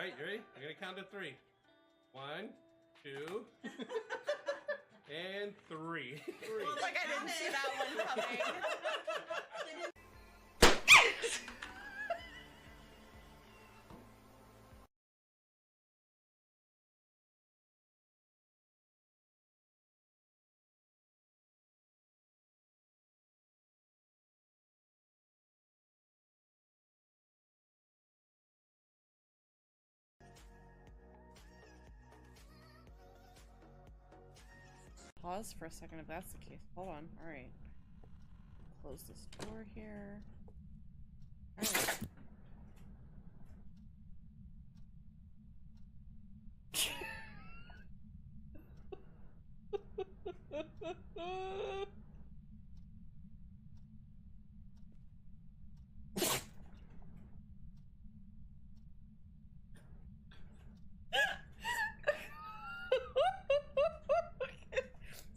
right, you ready? I'm gonna count to 3. 1, 2, and 3. Like I didn't see that one coming. Pause for a second if that's the case. Hold on. Alright. Close this door here. Alright.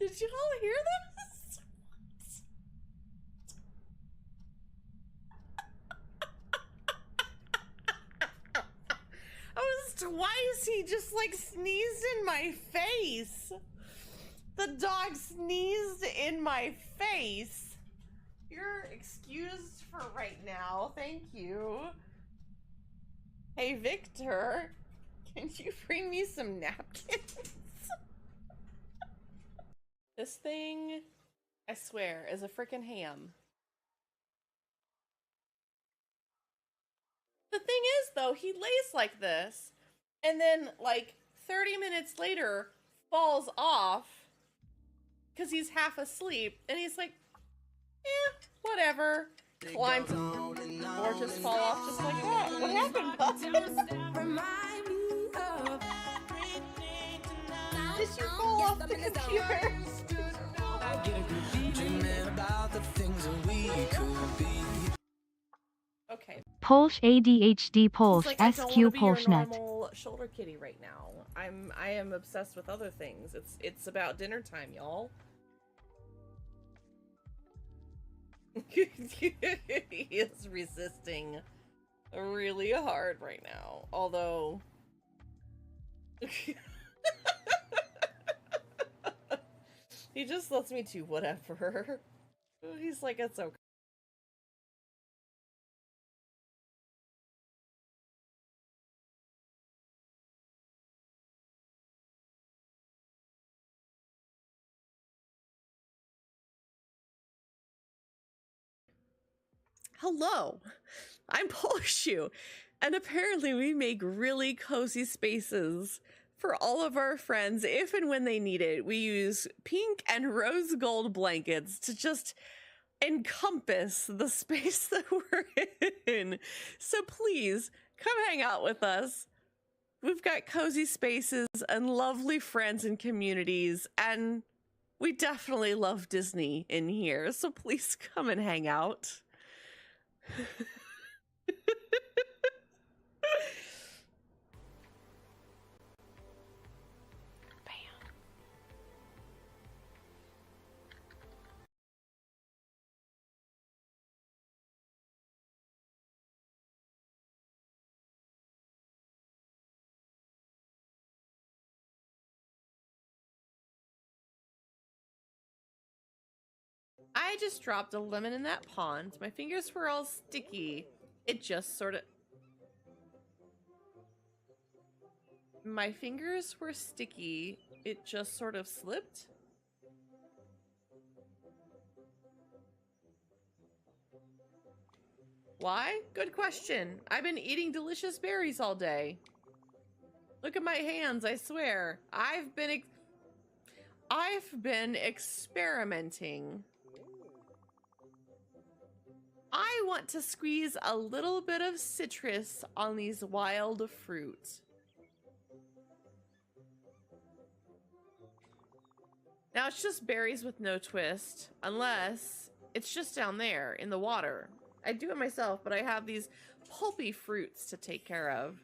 Did you all hear this? I was twice. He just like sneezed in my face. The dog sneezed in my face. You're excused for right now. Thank you. Hey, Victor, can you bring me some napkins? This thing, I swear, is a frickin' ham. The thing is, though, he lays like this, and then, like, 30 minutes later, falls off, because he's half asleep, and he's like, eh, whatever. Climbs, or just fall off just like that. What happened, Bud? Did you fall off the computer? Okay. Polsh ADHD Polsh Like, I don't SQ want to be your Polshnet. normal shoulder kitty right now. I am obsessed with other things. It's about dinner time, y'all. He is resisting really hard right now. Although he just lets me do whatever. He's like, it's okay. Hello, I'm Polishu, and apparently we make really cozy spaces for all of our friends if and when they need it. We use pink and rose gold blankets to just encompass the space that we're in. So please, come hang out with us. We've got cozy spaces and lovely friends and communities, and we definitely love Disney in here, so please come and hang out. I just dropped a lemon in that pond. My fingers were all sticky. It just sort of... My fingers were sticky. It just sort of slipped. Why? Good question. I've been eating delicious berries all day. Look at my hands, I swear. I've been experimenting. I want to squeeze a little bit of citrus on these wild fruit. Now it's just berries with no twist, unless it's just down there in the water. I do it myself, but I have these pulpy fruits to take care of.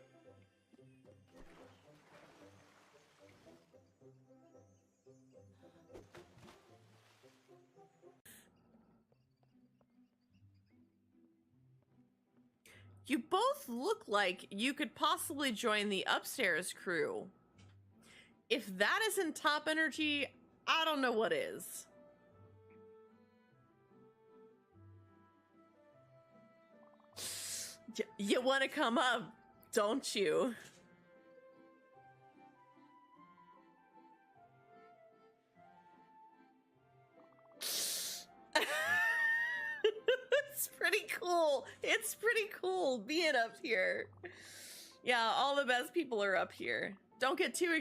You both look like you could possibly join the upstairs crew. If that isn't top energy, I don't know what is. You want to come up, don't you? It's pretty cool. It's pretty cool being up here. Yeah, all the best people are up here. Don't get too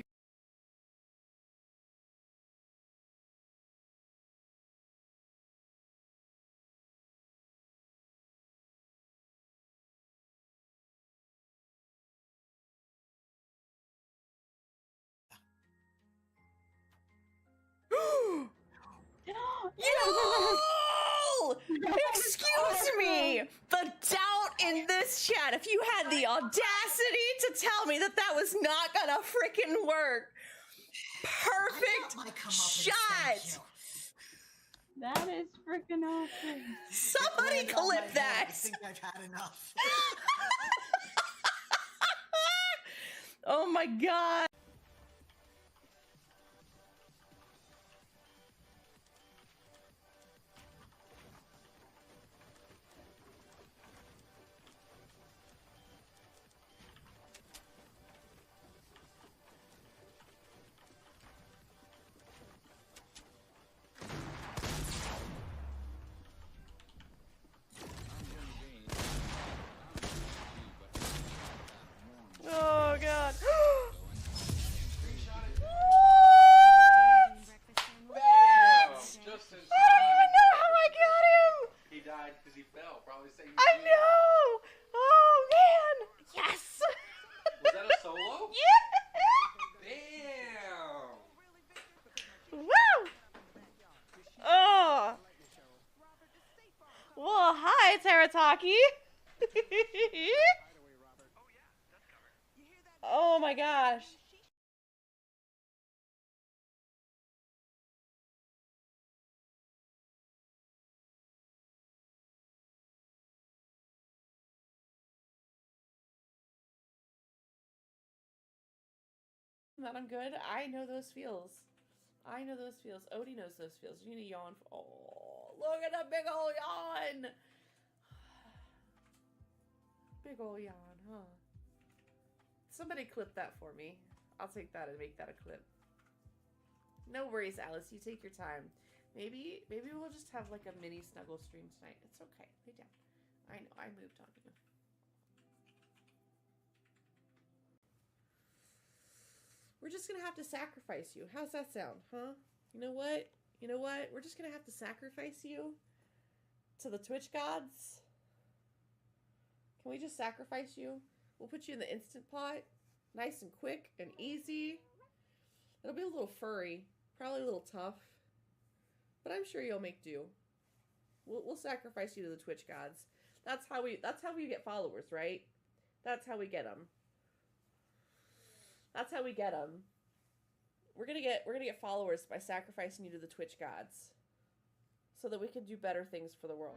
Yo! Excuse me! The doubt in this chat, if you had the audacity to tell me that that was not gonna freaking work. Perfect shot! That is freaking awesome. Somebody clip that! I think I've had enough. Oh my god. Oh god. Bam! Just in I don't even know how I got him! He died because he fell. Probably saying. I know! Oh man! Yes! Was that a solo? Yeah! Damn! Woo! Oh! Well, hi, Terataki! Oh my gosh. That I'm good. I know those feels. I know those feels. Odie knows those feels. You need to yawn. Oh, look at that big ol' yawn. Big ol' yawn, huh? Somebody clip that for me. I'll take that and make that a clip. No worries, Alice. You take your time. Maybe we'll just have like a mini snuggle stream tonight. It's okay. Lay down. I know. I moved on you. We're just gonna have to sacrifice you. How's that sound, huh? You know what? You know what? We're just gonna have to sacrifice you to the Twitch gods. Can we just sacrifice you? We'll put you in the instant pot. Nice and quick and easy. It'll be a little furry. Probably a little tough. But I'm sure you'll make do. We'll sacrifice you to the Twitch gods. That's how we get followers, right? That's how we get them. That's how we get them. We're gonna get followers by sacrificing you to the Twitch gods, so that we can do better things for the world.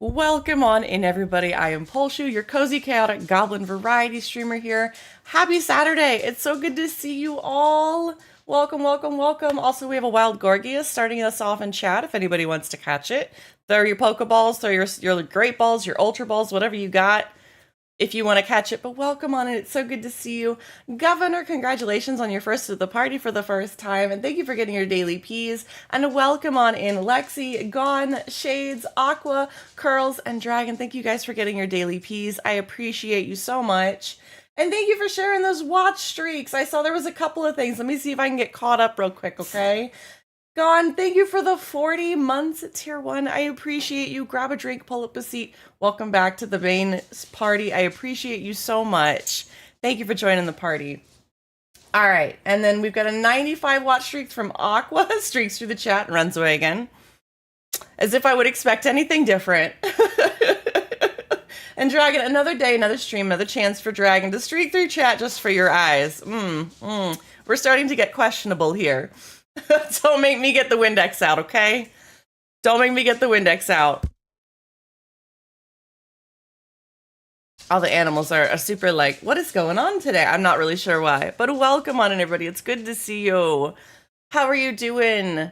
Welcome on in, everybody. I am Polshu, your cozy, chaotic goblin variety streamer here. Happy Saturday! It's so good to see you all. Welcome, welcome, welcome. Also, we have a wild Gorgias starting us off in chat if anybody wants to catch it. Throw your Pokeballs, throw your Great Balls, your Ultra Balls, whatever you got if you want to catch it. But welcome on in. It's so good to see you. Governor, congratulations on your first of the party for the first time. And thank you for getting your daily peas. And welcome on in Lexi, Gone, Shades, Aqua, Curls, and Dragon. Thank you guys for getting your daily peas. I appreciate you so much. And thank you for sharing those watch streaks. I saw there was a couple of things. Let me see if I can get caught up real quick, okay? Gone, thank you for the 40 months at tier 1. I appreciate you. Grab a drink, pull up a seat. Welcome back to the Bane party. I appreciate you so much. Thank you for joining the party. All right, and then we've got a 95 watch streak from Aqua. Streaks through the chat and runs away again. As if I would expect anything different. And Dragon, another day, another stream, another chance for Dragon to streak through chat just for your eyes. We're starting to get questionable here. Don't make me get the Windex out, okay? Don't make me get the Windex out. All the animals are super like, what is going on today? I'm not really sure why. But welcome on in, everybody. It's good to see you. How are you doing?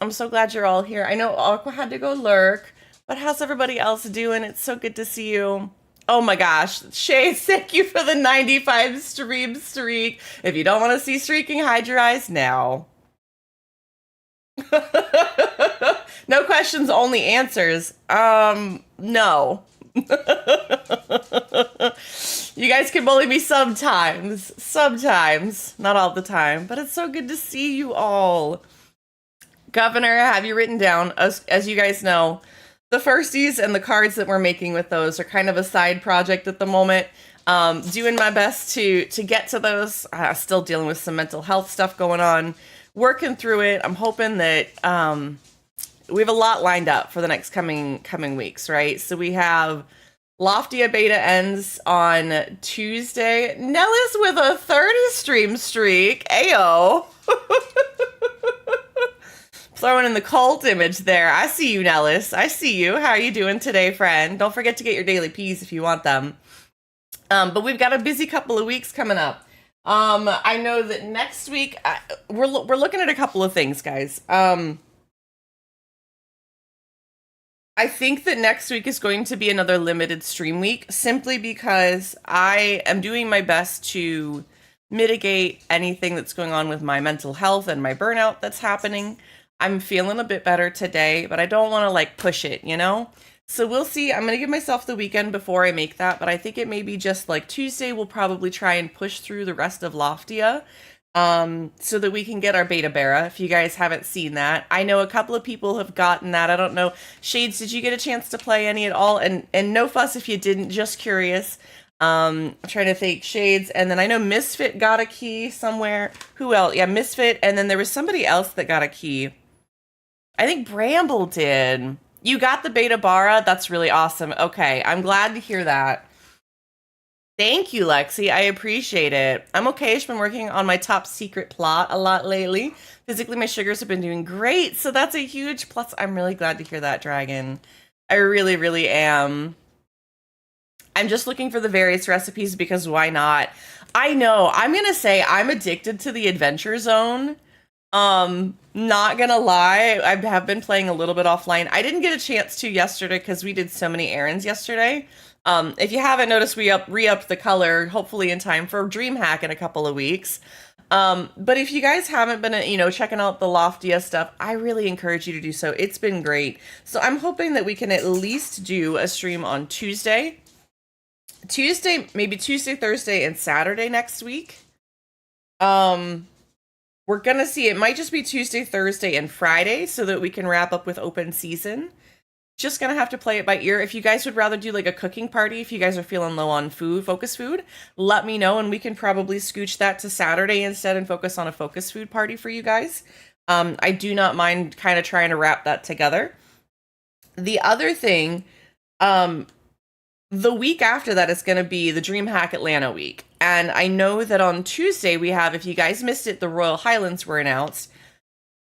I'm so glad you're all here. I know Aqua had to go lurk, but how's everybody else doing? It's so good to see you. Oh my gosh. Shades, thank you for the 95 streak. If you don't want to see streaking, hide your eyes now. No questions, only answers. No. You guys can bully me sometimes, not all the time, but it's so good to see you all. Governor, have you written down, as you guys know, the firsties and the cards that we're making with those are kind of a side project at the moment. Doing my best to get to those. Still dealing with some mental health stuff going on. Working through it. I'm hoping that we have a lot lined up for the next coming weeks, right? So we have Loftia beta ends on Tuesday. Nellis with a 30 stream streak. Ayo. Throwing in the cult image there. I see you, Nellis. I see you. How are you doing today, friend? Don't forget to get your daily peas if you want them. But we've got a busy couple of weeks coming up. I know that next week we're looking at a couple of things, guys. I think that next week is going to be another limited stream week, simply because I am doing my best to mitigate anything that's going on with my mental health and my burnout that's happening. I'm feeling a bit better today, but I don't want to like push it, you know? So we'll see. I'm going to give myself the weekend before I make that, but I think it may be just like Tuesday. We'll probably try and push through the rest of Loftia so that we can get our Beta Bara, if you guys haven't seen that. I know a couple of people have gotten that. I don't know. Shades, did you get a chance to play any at all? And no fuss if you didn't, just curious. I'm trying to think. Shades, and then I know Misfit got a key somewhere. Who else? Yeah, Misfit, and then there was somebody else that got a key. I think Bramble did. You got the Beta Bara? That's really awesome. Okay, I'm glad to hear that. Thank you, Lexi. I appreciate it. I'm okay. I've been working on my top secret plot a lot lately. Physically, my sugars have been doing great, so that's a huge plus. I'm really glad to hear that, Dragon. I really, really am. I'm just looking for the various recipes because why not? I know. I'm going to say I'm addicted to the Adventure Zone. Not gonna lie, I have been playing a little bit offline. I didn't get a chance to yesterday because we did so many errands yesterday. If you haven't noticed, we re-upped the color, hopefully in time for DreamHack in a couple of weeks. But if you guys haven't been, checking out the Loftia stuff, I really encourage you to do so. It's been great. So I'm hoping that we can at least do a stream on Tuesday, maybe Tuesday, Thursday, and Saturday next week. We're gonna see. It might just be Tuesday, Thursday, and Friday so that we can wrap up with open season. Just gonna have to play it by ear. If you guys would rather do like a cooking party, if you guys are feeling low on food, focus food, let me know and we can probably scooch that to Saturday instead and focus on a focus food party for you guys. I do not mind kind of trying to wrap that together. The other thing, the week after that is going to be the DreamHack Atlanta week. And I know that on Tuesday we have, if you guys missed it, the Royal Highlands were announced.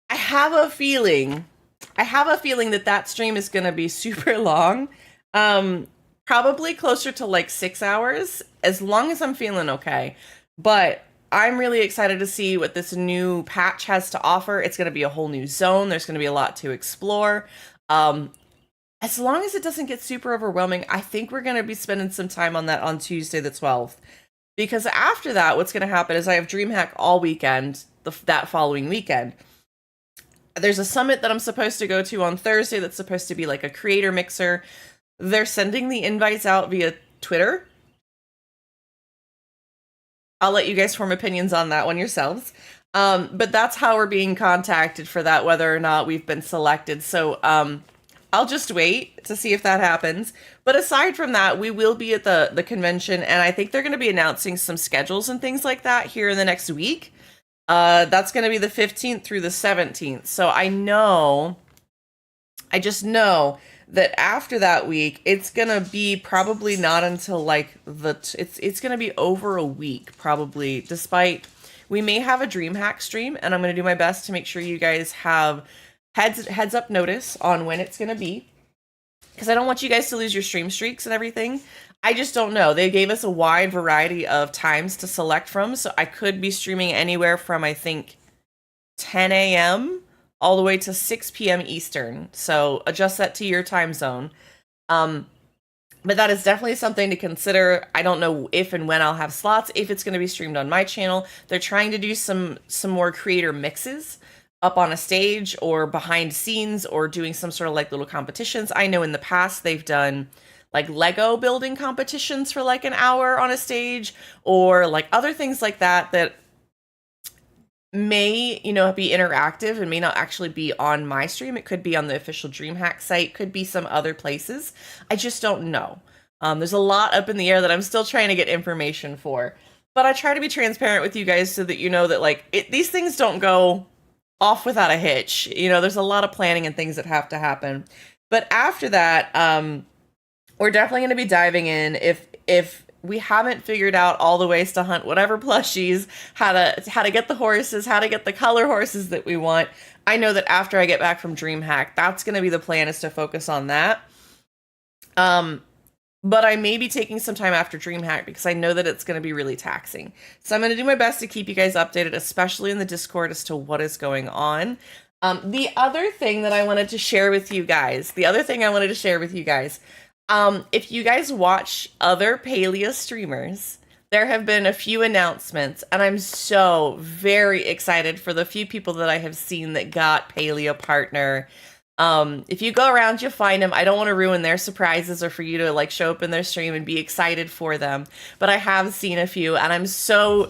I have a feeling I have a feeling that that stream is going to be super long. Probably closer to like 6 hours, as long as I'm feeling okay. But I'm really excited to see what this new patch has to offer. It's going to be a whole new zone. There's going to be a lot to explore. As long as it doesn't get super overwhelming, I think we're going to be spending some time on that on Tuesday the 12th. Because after that, what's going to happen is I have DreamHack all weekend, that following weekend. There's a summit that I'm supposed to go to on Thursday that's supposed to be like a creator mixer. They're sending the invites out via Twitter. I'll let you guys form opinions on that one yourselves. But that's how we're being contacted for that, whether or not we've been selected. So I'll just wait to see if that happens. But aside from that, we will be at the convention, and I think they're going to be announcing some schedules and things like that here in the next week. That's going to be the 15th through the 17th. So I just know that after that week, it's going to be probably not until like it's going to be over a week probably, despite we may have a DreamHack stream, and I'm going to do my best to make sure you guys have heads up notice on when it's going to be, because I don't want you guys to lose your stream streaks and everything. I just don't know. They gave us a wide variety of times to select from, so I could be streaming anywhere from, I think, 10 a.m. all the way to 6 p.m. Eastern. So adjust that to your time zone. But that is definitely something to consider. I don't know if and when I'll have slots, if it's going to be streamed on my channel. They're trying to do some more creator mixes up on a stage or behind scenes, or doing some sort of like little competitions. I know in the past they've done like Lego building competitions for like an hour on a stage, or like other things like that may, be interactive and may not actually be on my stream. It could be on the official DreamHack site, could be some other places. I just don't know. There's a lot up in the air that I'm still trying to get information for, but I try to be transparent with you guys so that you know that like these things don't go off without a hitch. There's a lot of planning and things that have to happen. But after that, we're definitely going to be diving in. If we haven't figured out all the ways to hunt whatever plushies, how to get the horses, how to get the color horses that we want, I know that after I get back from DreamHack, that's going to be the plan, is to focus on that. But I may be taking some time after DreamHack because I know that it's going to be really taxing. So I'm going to do my best to keep you guys updated, especially in the Discord, as to what is going on. The other thing that I wanted to share with you guys, if you guys watch other Palia streamers, there have been a few announcements, and I'm so very excited for the few people that I have seen that got Palia partner. If you go around, you'll find them. I don't want to ruin their surprises or for you to like show up in their stream and be excited for them. But I have seen a few, and I'm so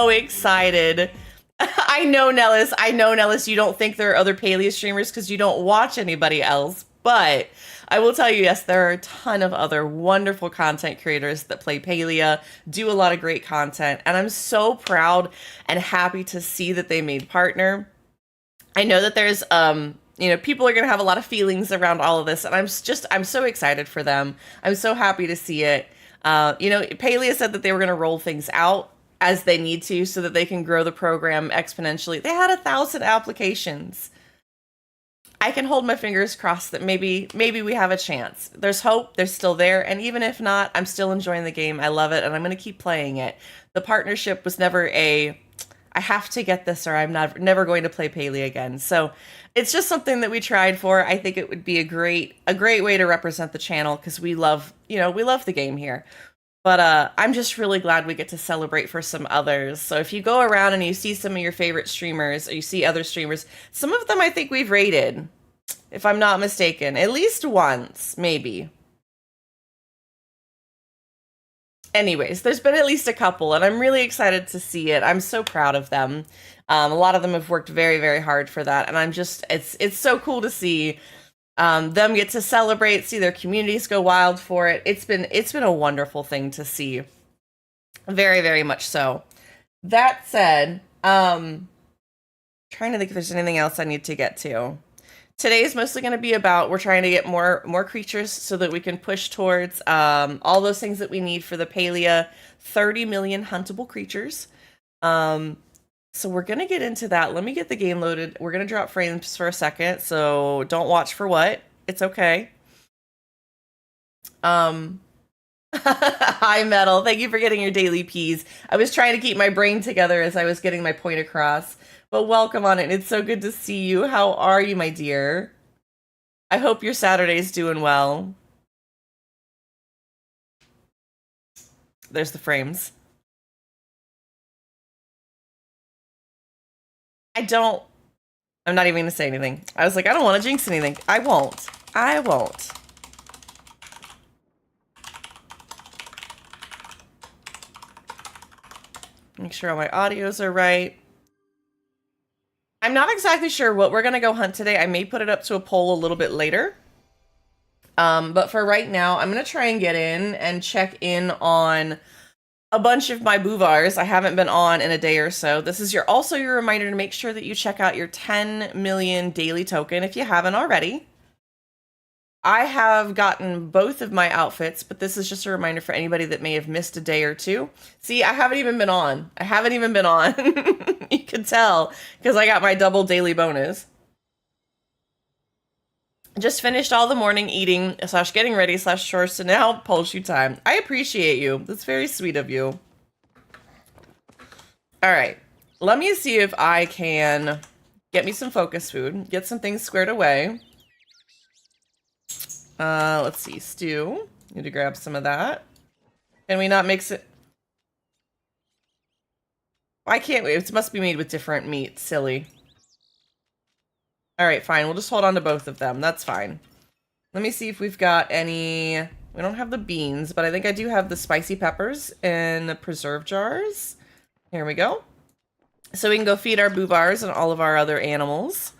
excited. I know, Nellis, you don't think there are other Palia streamers because you don't watch anybody else. But I will tell you, yes, there are a ton of other wonderful content creators that play Palia, do a lot of great content. And I'm so proud and happy to see that they made partner. I know that there's, people are going to have a lot of feelings around all of this, and I'm so excited for them. I'm so happy to see it. Palia said that they were going to roll things out as they need to so that they can grow the program exponentially. They had 1,000 applications. I can hold my fingers crossed that maybe we have a chance. There's hope. They're still there. And even if not, I'm still enjoying the game. I love it, and I'm going to keep playing it. The partnership was never I have to get this or I'm never going to play Palia again. So it's just something that we tried for. I think it would be a great way to represent the channel, because we love the game here. But I'm just really glad we get to celebrate for some others. So if you go around and you see some of your favorite streamers, or you see other streamers, some of them I think we've rated, if I'm not mistaken, at least once, maybe. Anyways, there's been at least a couple, and I'm really excited to see it. I'm so proud of them. A lot of them have worked very, very hard for that, and it's so cool to see them get to celebrate, see their communities go wild for it. It's been a wonderful thing to see. Very, very much so. That said, trying to think if there's anything else I need to get to. Today is mostly going to be about, we're trying to get more creatures so that we can push towards all those things that we need for the Palia 30 million huntable creatures. So we're going to get into that. Let me get the game loaded. We're going to drop frames for a second, so don't watch for what. It's okay. Hi, Metal. Thank you for getting your daily peas. I was trying to keep my brain together as I was getting my point across. But welcome on it. It's so good to see you. How are you, my dear? I hope your Saturday's doing well. There's the frames. I'm not even gonna say anything. I was like, I don't want to jinx anything. I won't. Make sure all my audios are right. I'm not exactly sure what we're gonna go hunt today. I may put it up to a poll a little bit later. But for right now, I'm gonna try and get in and check in on a bunch of my bouvars. I haven't been on in a day or so. This is also your reminder to make sure that you check out your 10 million daily token if you haven't already. I have gotten both of my outfits, but this is just a reminder for anybody that may have missed a day or two. See, I haven't even been on. You can tell because I got my double daily bonus. Just finished all the morning eating / getting ready / chores, so now pulse you time. I appreciate you. That's very sweet of you. All right. Let me see if I can get me some focus food, get some things squared away. Let's see, stew. Need to grab some of that. Can we not mix it? Why can't we? It must be made with different meat. Silly. All right, fine. We'll just hold on to both of them. That's fine. Let me see if we've got any... We don't have the beans, but I think I do have the spicy peppers in the preserve jars. Here we go. So we can go feed our bouvars and all of our other animals.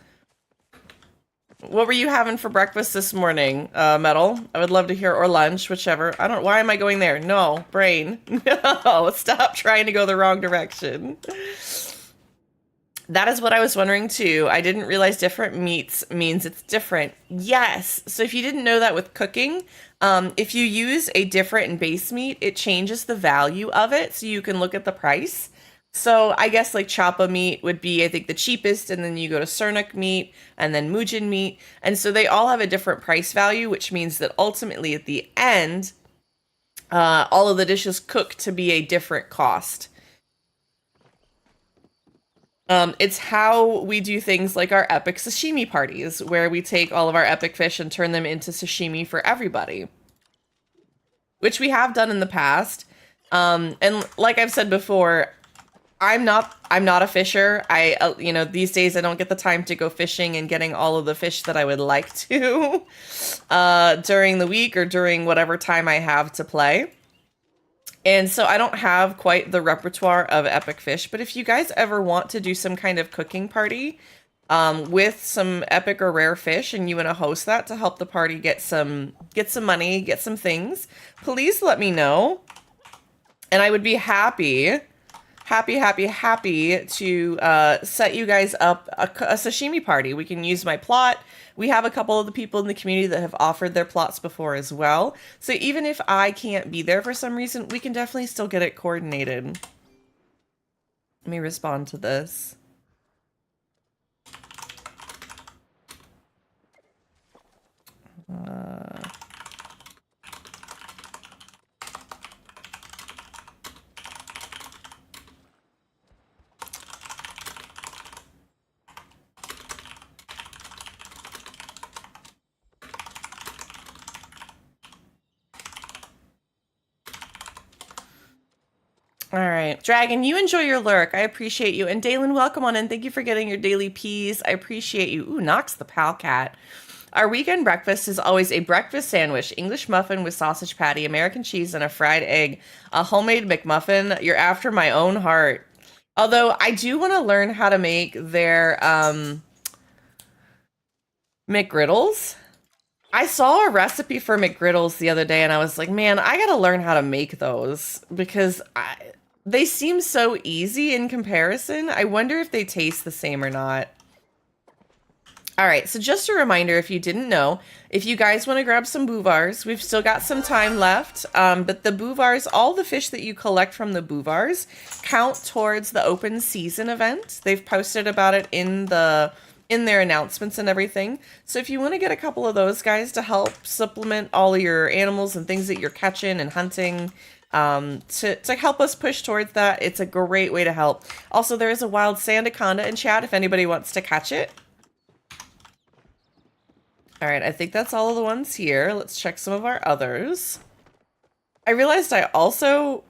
What were you having for breakfast this morning, Metal? I would love to hear, or lunch, whichever. Why am I going there? No, brain. No, stop trying to go the wrong direction. That is what I was wondering too. I didn't realize different meats means it's different. Yes. So if you didn't know that with cooking, if you use a different base meat, it changes the value of it. So you can look at the price. So I guess like chapa meat would be, I think, the cheapest, and then you go to Sernuk meat and then Mujin meat. And so they all have a different price value, which means that ultimately at the end, all of the dishes cook to be a different cost. It's how we do things like our epic sashimi parties, where we take all of our epic fish and turn them into sashimi for everybody, which we have done in the past. And like I've said before, I'm not a fisher. These days I don't get the time to go fishing and getting all of the fish that I would like to during the week or during whatever time I have to play. And so I don't have quite the repertoire of epic fish, but if you guys ever want to do some kind of cooking party with some epic or rare fish, and you want to host that to help the party get some money, get some things, please let me know. And I would be happy to set you guys up a sashimi party. We can use my plot. We have a couple of the people in the community that have offered their plots before as well. So even if I can't be there for some reason, we can definitely still get it coordinated. Let me respond to this. All right. Dragon, you enjoy your lurk. I appreciate you. And Dalen, welcome on in. Thank you for getting your daily peas. I appreciate you. Ooh, Knox the Pal Cat. Our weekend breakfast is always a breakfast sandwich, English muffin with sausage patty, American cheese, and a fried egg. A homemade McMuffin. You're after my own heart. Although I do want to learn how to make their McGriddles. I saw a recipe for McGriddles the other day, and I was like, man, I gotta learn how to make those because they seem so easy in comparison. I wonder if they taste the same or not. All right, so just a reminder, if you didn't know, if you guys want to grab some bouvars, we've still got some time left, but the bouvars, all the fish that you collect from the bouvars count towards the open season event. They've posted about it in their announcements and everything. So if you want to get a couple of those guys to help supplement all of your animals and things that you're catching and hunting, to help us push towards that, it's a great way to help. Also, there is a wild sandaconda in chat if anybody wants to catch it. All right, I think that's all of the ones here. Let's check some of our others. I realized I also,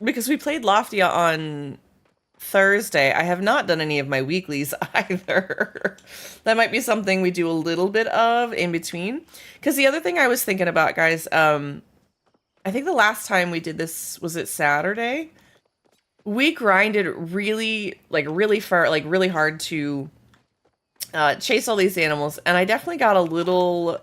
because we played Loftia on Thursday, I have not done any of my weeklies either. That might be something we do a little bit of in between. Because the other thing I was thinking about, guys, I think the last time we did this, was it Saturday? We grinded really hard to chase all these animals, and I definitely got a little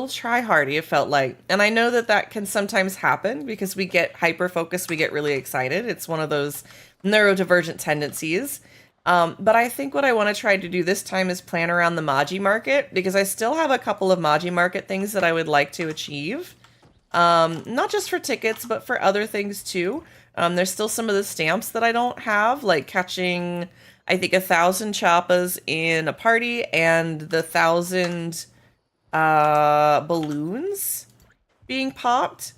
try-hardy, it felt like. And I know that can sometimes happen because we get hyper-focused, we get really excited. It's one of those neurodivergent tendencies. But I think what I want to try to do this time is plan around the Maji Market, because I still have a couple of Maji Market things that I would like to achieve. Not just for tickets, but for other things too. There's still some of the stamps that I don't have, like catching, I think, 1,000 chappas in a party and the 1,000 balloons being popped.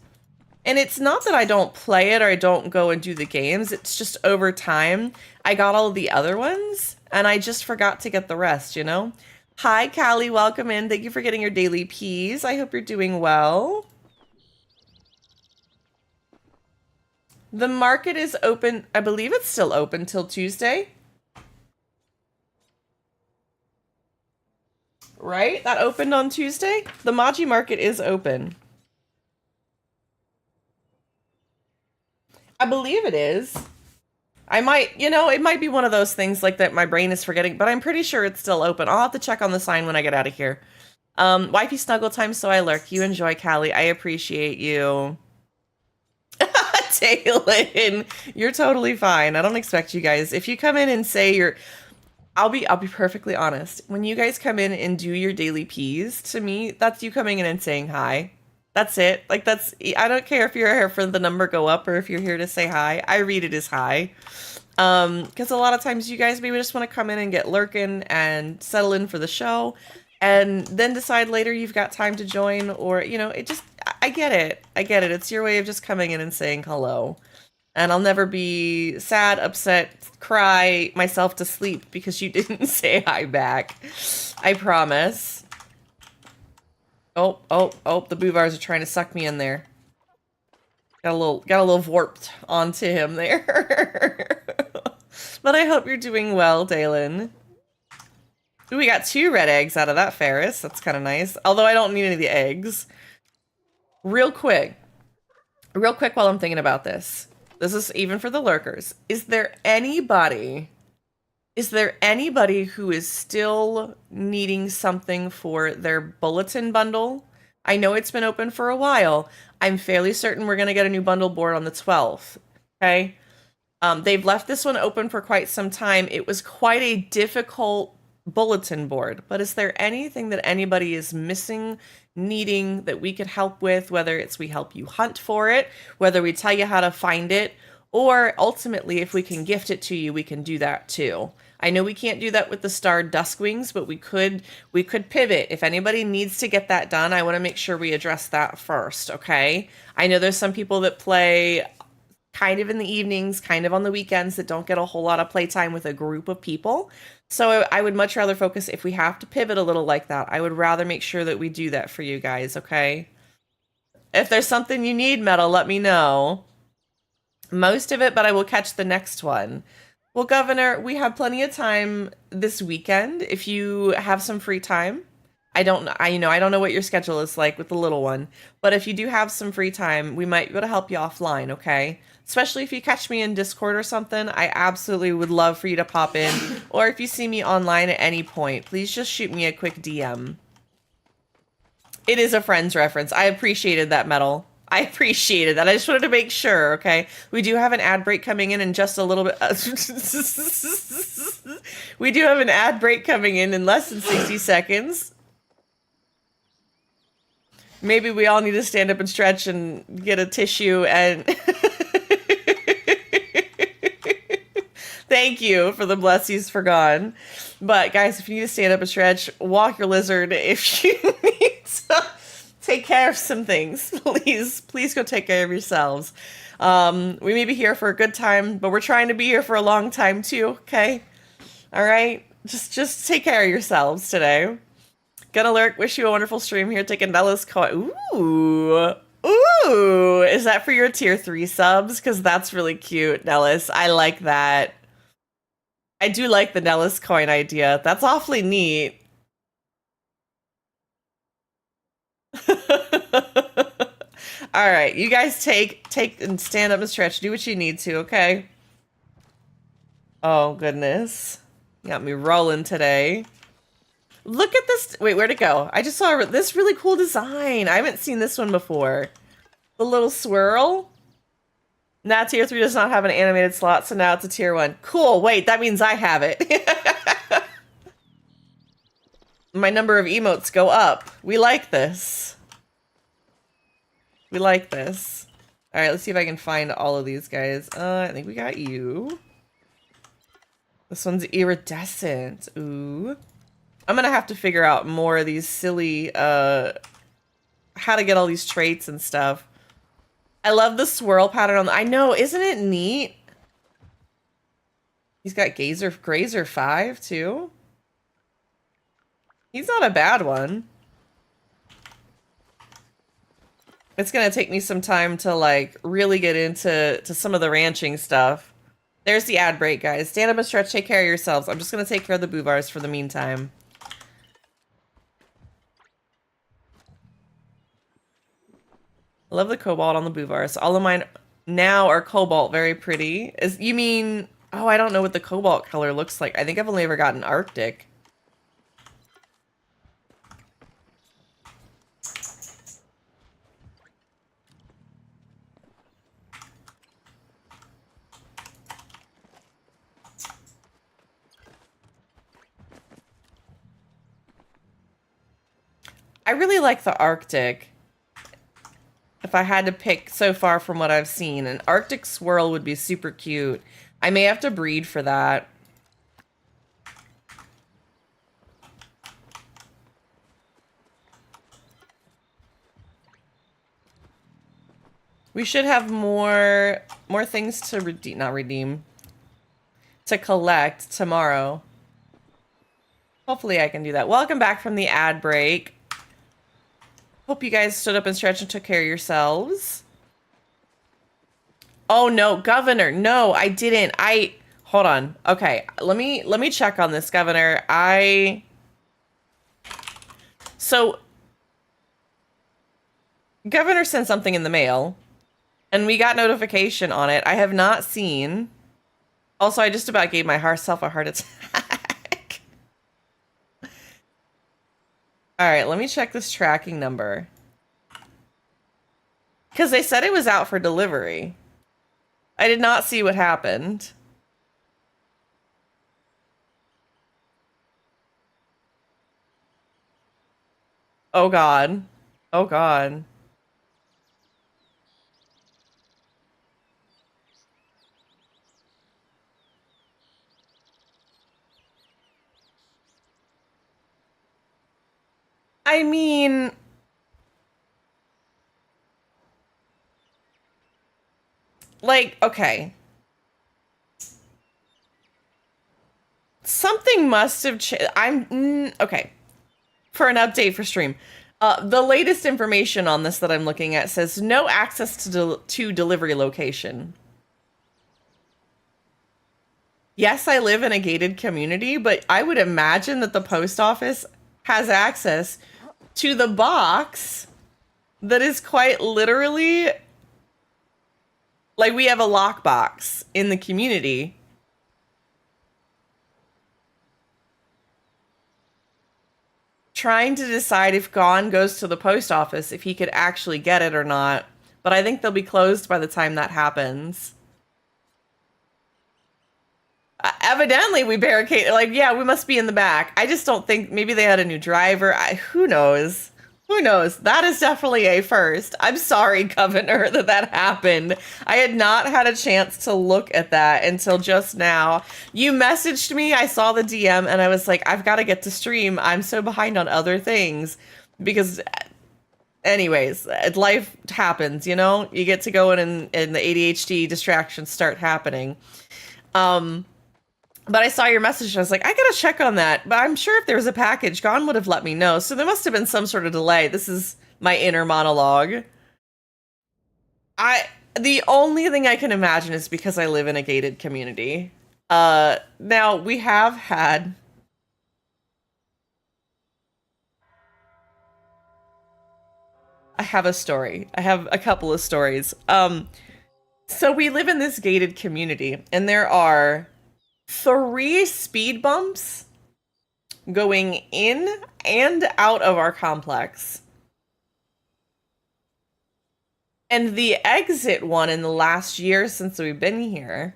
And it's not that I don't play it or I don't go and do the games. It's just over time, I got all the other ones and I just forgot to get the rest, you know? Hi, Callie. Welcome in. Thank you for getting your daily peas. I hope you're doing well. The market is open. I believe it's still open till Tuesday. Right? That opened on Tuesday? The Maji Market is open. I believe it is. I might, it might be one of those things like that my brain is forgetting, but I'm pretty sure it's still open. I'll have to check on the sign when I get out of here. Wifey snuggle time, so I lurk. You enjoy, Callie. I appreciate you. Taylin, you're totally fine. I don't expect you guys. If you come in and say you're... I'll be perfectly honest. When you guys come in and do your daily peas, to me, that's you coming in and saying hi. That's it. Like, I don't care if you're here for the number go up or if you're here to say hi. I read it as hi. Because a lot of times you guys maybe just want to come in and get lurking and settle in for the show and then decide later you've got time to join, or, I get it. I get it. It's your way of just coming in and saying hello. And I'll never be sad, upset, cry myself to sleep because you didn't say hi back. I promise. Oh, the bouvars are trying to suck me in there. Got a little warped onto him there. But I hope you're doing well, Dalen. Ooh, we got 2 red eggs out of that Ferris. That's kind of nice. Although I don't need any of the eggs. Real quick while I'm thinking about this. This is even for the lurkers. Is there anybody who is still needing something for their bulletin bundle? I know it's been open for a while. I'm fairly certain we're going to get a new bundle board on the 12th. Okay? They've left this one open for quite some time. It was quite a difficult bulletin board. But is there anything that anybody is missing, needing, that we could help with, whether it's we help you hunt for it, whether we tell you how to find it, or ultimately if we can gift it to you, we can do that too. I know we can't do that with the starred duskwings, but we could pivot. If anybody needs to get that done, I want to make sure we address that first, okay? I know there's some people that play kind of in the evenings, kind of on the weekends, that don't get a whole lot of playtime with a group of people. So I would much rather focus, if we have to pivot a little like that, I would rather make sure that we do that for you guys, okay? If there's something you need, Metal, let me know. Most of it, but I will catch the next one. Well, Governor, we have plenty of time this weekend if you have some free time. I don't know what your schedule is like with the little one, but if you do have some free time, we might be able to help you offline, okay? Especially if you catch me in Discord or something, I absolutely would love for you to pop in. Or if you see me online at any point, please just shoot me a quick DM. It is a Friends reference. I appreciated that, Metal. I appreciated that. I just wanted to make sure, okay? We do have an ad break coming in just a little bit. We do have an ad break coming in less than 60 seconds. Maybe we all need to stand up and stretch and get a tissue and... Thank you for the blessies for gone. But guys, if you need to stand up and stretch, walk your lizard. If you need to take care of some things, please go take care of yourselves. We may be here for a good time, but we're trying to be here for a long time too, okay? All right? Just take care of yourselves today. Gonna lurk, wish you a wonderful stream here. Take a Nellis coin. Ooh, is that for your tier 3 subs? Because that's really cute, Nellis. I like that. I do like the Nellis coin idea. That's awfully neat. All right, you guys take and stand up and stretch. Do what you need to, okay? Oh, goodness. You got me rolling today. Look at this. Wait, where'd it go? I just saw this really cool design. I haven't seen this one before. The little swirl. Now tier 3 does not have an animated slot, so now it's a tier 1. Cool, wait, that means I have it. My number of emotes go up. We like this. We like this. Alright, let's see if I can find all of these guys. I think we got you. This one's iridescent. Ooh. I'm gonna have to figure out more of these silly, how to get all these traits and stuff. I love the swirl pattern on I know, isn't it neat? He's got Grazer 5 too. He's not a bad one. It's gonna take me some time to like really get into some of the ranching stuff. There's the ad break, guys. Stand up and stretch, take care of yourselves. I'm just gonna take care of the boovars for the meantime. I love the cobalt on the bouvars. All of mine now are cobalt, very pretty. You mean, oh, I don't know what the cobalt color looks like. I think I've only ever gotten Arctic. I really like the Arctic. If I had to pick so far from what I've seen, an Arctic swirl would be super cute. I may have to breed for that. We should have more things to to collect tomorrow. Hopefully I can do that. Welcome back from the ad break. Hope you guys stood up and stretched and took care of yourselves. Oh no, Governor. No, I didn't. Hold on. Okay, let me check on this, Governor. So Governor sent something in the mail and we got notification on it. I have not seen. Also, I just about gave myself a heart attack. All right, let me check this tracking number. Because they said it was out for delivery. I did not see what happened. Oh God. Oh God. I mean, like, okay. Something must have changed. Okay. For an update for stream. The latest information on this that I'm looking at says no access to delivery location. Yes, I live in a gated community, but I would imagine that the post office has access to the box that is quite literally like we have a lockbox in the community. Trying to decide if Gon goes to the post office, if he could actually get it or not. but I think they'll be closed by the time that happens. Evidently, we barricaded. Like, yeah, we must be in the back. I just don't think, maybe they had a new driver. Who knows? Who knows? That is definitely a first. I'm sorry, Governor, that happened. I had not had a chance to look at that until just now. You messaged me, I saw the DM, and I was like, I've got to get to stream. I'm so behind on other things. Because, anyways, life happens, you know? You get to go in and the ADHD distractions start happening. But I saw your message and I was like, I gotta check on that. But I'm sure if there was a package, Gon would have let me know. So there must have been some sort of delay. This is my inner monologue. The only thing I can imagine is because I live in a gated community. Now we have had I have a story. I have a couple of stories. So we live in this gated community and there are 3 speed bumps going in and out of our complex. And the exit one in the last year since we've been here,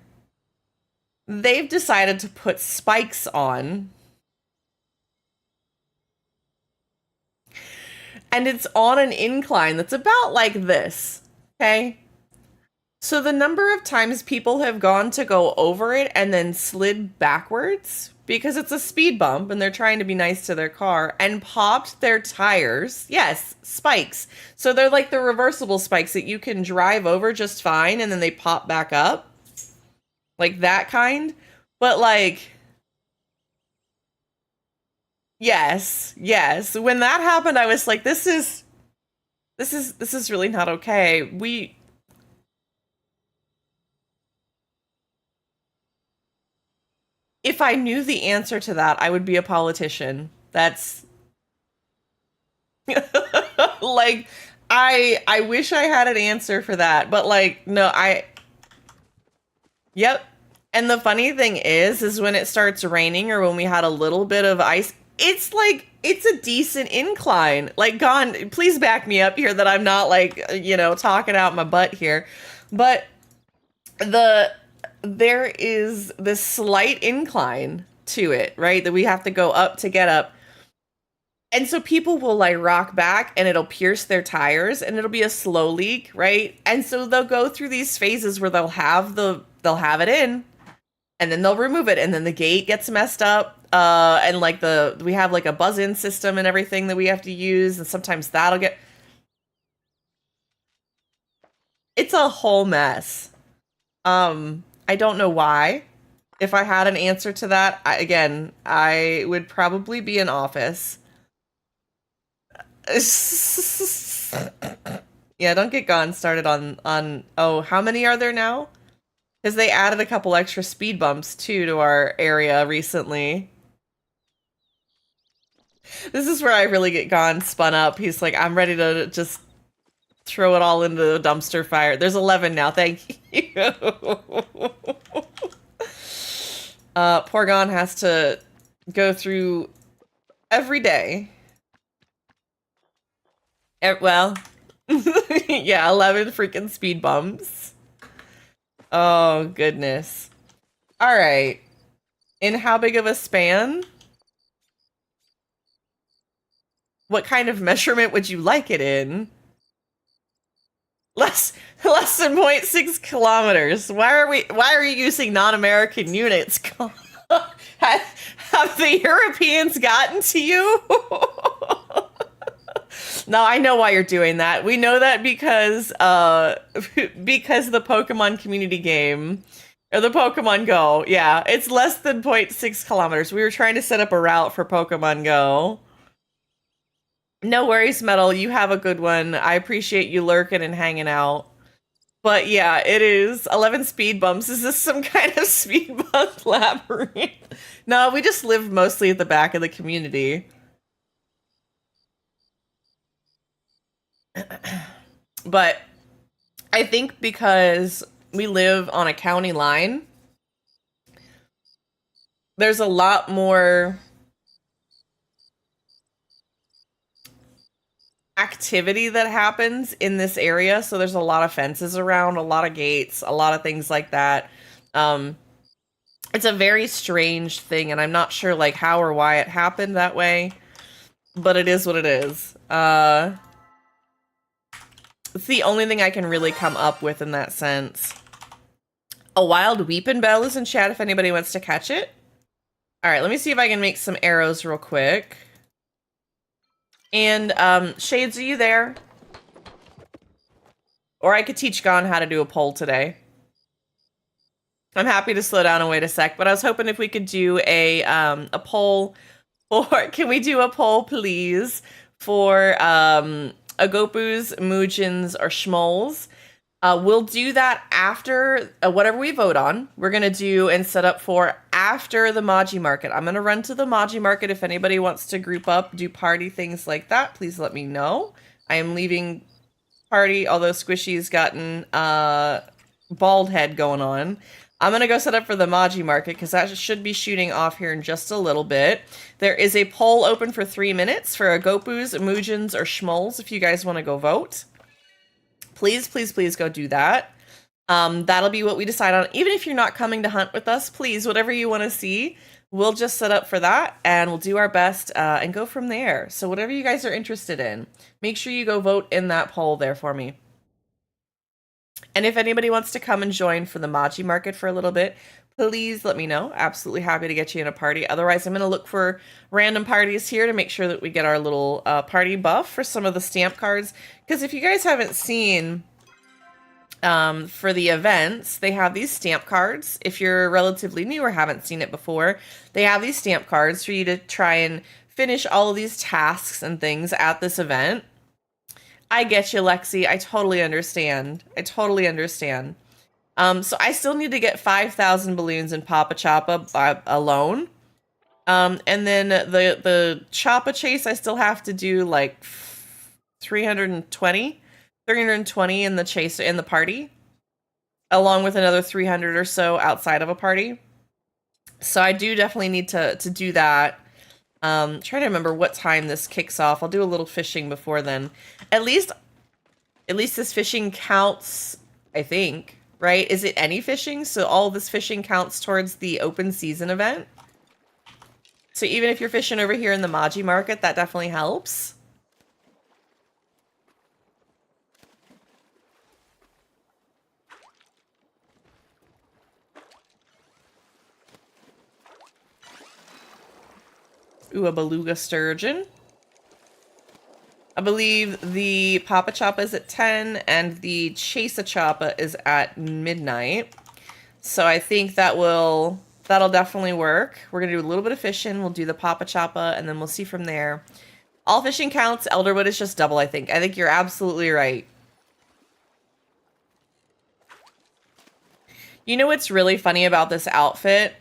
they've decided to put spikes on. And it's on an incline that's about like this, okay? So the number of times people have gone to go over it and then slid backwards because it's a speed bump and they're trying to be nice to their car and popped their tires. Yes, spikes. So they're like the reversible spikes that you can drive over just fine and then they pop back up. Like that kind. But like, yes. When that happened, I was like, this is really not okay. If I knew the answer to that, I would be a politician. That's like, I wish I had an answer for that, but like, no, yep. And the funny thing is when it starts raining or when we had a little bit of ice, it's like, it's a decent incline. Like, Gon, please back me up here that I'm not like, you know, talking out my butt here. But there is this slight incline to it, right? That we have to go up to get up. And so people will like rock back and it'll pierce their tires and it'll be a slow leak, right? And so they'll go through these phases where they'll have it in and then they'll remove it and then the gate gets messed up. And like we have like a buzz-in system and everything that we have to use. And sometimes that'll get, it's a whole mess. I don't know why. If I had an answer to that, I would probably be in office. Yeah, don't get Gon started on oh, how many are there now? Because they added a couple extra speed bumps too to our area recently. This is where I really get Gon spun up. He's like, I'm ready to just throw it all into the dumpster fire. There's 11 now, thank you. Poor Gon has to go through every day. Well, yeah, 11 freaking speed bumps. Oh, goodness. All right. In how big of a span? What kind of measurement would you like it in? Less than 0.6 kilometers. Why are you using non-American units? Have the Europeans gotten to you? No, I know why you're doing that. We know that because the Pokemon community game, or the Pokemon Go, yeah, it's less than 0.6 kilometers. We were trying to set up a route for Pokemon Go. No worries, Metal. You have a good one. I appreciate you lurking and hanging out. But yeah, it is 11 speed bumps. Is this some kind of speed bump labyrinth? No, we just live mostly at the back of the community. But I think because we live on a county line, there's a lot more activity that happens in this area. So there's a lot of fences around, a lot of gates, a lot of things like that. It's a very strange thing, and I'm not sure like how or why it happened that way, but it is what it is. It's the only thing I can really come up with in that sense. A wild weeping bell is in chat if anybody wants to catch it. All right, let me see if I can make some arrows real quick. And Shades, are you there? Or I could teach Gon how to do a poll today. I'm happy to slow down and wait a sec, but I was hoping if we could do a poll, or can we do a poll, please, for Agopus, Mujins, or Schmoles? We'll do that after whatever we vote on. We're going to do and set up for after the Maji Market. I'm going to run to the Maji Market. If anybody wants to group up, do party, things like that, please let me know. I am leaving party, although Squishy's gotten bald head going on. I'm going to go set up for the Maji Market because that should be shooting off here in just a little bit. There is a poll open for 3 minutes for Agopus, Mujins, or Schmoles if you guys want to go vote. Please, please, please go do that. That'll be what we decide on. Even if you're not coming to hunt with us, please, whatever you want to see, we'll just set up for that and we'll do our best and go from there. So whatever you guys are interested in, make sure you go vote in that poll there for me. And if anybody wants to come and join for the Maji Market for a little bit, please let me know. Absolutely happy to get you in a party. Otherwise, I'm going to look for random parties here to make sure that we get our little party buff for some of the stamp cards. Because if you guys haven't seen for the events, they have these stamp cards. If you're relatively new or haven't seen it before, they have these stamp cards for you to try and finish all of these tasks and things at this event. I get you, Lexi. I totally understand. I totally understand. So I still need to get 5,000 balloons in Papa Choppa alone. And then the Choppa chase, I still have to do like 320 in the chase in the party, along with another 300 or so outside of a party. So I do definitely need to do that. Trying to remember what time this kicks off. I'll do a little fishing before then. At least this fishing counts, I think, right? Is it any fishing? So all of this fishing counts towards the open season event. So even if you're fishing over here in the Maji Market, that definitely helps. Ooh, a beluga sturgeon. I believe the Papa Choppa is at 10 and the Chasa Choppa is at midnight. So I think that'll definitely work. We're going to do a little bit of fishing. We'll do the Papa Choppa and then we'll see from there. All fishing counts. Elderwood is just double, I think. I think you're absolutely right. You know what's really funny about this outfit?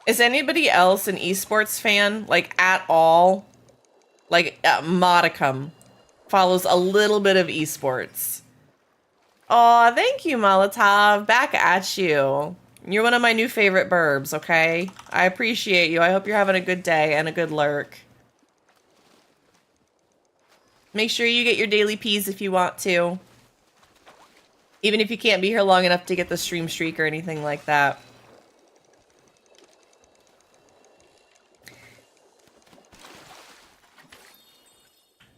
Is anybody else an esports fan, like, at all? Like, modicum follows a little bit of esports. Aw, thank you, Molotov. Back at you. You're one of my new favorite burbs, okay? I appreciate you. I hope you're having a good day and a good lurk. Make sure you get your daily peas if you want to. Even if you can't be here long enough to get the stream streak or anything like that.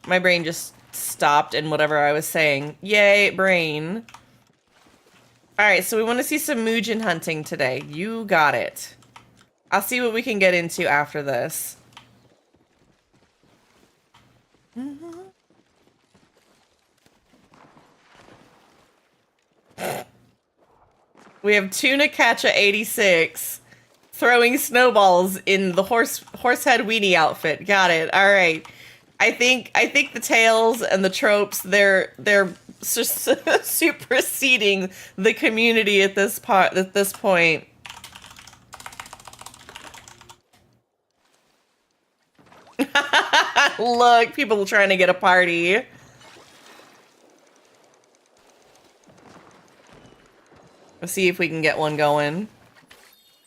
My brain just stopped in whatever I was saying. Yay, brain. Alright, so we want to see some Mujin hunting today. You got it. I'll see what we can get into after this. We have Tuna Catcha 86 throwing snowballs in the horsehead weenie outfit. Got it. Alright. I think the tales and the tropes they're superseding the community at this point. Look, people trying to get a party. Let's see if we can get one going.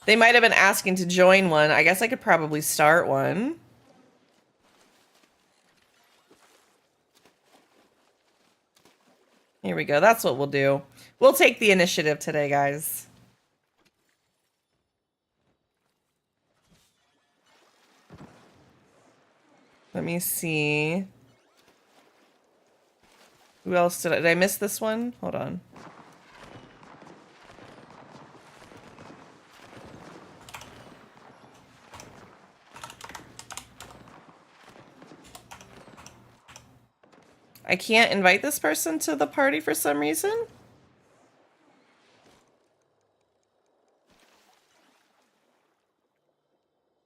They might have been asking to join one. I guess I could probably start one. Here we go. That's what we'll do. We'll take the initiative today, guys. Let me see. Who else did I miss this one? Hold on. I can't invite this person to the party for some reason.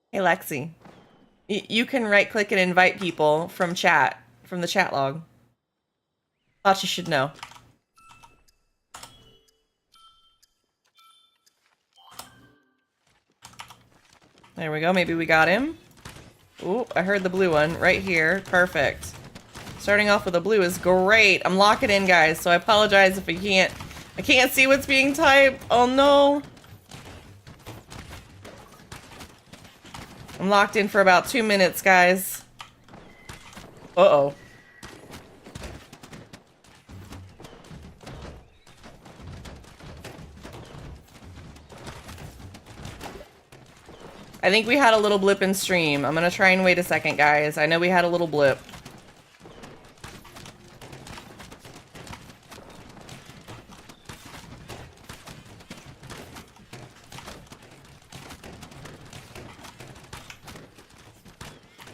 Hey, Lexi. You can right-click and invite people from chat, from the chat log. Thought you should know. There we go. Maybe we got him. Ooh, I heard the blue one right here. Perfect. Starting off with a blue is great. I'm locking in, guys, so I apologize if I can't see what's being typed. Oh, no. I'm locked in for about 2 minutes, guys. Uh-oh. I think we had a little blip in stream. I'm gonna try and wait a second, guys. I know we had a little blip.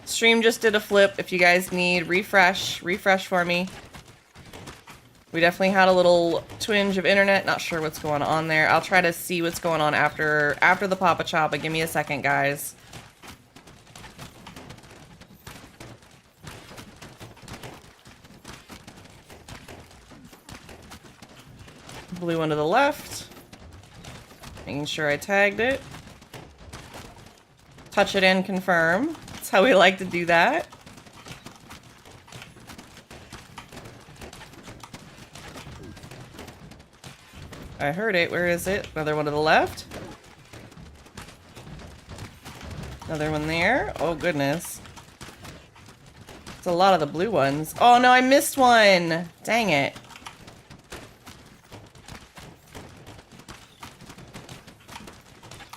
Stream just did a flip. If you guys need refresh for me. We definitely had a little twinge of internet. Not sure what's going on there. I'll try to see what's going on after the Papa Chop, but give me a second, guys. Blue one to the left. Making sure I tagged it. Touch it and confirm. That's how we like to do that. I heard it. Where is it? Another one to the left. Another one there. Oh, goodness. It's a lot of the blue ones. Oh, no, I missed one. Dang it.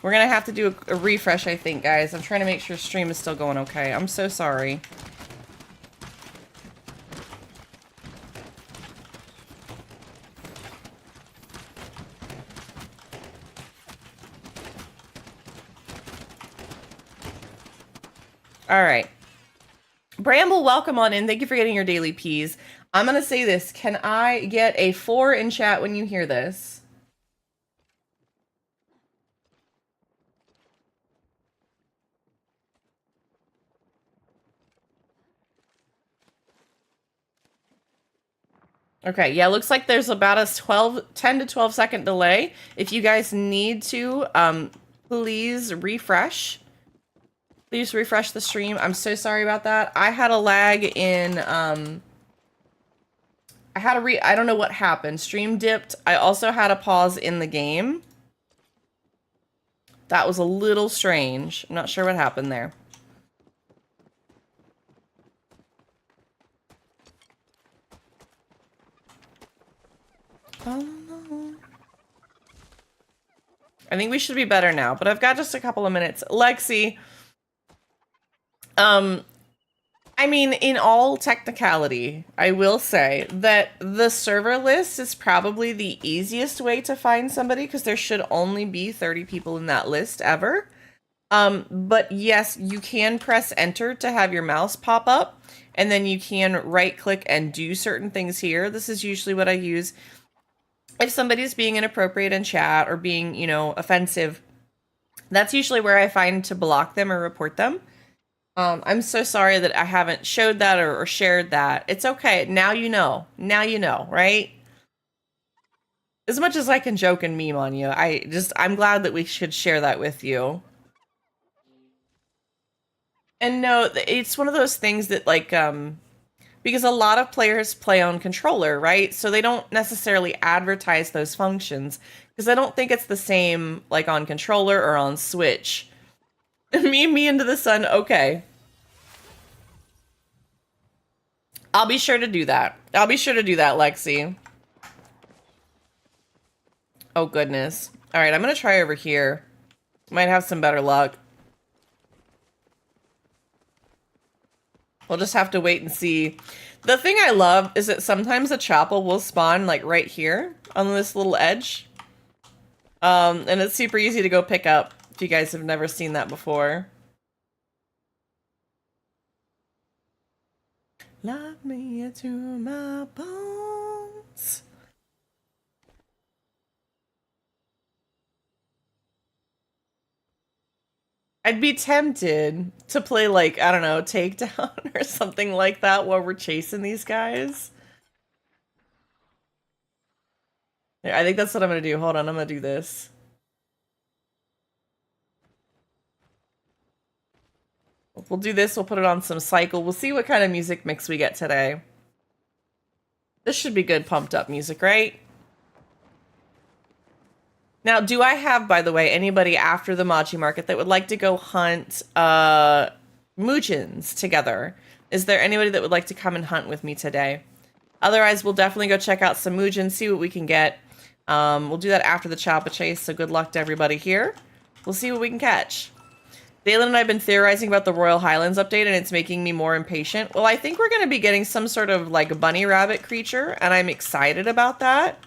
We're gonna have to do a refresh, I think, guys. I'm trying to make sure stream is still going okay. I'm so sorry. All right. Bramble, welcome on in. Thank you for getting your daily peas. I'm gonna say this. Can I get a 4 in chat when you hear this? Okay, yeah, looks like there's about a 10 to 12 second delay. If you guys need to, please refresh. Please refresh the stream. I'm so sorry about that. I had a lag in, I don't know what happened. Stream dipped. I also had a pause in the game. That was a little strange. I'm not sure what happened there. Oh, no. I think we should be better now, but I've got just a couple of minutes. Lexi, I mean, in all technicality, I will say that the server list is probably the easiest way to find somebody because there should only be 30 people in that list ever. But yes, you can press enter to have your mouse pop up, and then you can right click and do certain things here. This is usually what I use if somebody's being inappropriate in chat or being, you know, offensive. That's usually where I find to block them or report them. I'm so sorry that I haven't showed that or shared that. It's okay. Now you know. Now you know, right? As much as I can joke and meme on you, I'm glad that we should share that with you. And no, it's one of those things that, like, because a lot of players play on controller, right? So they don't necessarily advertise those functions because I don't think it's the same, like, on controller or on Switch. Me into the sun. Okay. I'll be sure to do that. I'll be sure to do that, Lexi. Oh, goodness. All right, I'm going to try over here. Might have some better luck. We'll just have to wait and see. The thing I love is that sometimes a chapel will spawn like right here on this little edge. And it's super easy to go pick up if you guys have never seen that before. Lock me into my bones. I'd be tempted to play like, I don't know, Takedown or something like that while we're chasing these guys. Yeah, I think that's what I'm gonna do. Hold on, I'm gonna do this. We'll do this, we'll put it on some cycle. We'll see what kind of music mix we get today. This should be good pumped up music, right? Now, do I have, by the way, anybody after the Maji Market that would like to go hunt Moojins together? Is there anybody that would like to come and hunt with me today? Otherwise, we'll definitely go check out some Moojins, see what we can get. We'll do that after the Choppa Chase, so good luck to everybody here. We'll see what we can catch. Dalen and I have been theorizing about the Royal Highlands update, and it's making me more impatient. Well, I think we're going to be getting some sort of, like, bunny rabbit creature, and I'm excited about that.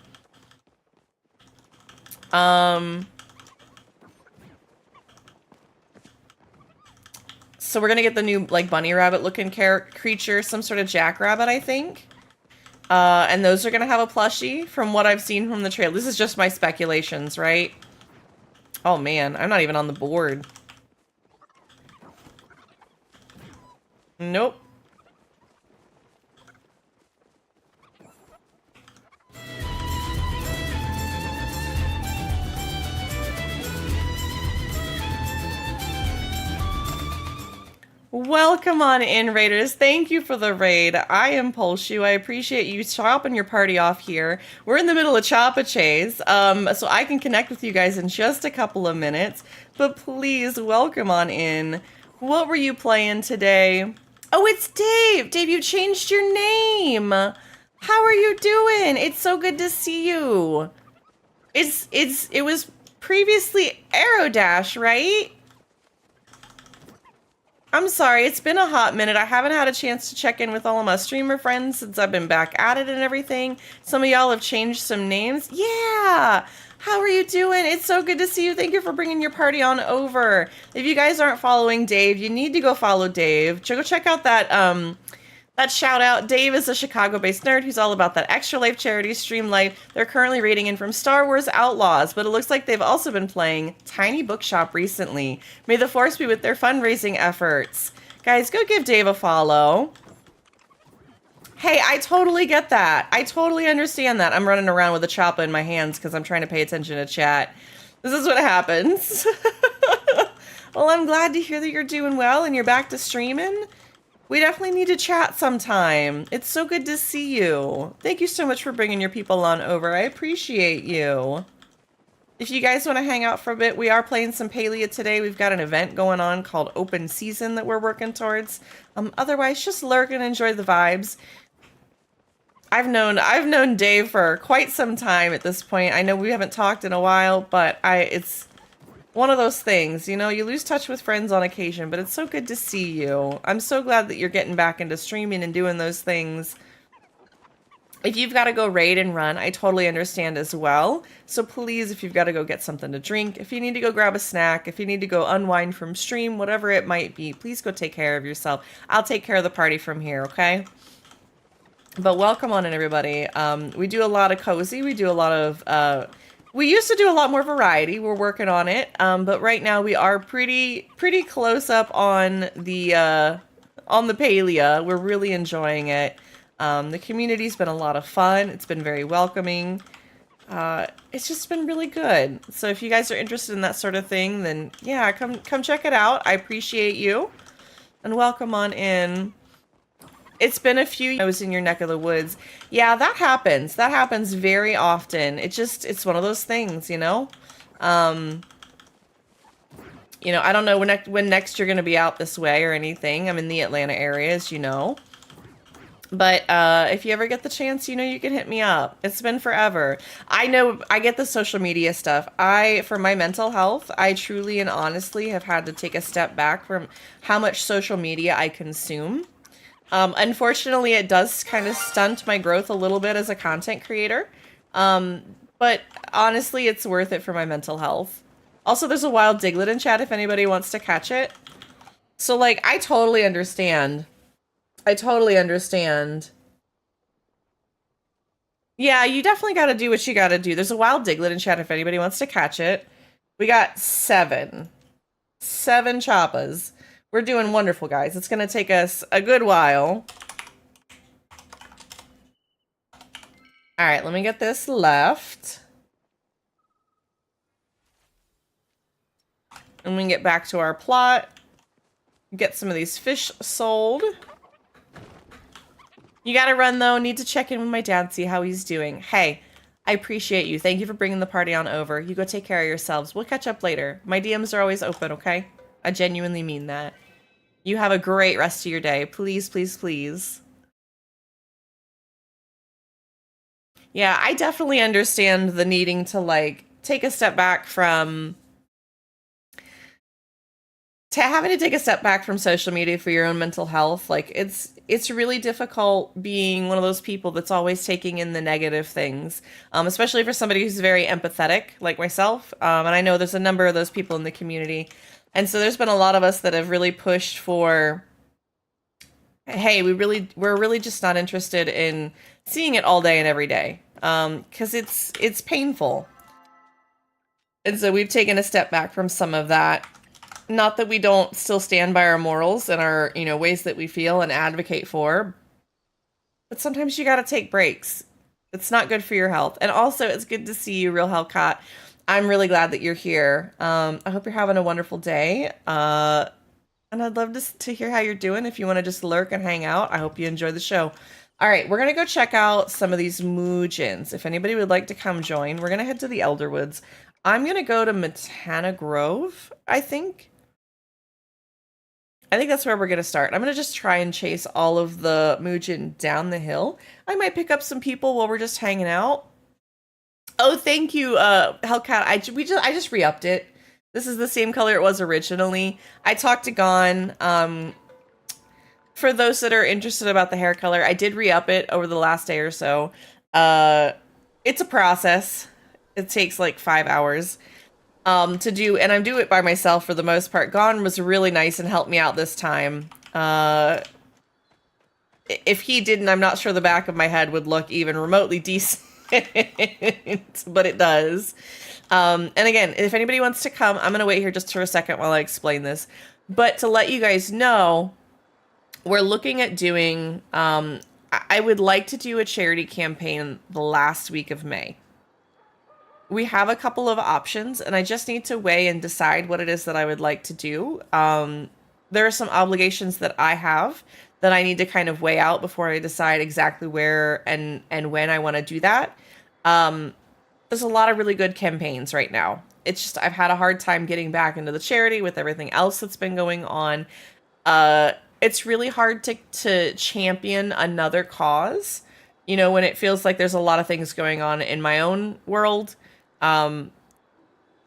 So we're gonna get the new, like, bunny rabbit looking creature, some sort of jackrabbit, I think. And those are gonna have a plushie from what I've seen from the trail. This is just my speculations, right? Oh man, I'm not even on the board. Nope. Welcome on in, Raiders. Thank you for the raid. I am Polshu. I appreciate you chopping your party off here. We're in the middle of Choppa Chase, so I can connect with you guys in just a couple of minutes. But please, welcome on in. What were you playing today? Oh, it's Dave. Dave, you changed your name. How are you doing? It's so good to see you. It was previously Aerodash, right? I'm sorry, it's been a hot minute. I haven't had a chance to check in with all of my streamer friends since I've been back at it and everything. Some of y'all have changed some names. Yeah! How are you doing? It's so good to see you. Thank you for bringing your party on over. If you guys aren't following Dave, you need to go follow Dave. Go check out that shout out. Dave is a Chicago-based nerd who's all about that Extra Life charity, Stream Life. They're currently rating in from Star Wars Outlaws, but it looks like they've also been playing Tiny Bookshop recently. May the force be with their fundraising efforts. Guys, go give Dave a follow. Hey, I totally get that. I totally understand that. I'm running around with a choppa in my hands because I'm trying to pay attention to chat. This is what happens. Well, I'm glad to hear that you're doing well and you're back to streaming. We definitely need to chat sometime. It's so good to see you. Thank you so much for bringing your people on over. I appreciate you. If you guys want to hang out for a bit, we are playing some Palia today. We've got an event going on called Open Season that we're working towards. Otherwise, just lurk and enjoy the vibes. I've known Dave for quite some time at this point. I know we haven't talked in a while, but it's one of those things, you know, you lose touch with friends on occasion, but it's so good to see you. I'm so glad that you're getting back into streaming and doing those things. If you've got to go raid and run, I totally understand as well. So please, if you've got to go get something to drink, if you need to go grab a snack, if you need to go unwind from stream, whatever it might be, please go take care of yourself. I'll take care of the party from here, okay? But welcome on in, everybody. We do a lot of cozy. We do a lot of... we used to do a lot more variety. We're working on it. But right now we are pretty close up on the Palia. We're really enjoying it. The community's been a lot of fun. It's been very welcoming. It's just been really good. So if you guys are interested in that sort of thing, then yeah, come check it out. I appreciate you. And welcome on in. It's been a few years I was in your neck of the woods. Yeah, that happens. That happens very often. It's one of those things, you know? You know, I don't know when next you're going to be out this way or anything. I'm in the Atlanta area, as you know. But if you ever get the chance, you know, you can hit me up. It's been forever. I know I get the social media stuff. For my mental health, I truly and honestly have had to take a step back from how much social media I consume. Unfortunately, it does kind of stunt my growth a little bit as a content creator. But honestly, it's worth it for my mental health. Also, there's a wild diglet in chat if anybody wants to catch it. So, like, I totally understand. Yeah, you definitely got to do what you got to do. There's a wild diglet in chat if anybody wants to catch it. We got 7 choppas. We're doing wonderful, guys. It's going to take us a good while. All right, let me get this left. And we can get back to our plot. Get some of these fish sold. You gotta run, though. Need to check in with my dad, see how he's doing. Hey, I appreciate you. Thank you for bringing the party on over. You go take care of yourselves. We'll catch up later. My DMs are always open, okay? I genuinely mean that. You have a great rest of your day. Please, please, please. Yeah, I definitely understand the needing to, like, take a step back from... having to take a step back from social media for your own mental health. Like, it's really difficult being one of those people that's always taking in the negative things, especially for somebody who's very empathetic like myself. And I know there's a number of those people in the community. And so there's been a lot of us that have really pushed for, hey, we're really just not interested in seeing it all day and every day. Because it's painful. And so we've taken a step back from some of that. Not that we don't still stand by our morals and our, you know, ways that we feel and advocate for, but sometimes you got to take breaks. It's not good for your health. And also, it's good to see you, Real Hellcat. I'm really glad that you're here. I hope you're having a wonderful day. And I'd love to hear how you're doing. If you want to just lurk and hang out, I hope you enjoy the show. All right, we're going to go check out some of these Moojins. If anybody would like to come join, we're going to head to the Elderwoods. I'm going to go to Matana Grove, I think. I think that's where we're going to start. I'm going to just try and chase all of the Moojin down the hill. I might pick up some people while we're just hanging out. Oh, thank you, Hellcat. I just re-upped it. This is the same color it was originally. I talked to Gon. For those that are interested about the hair color, I did re-up it over the last day or so. It's a process. It takes like 5 hours. To do, and I'm doing it by myself for the most part. Gon was really nice and helped me out this time. If he didn't, I'm not sure the back of my head would look even remotely decent, but it does. And again, if anybody wants to come, I'm going to wait here just for a second while I explain this. But to let you guys know, we're looking at doing, I would like to do a charity campaign the last week of May. We have a couple of options, and I just need to weigh and decide what it is that I would like to do. There are some obligations that I have that I need to kind of weigh out before I decide exactly where and when I want to do that. There's a lot of really good campaigns right now. It's just I've had a hard time getting back into the charity with everything else that's been going on. It's really hard to champion another cause, you know, when it feels like there's a lot of things going on in my own world. And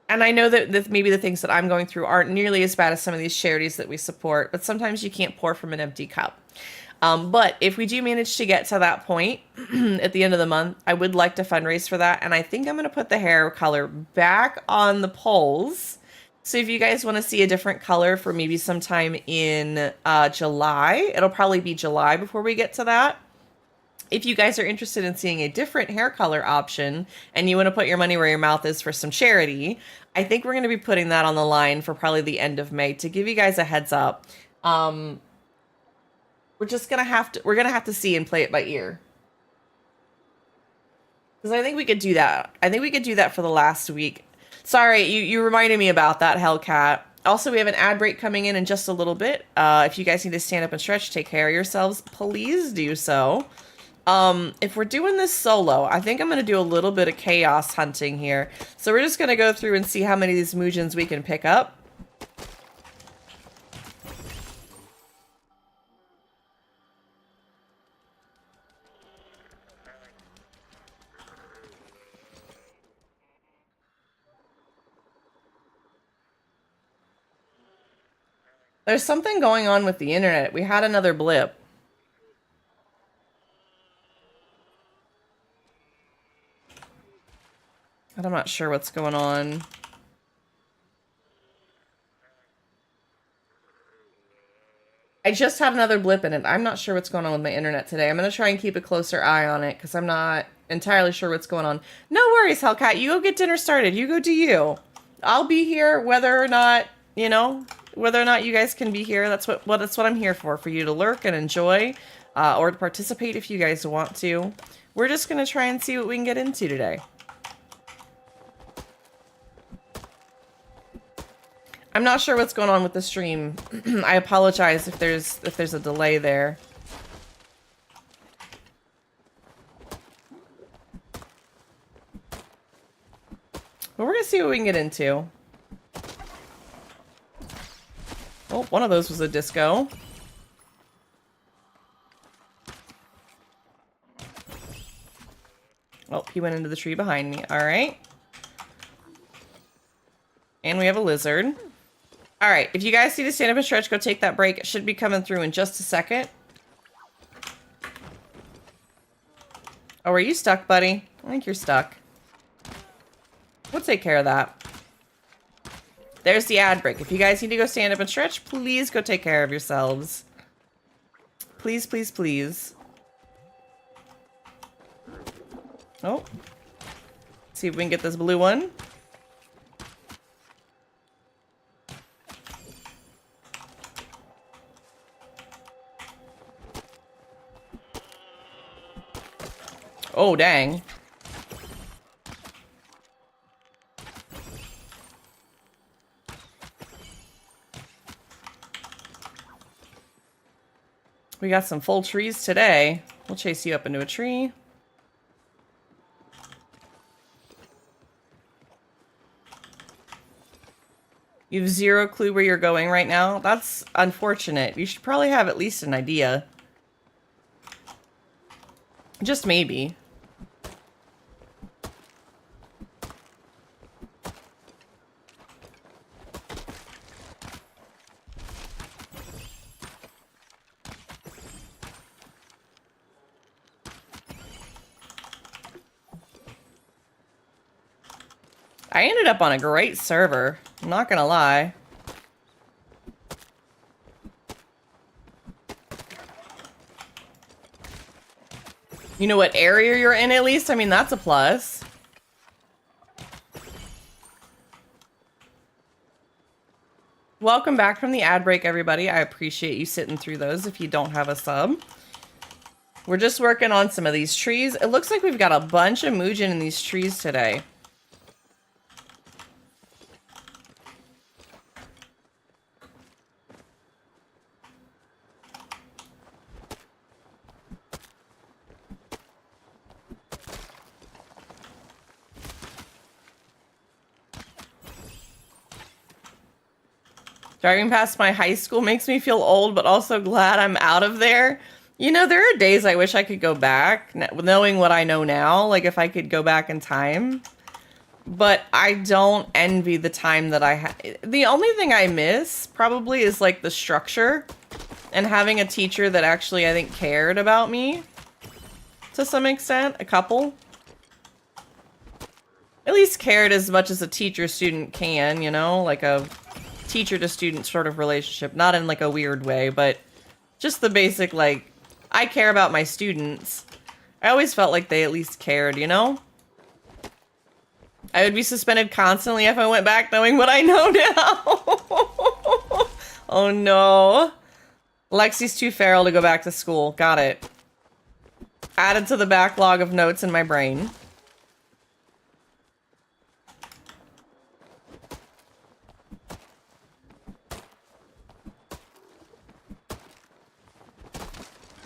I know that maybe the things that I'm going through aren't nearly as bad as some of these charities that we support, but sometimes you can't pour from an empty cup. But if we do manage to get to that point at the end of the month, I would like to fundraise for that. And I think I'm going to put the hair color back on the polls. So if you guys want to see a different color for maybe sometime in July, it'll probably be July before we get to that. If you guys are interested in seeing a different hair color option and you want to put your money where your mouth is for some charity, I think we're going to be putting that on the line for probably the end of May to give you guys a heads up. We're just going to have to see and play it by ear. Because I think we could do that. I think we could do that for the last week. Sorry, you reminded me about that, Hellcat. Also, we have an ad break coming in just a little bit. If you guys need to stand up and stretch, take care of yourselves, please do so. If we're doing this solo, I think I'm going to do a little bit of chaos hunting here. So we're just going to go through and see how many of these Moojins we can pick up. There's something going on with the internet. We had another blip. And I'm not sure what's going on. I just had another blip in it. I'm not sure what's going on with my internet today. I'm going to try and keep a closer eye on it because I'm not entirely sure what's going on. No worries, Hellcat. You go get dinner started. You go do you. I'll be here whether or not, you know, whether or not you guys can be here. That's what I'm here for you to lurk and enjoy or to participate if you guys want to. We're just going to try and see what we can get into today. I'm not sure what's going on with the stream. I apologize if there's a delay there. But we're gonna see what we can get into. Oh, one of those was a disco. Oh, he went into the tree behind me. All right. And we have a lizard. All right, if you guys need to stand up and stretch, go take that break. It should be coming through in just a second. Oh, are you stuck, buddy? I think you're stuck. We'll take care of that. There's the ad break. If you guys need to go stand up and stretch, please go take care of yourselves. Please, please, please. Oh. See if we can get this blue one. Oh, dang. We got some full trees today. We'll chase you up into a tree. You have zero clue where you're going right now? That's unfortunate. You should probably have at least an idea. Just maybe. I ended up on a great server. I'm not gonna lie. You know what area you're in at least? I mean, that's a plus. Welcome back from the ad break, everybody. I appreciate you sitting through those if you don't have a sub. We're just working on some of these trees. It looks like we've got a bunch of Mujin in these trees today. Driving past my high school makes me feel old, but also glad I'm out of there. You know, there are days I wish I could go back, knowing what I know now, like if I could go back in time. But I don't envy the time that I had. The only thing I miss probably is like the structure and having a teacher that actually, I think, cared about me to some extent, a couple. At least cared as much as a teacher-student can, you know, like a teacher to student sort of relationship, not in like a weird way, but just the basic, like, I care about my students. I always felt like they at least cared, you know? I would be suspended constantly if I went back knowing what I know now. Oh no. Lexi's too feral to go back to school. Got it. Added to the backlog of notes in my brain.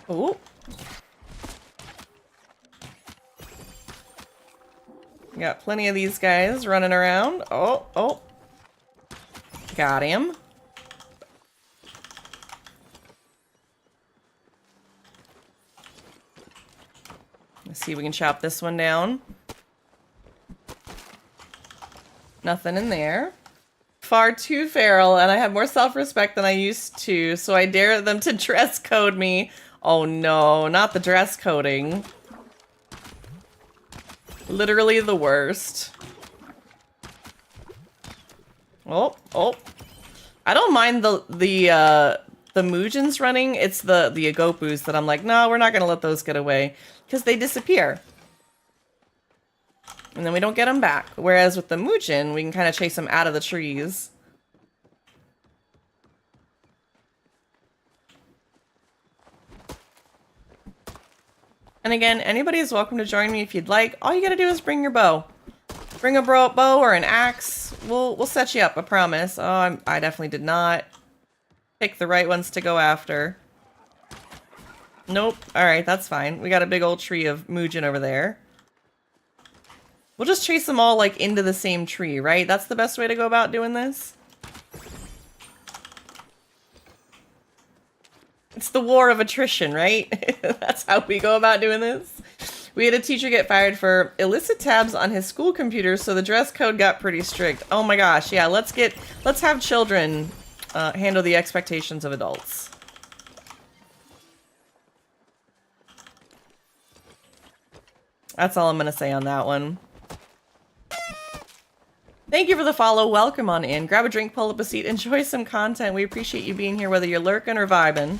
Ooh. Got plenty of these guys running around. Oh, oh. Got him. Let's see if we can chop this one down. Nothing in there. far too feral, and I have more self-respect than I used to, so I dare them to dress code me. Oh no, not the dress coding. Literally the worst. Oh, oh. I don't mind the Muujins running. It's the Agopus that I'm like, no, we're not gonna let those get away. Because they disappear. And then we don't get them back. Whereas with the Muujin, we can kind of chase them out of the trees. And again, anybody is welcome to join me if you'd like. All you gotta do is bring your bow. Bring a bow or an axe. We'll set you up, I promise. Oh, I definitely did not pick the right ones to go after. Nope. Alright, that's fine. We got a big old tree of Muujin over there. We'll just chase them all, like, into the same tree, right? That's the best way to go about doing this. It's the war of attrition, right? That's how we go about doing this. We had a teacher get fired for illicit tabs on his school computer, so the dress code got pretty strict. Oh my gosh, yeah, let's have children handle the expectations of adults. That's all I'm gonna say on that one. Thank you for the follow. Welcome on in. Grab a drink, pull up a seat, enjoy some content. We appreciate you being here, whether you're lurking or vibing.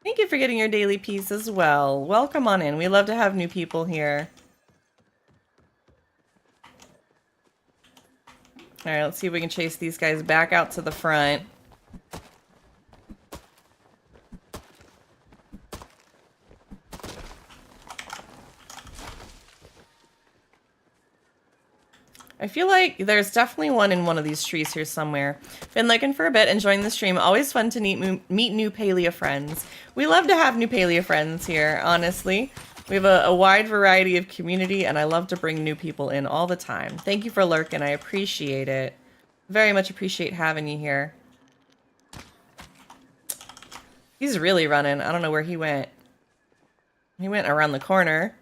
Thank you for getting your daily piece as well. Welcome on in. We love to have new people here. Alright, let's see if we can chase these guys back out to the front. I feel like there's definitely one in one of these trees here somewhere. Been looking for a bit, enjoying the stream. Always fun to meet new Palia friends. We love to have new Palia friends here, honestly. We have a wide variety of community, and I love to bring new people in all the time. Thank you for lurking. I appreciate it. Very much appreciate having you here. He's really running. I don't know where he went. He went around the corner.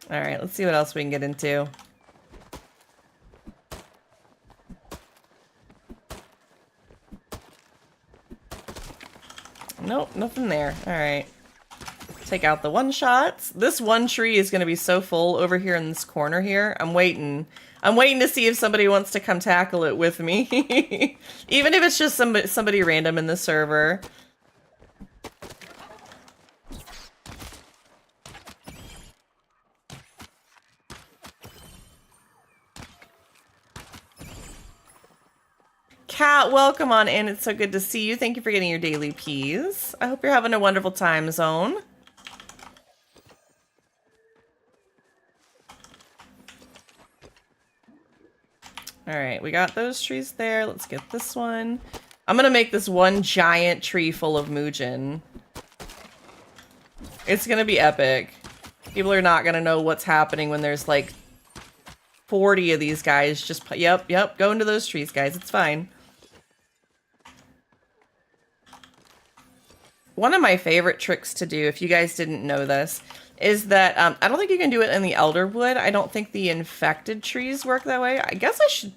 Alright, let's see what else we can get into. Nope, nothing there. Alright. Take out the one-shots. This one tree is going to be so full over here in this corner here. I'm waiting. I'm waiting to see if somebody wants to come tackle it with me. Even if it's just somebody random in the server. Kat, welcome on in. It's so good to see you. Thank you for getting your daily peas. I hope you're having a wonderful time zone. Alright, we got those trees there. Let's get this one. I'm gonna make this one giant tree full of Muujin. It's gonna be epic. People are not gonna know what's happening when there's like 40 of these guys. Just, yep, go into those trees, guys. It's fine. One of my favorite tricks to do, if you guys didn't know this, is that I don't think you can do it in the Elderwood. I don't think the infected trees work that way. I guess I should.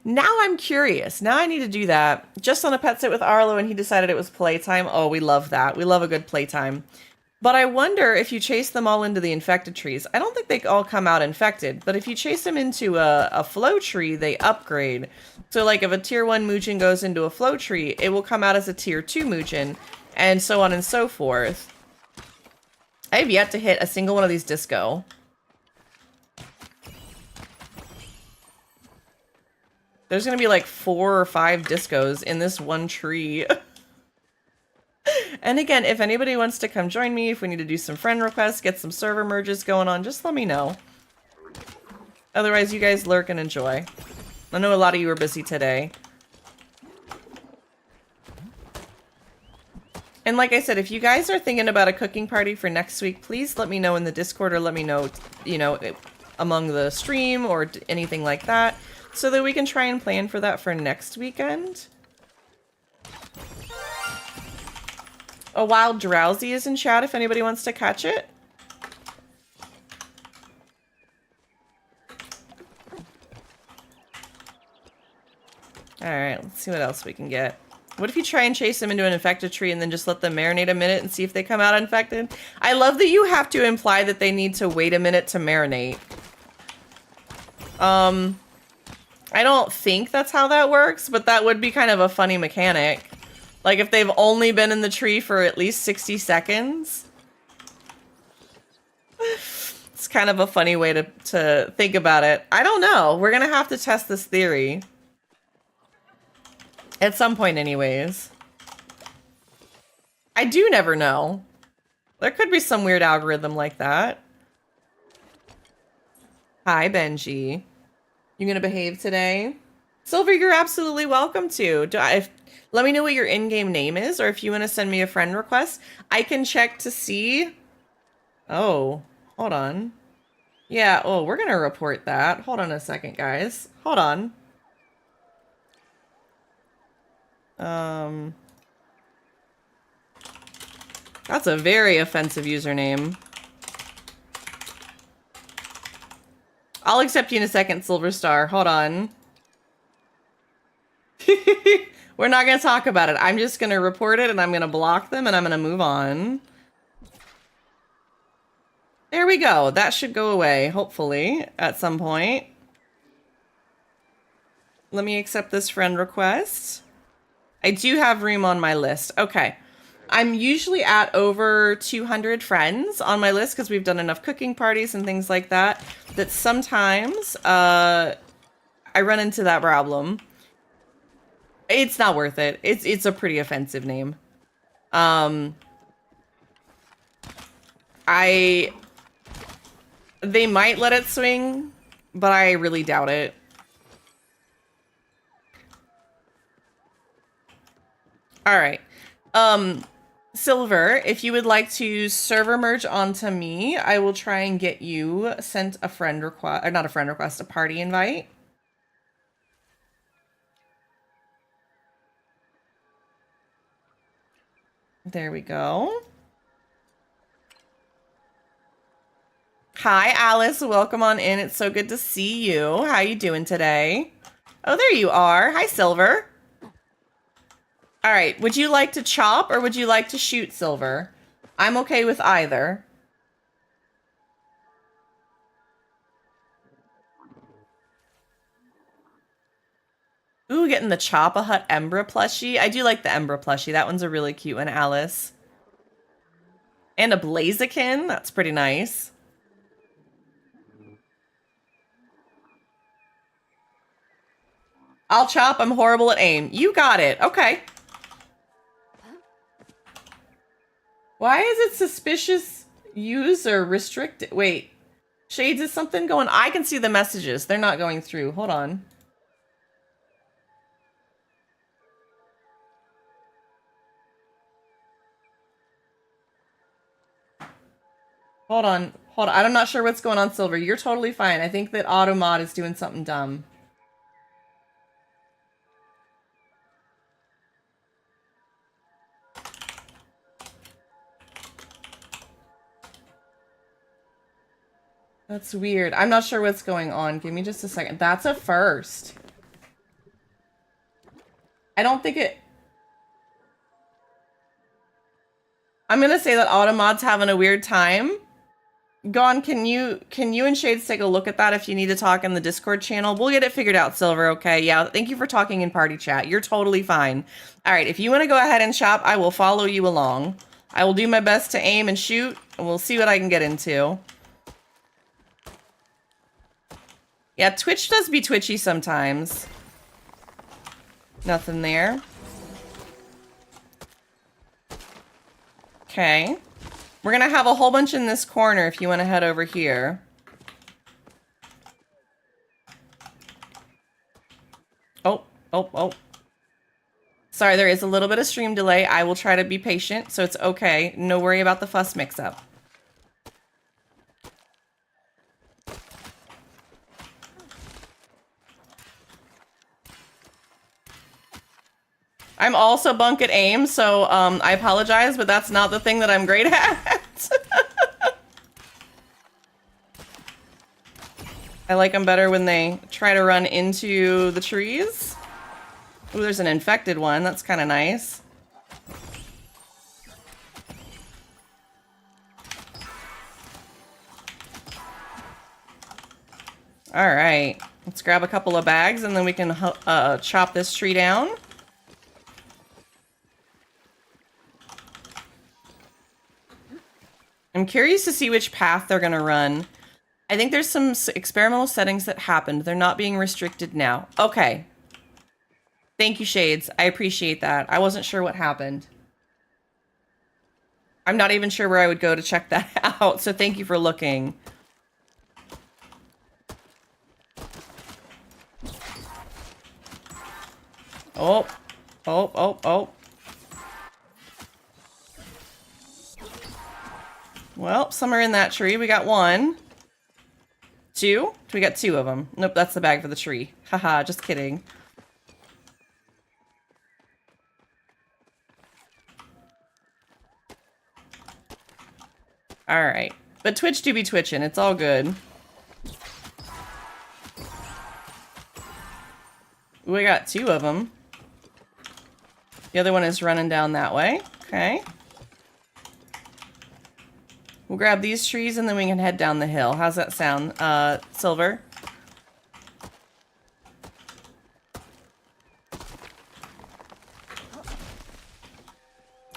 Now I'm curious. Now I need to do that. Just on a pet sit with Arlo and he decided it was playtime. Oh, we love that. We love a good playtime. But I wonder if you chase them all into the infected trees. I don't think they all come out infected, but if you chase them into a flow tree, they upgrade. So like if a tier 1 Muujin goes into a flow tree, it will come out as a tier 2 Muujin, and so on and so forth. I have yet to hit a single one of these disco. There's gonna be like 4 or 5 discos in this one tree. And again, if anybody wants to come join me, if we need to do some friend requests, get some server merges going on, just let me know. Otherwise, you guys lurk and enjoy. I know a lot of you are busy today. And like I said, if you guys are thinking about a cooking party for next week, please let me know in the Discord or let me know, you know, among the stream or anything like that, so that we can try and plan for that for next weekend. A Wild Drowsy is in chat if anybody wants to catch it. Alright, let's see what else we can get. What if you try and chase them into an infected tree and then just let them marinate a minute and see if they come out infected? I love that you have to imply that they need to wait a minute to marinate. I don't think that's how that works, but that would be kind of a funny mechanic. Like if they've only been in the tree for at least 60 seconds. It's kind of a funny way to think about it. I don't know. We're gonna have to test this theory. At some point anyways. I do never know. There could be some weird algorithm like that. Hi, Benji. You gonna behave today? Silver, you're absolutely welcome to. Let me know what your in-game name is, or if you want to send me a friend request, I can check to see. Oh, hold on. Yeah, oh, we're gonna report that. Hold on a second, guys. Hold on. That's a very offensive username. I'll accept you in a second, Silver Star. Hold on. We're not going to talk about it. I'm just going to report it and I'm going to block them and I'm going to move on. There we go. That should go away, hopefully, at some point. Let me accept this friend request. I do have room on my list. Okay. I'm usually at over 200 friends on my list because we've done enough cooking parties and things like that, that sometimes I run into that problem. It's not worth it. It's a pretty offensive name. They might let it swing, but I really doubt it. All right. Silver, if you would like to server merge onto me, I will try and get you sent a friend request, or not a friend request, a party invite. There we go. Hi, Alice. Welcome on in. It's so good to see you. How you doing today? Oh, there you are. Hi, Silver. All right. Would you like to chop or would you like to shoot, Silver? I'm okay with either. Ooh, getting the Chop-a-Hut Embra plushie. I do like the Embra plushie. That one's a really cute one, Alice. And a Blaziken. That's pretty nice. I'll chop. I'm horrible at aim. You got it. Okay. Why is it suspicious use or restrict? Wait. Shades, is something going? I can see the messages. They're not going through. Hold on. Hold on. Hold on. I'm not sure what's going on, Silver. You're totally fine. I think that Automod is doing something dumb. That's weird. I'm not sure what's going on. Give me just a second. That's a first. I don't think it... I'm gonna say that Automod's having a weird time. Gon, can you and Shades take a look at that if you need to talk in the Discord channel? We'll get it figured out, Silver, okay? Yeah, thank you for talking in party chat. You're totally fine. All right, if you want to go ahead and shop, I will follow you along. I will do my best to aim and shoot, and we'll see what I can get into. Yeah, Twitch does be twitchy sometimes. Nothing there. Okay. We're gonna have a whole bunch in this corner if you want to head over here. Oh. Sorry, there is a little bit of stream delay. I will try to be patient, so it's okay. No worry about the fuss mix-up. I'm also bunk at aim, so I apologize, but that's not the thing that I'm great at. I like them better when they try to run into the trees. Ooh, there's an infected one. That's kind of nice. All right, let's grab a couple of bags and then we can chop this tree down. I'm curious to see which path they're gonna run. I think there's some experimental settings that happened. They're not being restricted now. Okay. Thank you, Shades. I appreciate that. I wasn't sure what happened. I'm not even sure where I would go to check that out, so thank you for looking. Oh. Oh, oh, oh. Well, some are in that tree. We got one. Two? We got two of them. Nope, that's the bag for the tree. Haha, just kidding. Alright. But Twitch do be twitching. It's all good. Ooh, we got two of them. The other one is running down that way. Okay. We'll grab these trees and then we can head down the hill. How's that sound, Silver?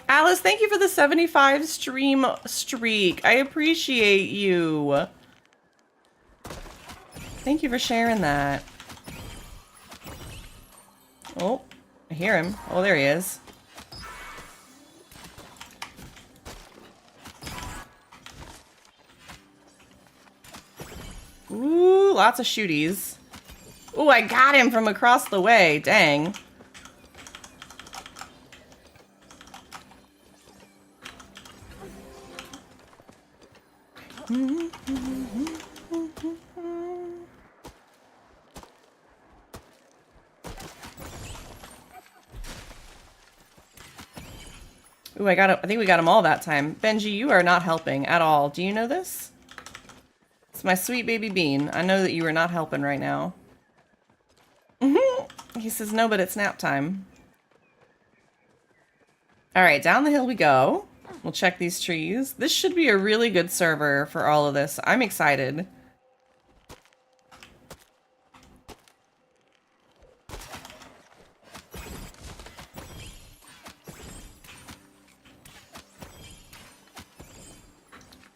Alice, thank you for the 75 stream streak. I appreciate you. Thank you for sharing that. Oh, I hear him. Oh, there he is. Ooh, lots of shooties. Ooh, I got him from across the way. Dang. Ooh, I think we got them all that time. Benji, you are not helping at all. Do you know this? It's my sweet baby Bean. I know that you are not helping right now. He says, no, but it's nap time. Alright, down the hill we go. We'll check these trees. This should be a really good server for all of this. I'm excited.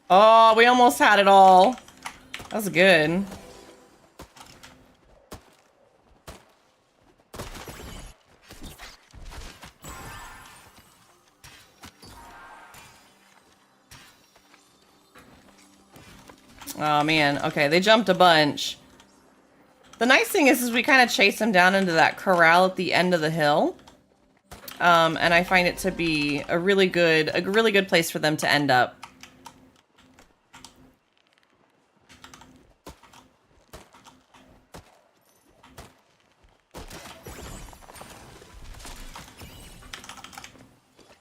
Oh, we almost had it all. That was good. Oh man, okay, they jumped a bunch. The nice thing is we kind of chase them down into that corral at the end of the hill. And I find it to be a really good place for them to end up.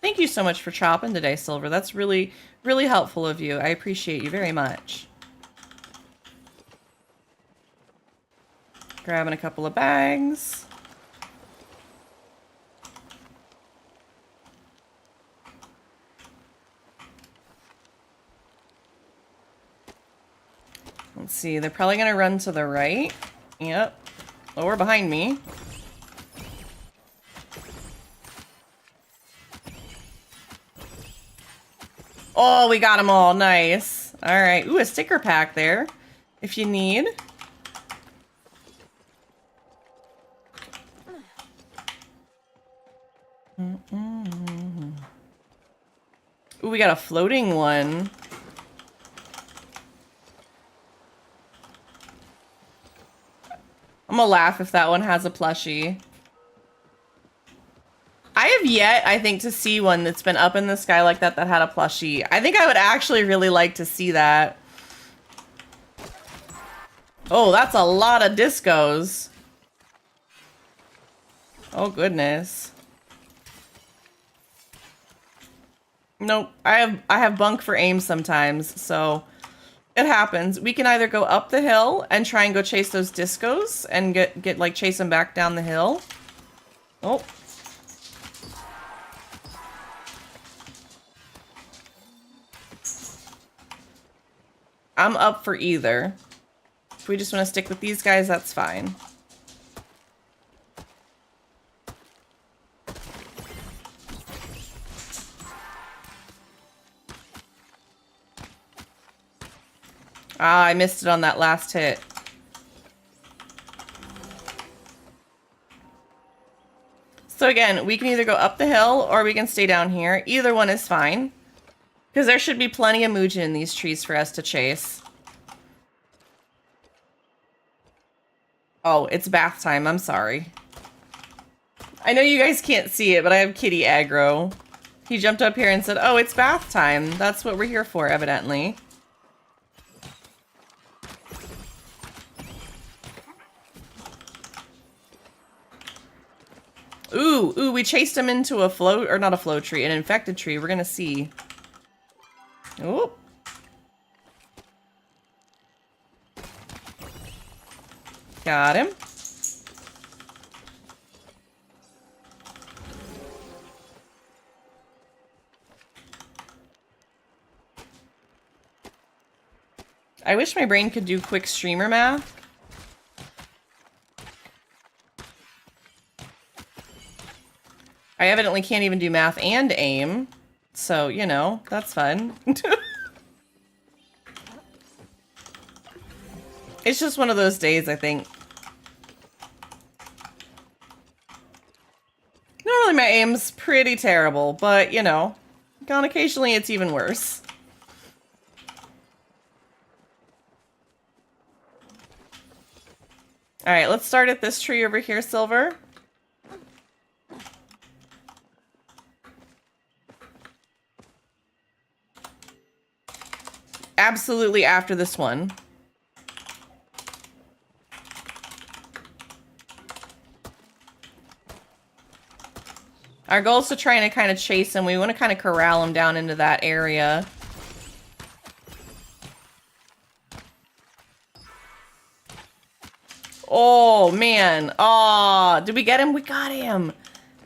Thank you so much for chopping today, Silver. That's really, really helpful of you. I appreciate you very much. Grabbing a couple of bags. Let's see, they're probably gonna run to the right. Yep. Or behind me. Oh, we got them all. Nice. All right. Ooh, a sticker pack there, if you need. Ooh, we got a floating one. I'm gonna laugh if that one has a plushie. I yet, I think, to see one that's been up in the sky like that had a plushie. I think I would actually really like to see that. Oh, that's a lot of discos. Oh, goodness. Nope, I have bunk for aim sometimes, so it happens. We can either go up the hill and try and go chase those discos and get like chase them back down the hill. Oh. I'm up for either. If we just want to stick with these guys, that's fine. Ah, I missed it on that last hit. So again, we can either go up the hill or we can stay down here. Either one is fine. Because there should be plenty of Muujin in these trees for us to chase. Oh, it's bath time. I'm sorry. I know you guys can't see it, but I have kitty aggro. He jumped up here and said, oh, it's bath time. That's what we're here for, evidently. Ooh, we chased him into a float, or not a float tree, an infected tree. We're gonna see. Oh. Got him. I wish my brain could do quick streamer math. I evidently can't even do math and aim. So, you know, that's fun. It's just one of those days, I think. Normally my aim's pretty terrible, but, you know, on occasionally it's even worse. Alright, let's start at this tree over here, Silver. Absolutely after this one. Our goal is to try and kind of chase him. We want to kind of corral him down into that area. Oh, man. Oh, did we get him? We got him.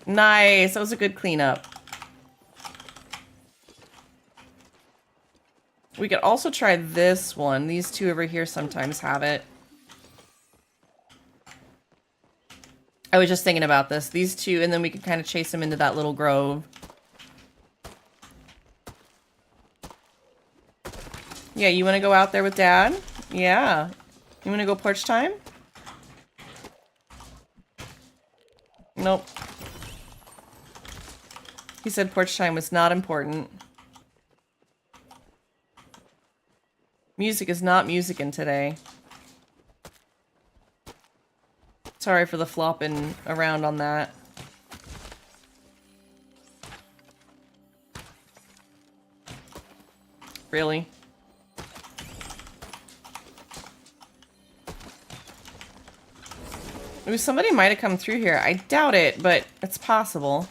Nice. That was a good cleanup. We could also try this one. These two over here sometimes have it. I was just thinking about this. These two, and then we could kind of chase them into that little grove. Yeah, you want to go out there with Dad? Yeah. You want to go porch time? Nope. He said porch time was not important. Music is not musicking today. Sorry for the flopping around on that. Really? Ooh, somebody might have come through here. I doubt it, but it's possible.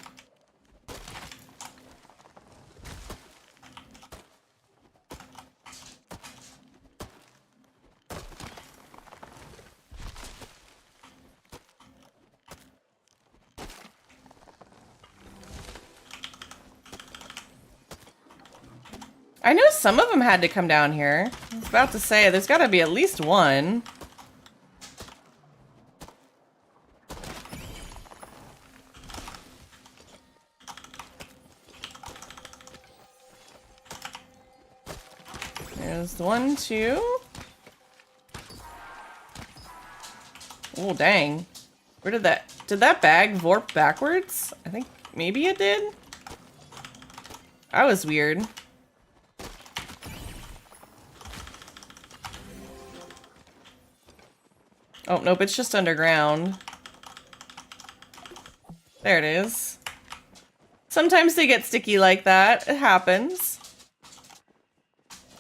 I know some of them had to come down here. I was about to say, there's gotta be at least one. There's 1, 2. Oh, dang. Where did that bag vorp backwards? I think maybe it did. That was weird. Oh, nope, it's just underground. There it is. Sometimes they get sticky like that. It happens.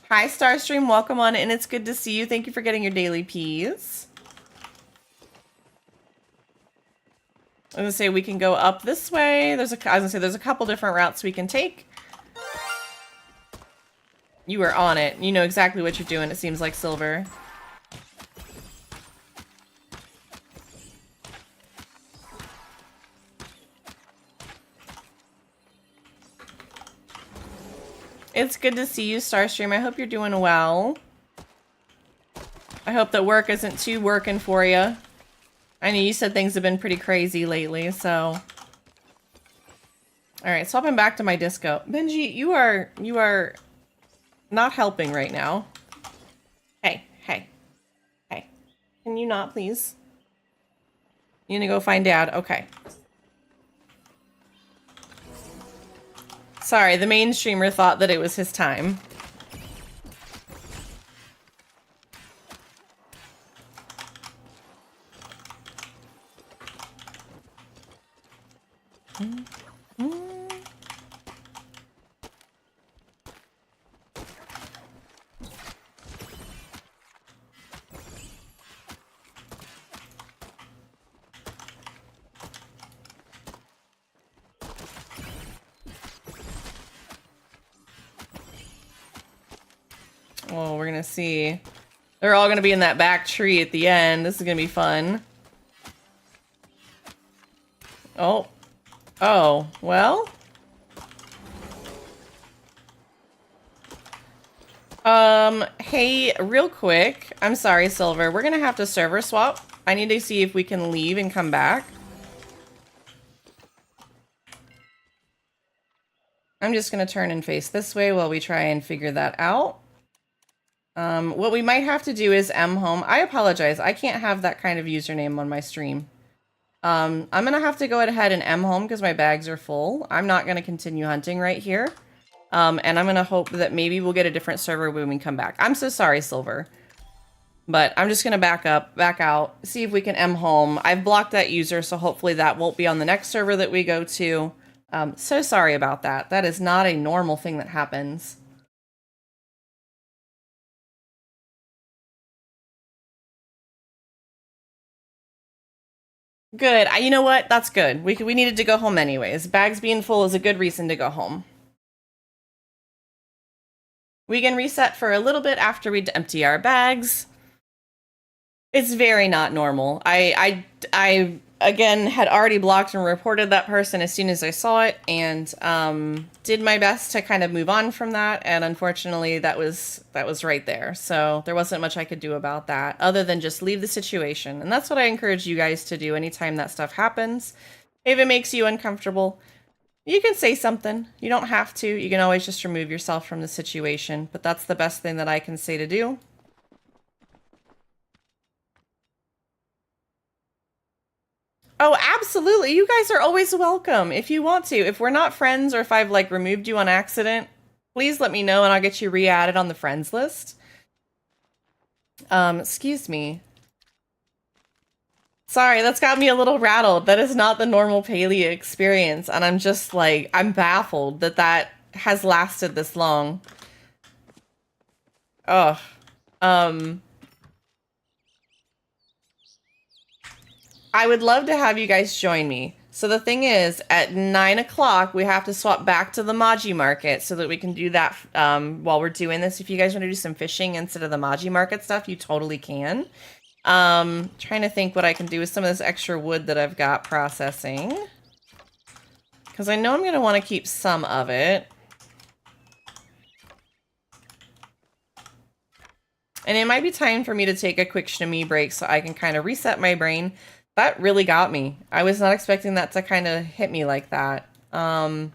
Hi, Starstream. Welcome on in. It's good to see you. Thank you for getting your daily peas. I was gonna say we can go up this way. I was gonna say there's a couple different routes we can take. You are on it. You know exactly what you're doing, it seems like, Silver. It's good to see you, Starstream. I hope you're doing well. I hope that work isn't too working for you. I know you said things have been pretty crazy lately, so... Alright, swapping back to my disco. Benji, you are not helping right now. Hey. Can you not, please? You gonna go find Dad? Okay. Sorry, the main streamer thought that it was his time. Oh, we're gonna see. They're all gonna be in that back tree at the end. This is gonna be fun. Oh. Oh, well. Hey, real quick. I'm sorry, Silver. We're gonna have to server swap. I need to see if we can leave and come back. I'm just gonna turn and face this way while we try and figure that out. What we might have to do is home. I apologize. I can't have that kind of username on my stream. I'm gonna have to go ahead and home because my bags are full. I'm not gonna continue hunting right here. And I'm gonna hope that maybe we'll get a different server when we come back. I'm so sorry, Silver. But I'm just gonna back out, see if we can home. I've blocked that user, so hopefully that won't be on the next server that we go to. So sorry about that. That is not a normal thing that happens. Good. You know what? That's good. We needed to go home anyways. Bags being full is a good reason to go home. We can reset for a little bit after we empty our bags. It's very not normal. I again had already blocked and reported that person as soon as I saw it, and did my best to kind of move on from that. And unfortunately, that was right there. So there wasn't much I could do about that other than just leave the situation. And that's what I encourage you guys to do anytime that stuff happens. If it makes you uncomfortable, you can say something. You don't have to. You can always just remove yourself from the situation. But that's the best thing that I can say to do. Oh, absolutely. You guys are always welcome if you want to. If we're not friends or if I've like removed you on accident, please let me know and I'll get you re-added on the friends list. Excuse me. Sorry, that's got me a little rattled. That is not the normal Palia experience. And I'm just like, I'm baffled that that has lasted this long. Ugh. I would love to have you guys join me. So the thing is, at 9 o'clock, we have to swap back to the Maji Market so that we can do that while we're doing this. If you guys want to do some fishing instead of the Maji Market stuff, you totally can. Trying to think what I can do with some of this extra wood that I've got processing. Because I know I'm going to want to keep some of it. And it might be time for me to take a quick shimmy break so I can kind of reset my brain. That really got me. I was not expecting that to kind of hit me like that. I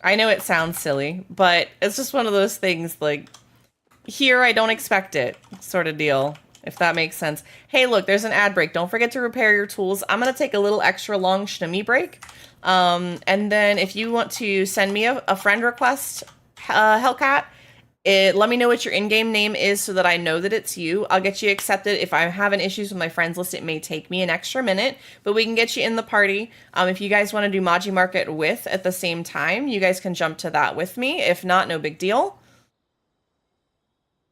know it sounds silly, but it's just one of those things like, here I don't expect it sort of deal, if that makes sense. Hey, look, there's an ad break. Don't forget to repair your tools. I'm going to take a little extra long shimmy break. And then if you want to send me a friend request, Hellcat, Let me know what your in-game name is so that I know that it's you. I'll get you accepted. If I'm having issues with my friends list, it may take me an extra minute, but we can get you in the party. If you guys want to do Maji Market with at the same time, you guys can jump to that with me. If not, no big deal.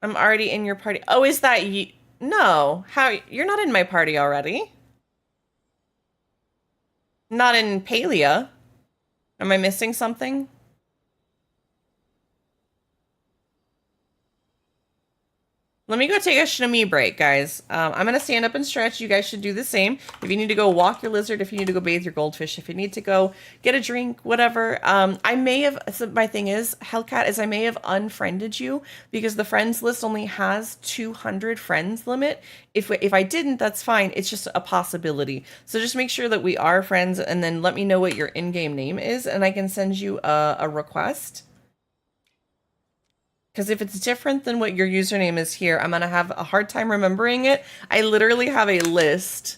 I'm already in your party. Oh, is that you? No. How? You're not in my party already. Not in Palia. Am I missing something? Let me go take a Shnami break, guys. I'm going to stand up and stretch. You guys should do the same. If you need to go walk your lizard, if you need to go bathe your goldfish, if you need to go get a drink, whatever. I may have, so my thing is, Hellcat, is I may have unfriended you because the friends list only has 200 friends limit. If I didn't, that's fine. It's just a possibility. So just make sure that we are friends and then let me know what your in-game name is and I can send you a request. Because if it's different than what your username is here, I'm going to have a hard time remembering it. I literally have a list.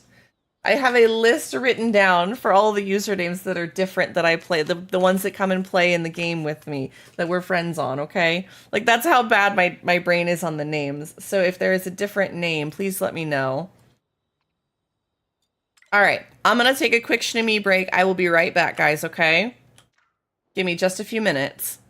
I have a list written down for all the usernames that are different that I play. The ones that come and play in the game with me that we're friends on, okay? Like, that's how bad my brain is on the names. So if there is a different name, please let me know. All right. I'm going to take a quick Shnami break. I will be right back, guys, okay? Give me just a few minutes.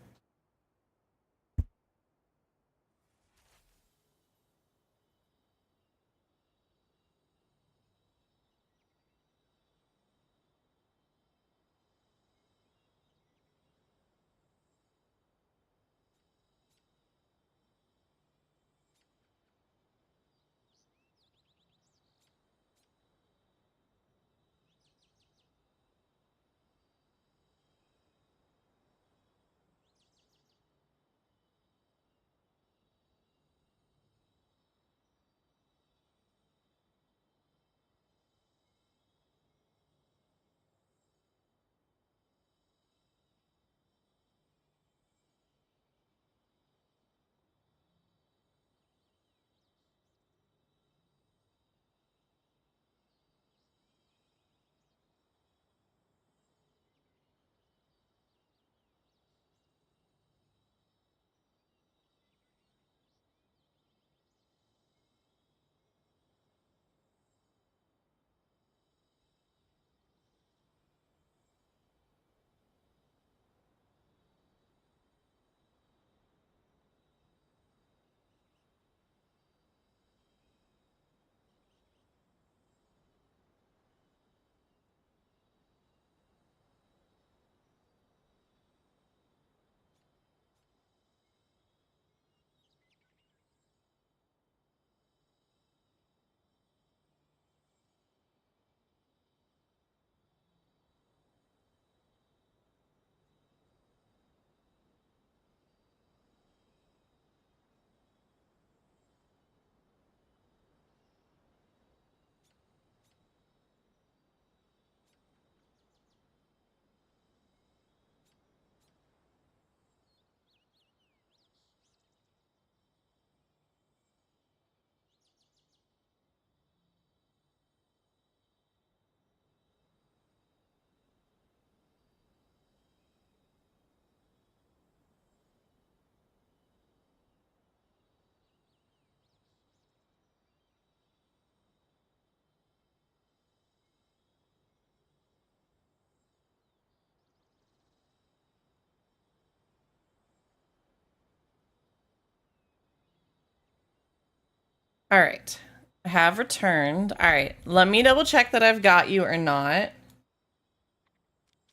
All right. I have returned. All right. Let me double check that I've got you or not.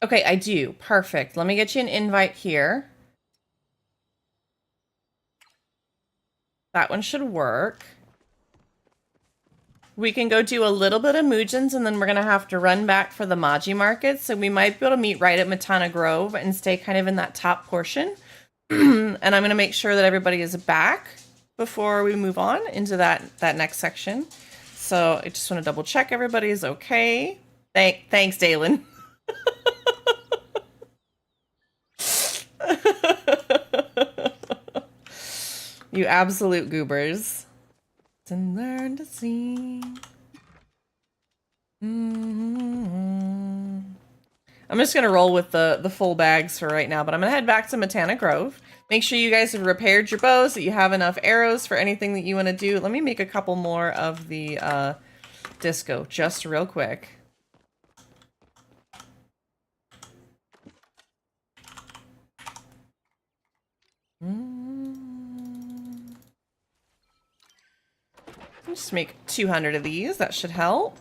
Okay, I do. Perfect. Let me get you an invite here. That one should work. We can go do a little bit of Mujins and then we're going to have to run back for the Maji market. So we might be able to meet right at Matana Grove and stay kind of in that top portion. And I'm going to make sure that everybody is back before we move on into that next section. So I just want to double check everybody is okay. Thanks, Dalen. You absolute goobers. And learn to sing. I'm I'm just gonna roll with the full bags for right now, but I'm gonna head back to Matana Grove. Make sure you guys have repaired your bows, that you have enough arrows for anything that you want to do. Let me make a couple more of the disco, just real quick. Just make 200 of these, that should help.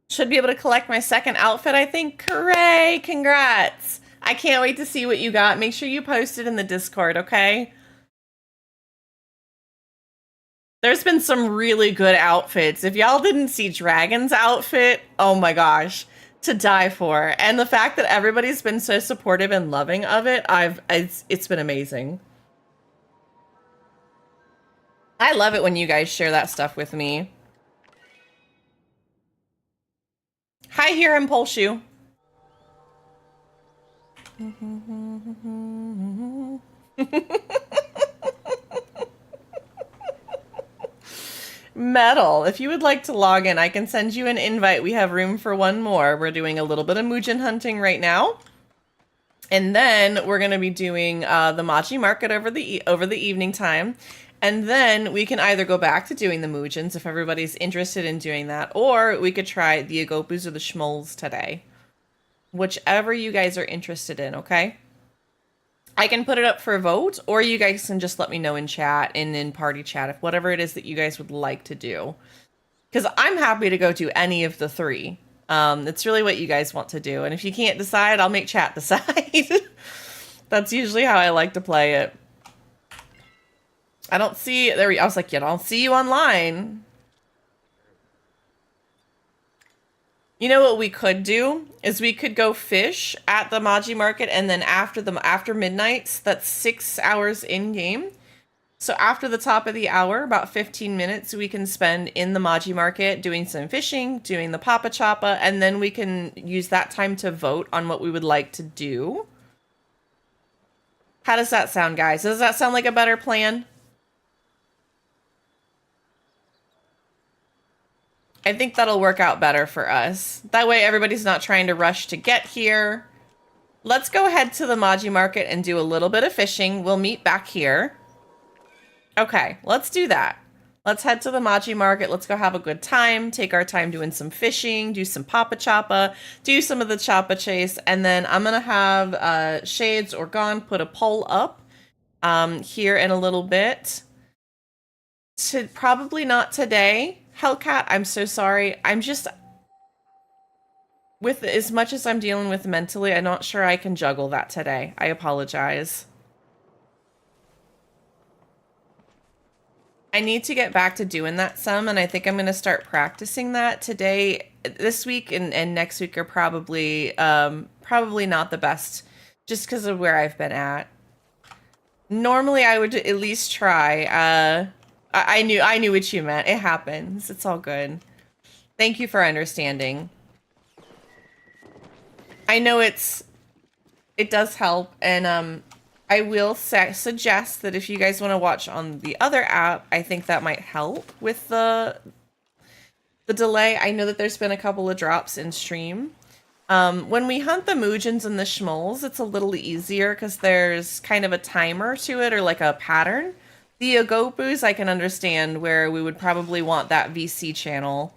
Should be able to collect my second outfit, I think. Hooray! Congrats! I can't wait to see what you got. Make sure you post it in the Discord, okay? There's been some really good outfits. If y'all didn't see Dragon's outfit, oh my gosh, to die for. And the fact that everybody's been so supportive and loving of it, it's been amazing. I love it when you guys share that stuff with me. Hi, here in Pole Shoe. Metal, if you would like to log in, I can send you an invite. We have room for one more. We're doing a little bit of Muujin hunting right now. And then we're going to be doing the Machi Market over the evening time. And then we can either go back to doing the Muujins if everybody's interested in doing that, or we could try the Agopus or the Schmolls today. Whichever you guys are interested in, okay? I can put it up for a vote, or you guys can just let me know in chat and in party chat, if whatever it is that you guys would like to do. Because I'm happy to go do any of the three. It's really what you guys want to do. And if you can't decide, I'll make chat decide. That's usually how I like to play it. I don't see, I was like, yeah, I don't see you online. You know what we could do is we could go fish at the Maji Market, and then after midnight, that's 6 hours in game. So after the top of the hour, about 15 minutes, we can spend in the Maji Market doing some fishing, doing the Papa Chapa, and then we can use that time to vote on what we would like to do. How does that sound, guys? Does that sound like a better plan? I think that'll work out better for us. That way everybody's not trying to rush to get here. Let's go ahead to the Maji Market and do a little bit of fishing. We'll meet back here. Okay, let's do that. Let's head to the Maji Market. Let's go have a good time. Take our time doing some fishing, do some Papa Chapa, do some of the Chapa Chase, and then I'm gonna have Shades or Gone put a poll up here in a little bit. Probably not today. Hellcat, I'm so sorry. I'm just, with as much as I'm dealing with mentally, I'm not sure I can juggle that today. I apologize. I need to get back to doing that some, and I think I'm going to start practicing that today. This week and next week are probably not the best, just because of where I've been at. Normally, I would at least try. I knew what you meant. It happens. It's all good. Thank you for understanding. I know it does help, and I will suggest that if you guys want to watch on the other app, I think that might help with the delay. I know that there's been a couple of drops in stream. When we hunt the Muujins and the Schmolls, it's a little easier because there's kind of a timer to it, or like a pattern. The Agopus, I can understand where we would probably want that VC channel.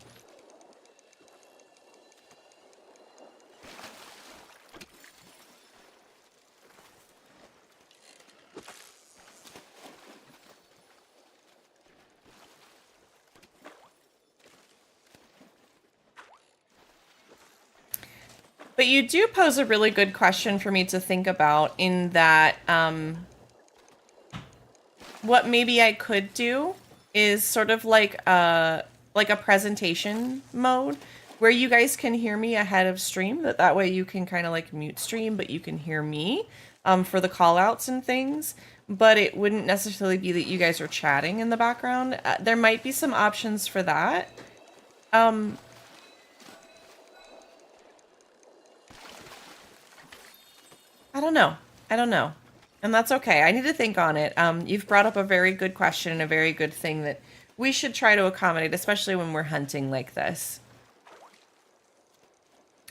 But you do pose a really good question for me to think about, in that what maybe I could do is sort of like a presentation mode where you guys can hear me ahead of stream. That way you can kind of like mute stream, but you can hear me for the call outs and things. But it wouldn't necessarily be that you guys are chatting in the background. There might be some options for that. I don't know. And that's okay. I need to think on it. You've brought up a very good question and a very good thing that we should try to accommodate, especially when we're hunting like this.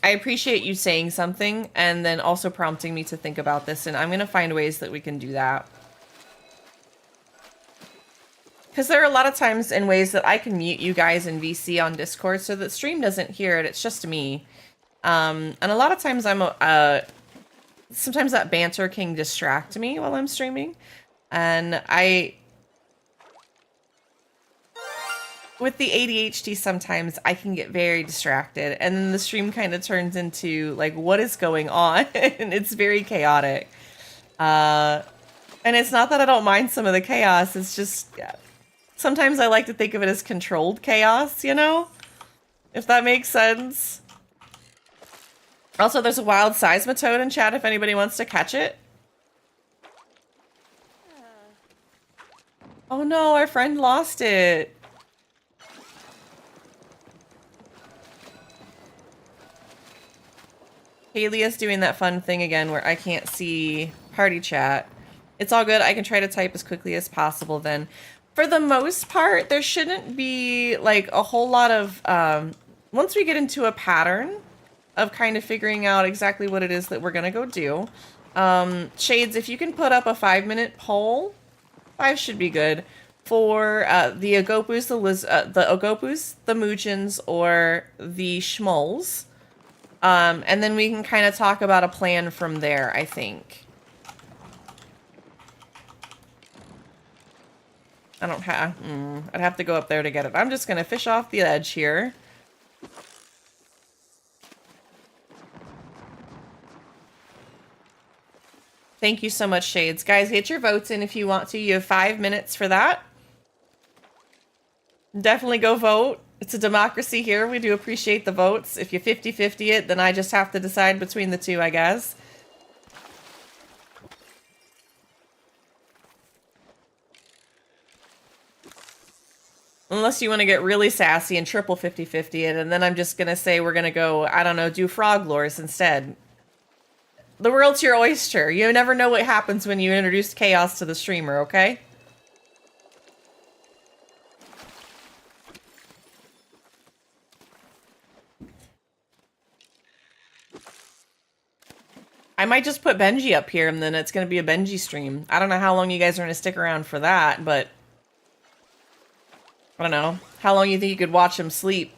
I appreciate you saying something and then also prompting me to think about this, and I'm going to find ways that we can do that. Because there are a lot of times and ways that I can mute you guys in VC on Discord so that stream doesn't hear it. It's just me. And a lot of times sometimes that banter can distract me while I'm streaming. And with the ADHD, sometimes I can get very distracted. And then the stream kind of turns into, like, what is going on? And it's very chaotic. And it's not that I don't mind some of the chaos. It's just, yeah. Sometimes I like to think of it as controlled chaos, you know? If that makes sense. Also, there's a wild seismitoad in chat if anybody wants to catch it. Oh no, our friend lost it. Haley is doing that fun thing again where I can't see party chat. It's all good. I can try to type as quickly as possible then. For the most part, there shouldn't be like a whole lot of, once we get into a pattern of kind of figuring out exactly what it is that we're gonna go do. Shades, if you can put up a 5-minute poll, 5 should be good, for the Agopus, the Muujins, or the Schmoles. And then we can kind of talk about a plan from there, I think. I don't have... I'd have to go up there to get it. I'm just going to fish off the edge here. Thank you so much, Shades. Guys, get your votes in if you want to. You have 5 minutes for that. Definitely go vote. It's a democracy here. We do appreciate the votes. If you 50-50 it, then I just have to decide between the two, I guess. Unless you want to get really sassy and triple 50-50 it, and then I'm just going to say we're going to go, I don't know, do frog lores instead. The world's your oyster. You never know what happens when you introduce chaos to the streamer, okay? I might just put Benji up here and then it's going to be a Benji stream. I don't know how long you guys are going to stick around for that, but I don't know. How long you think you could watch him sleep?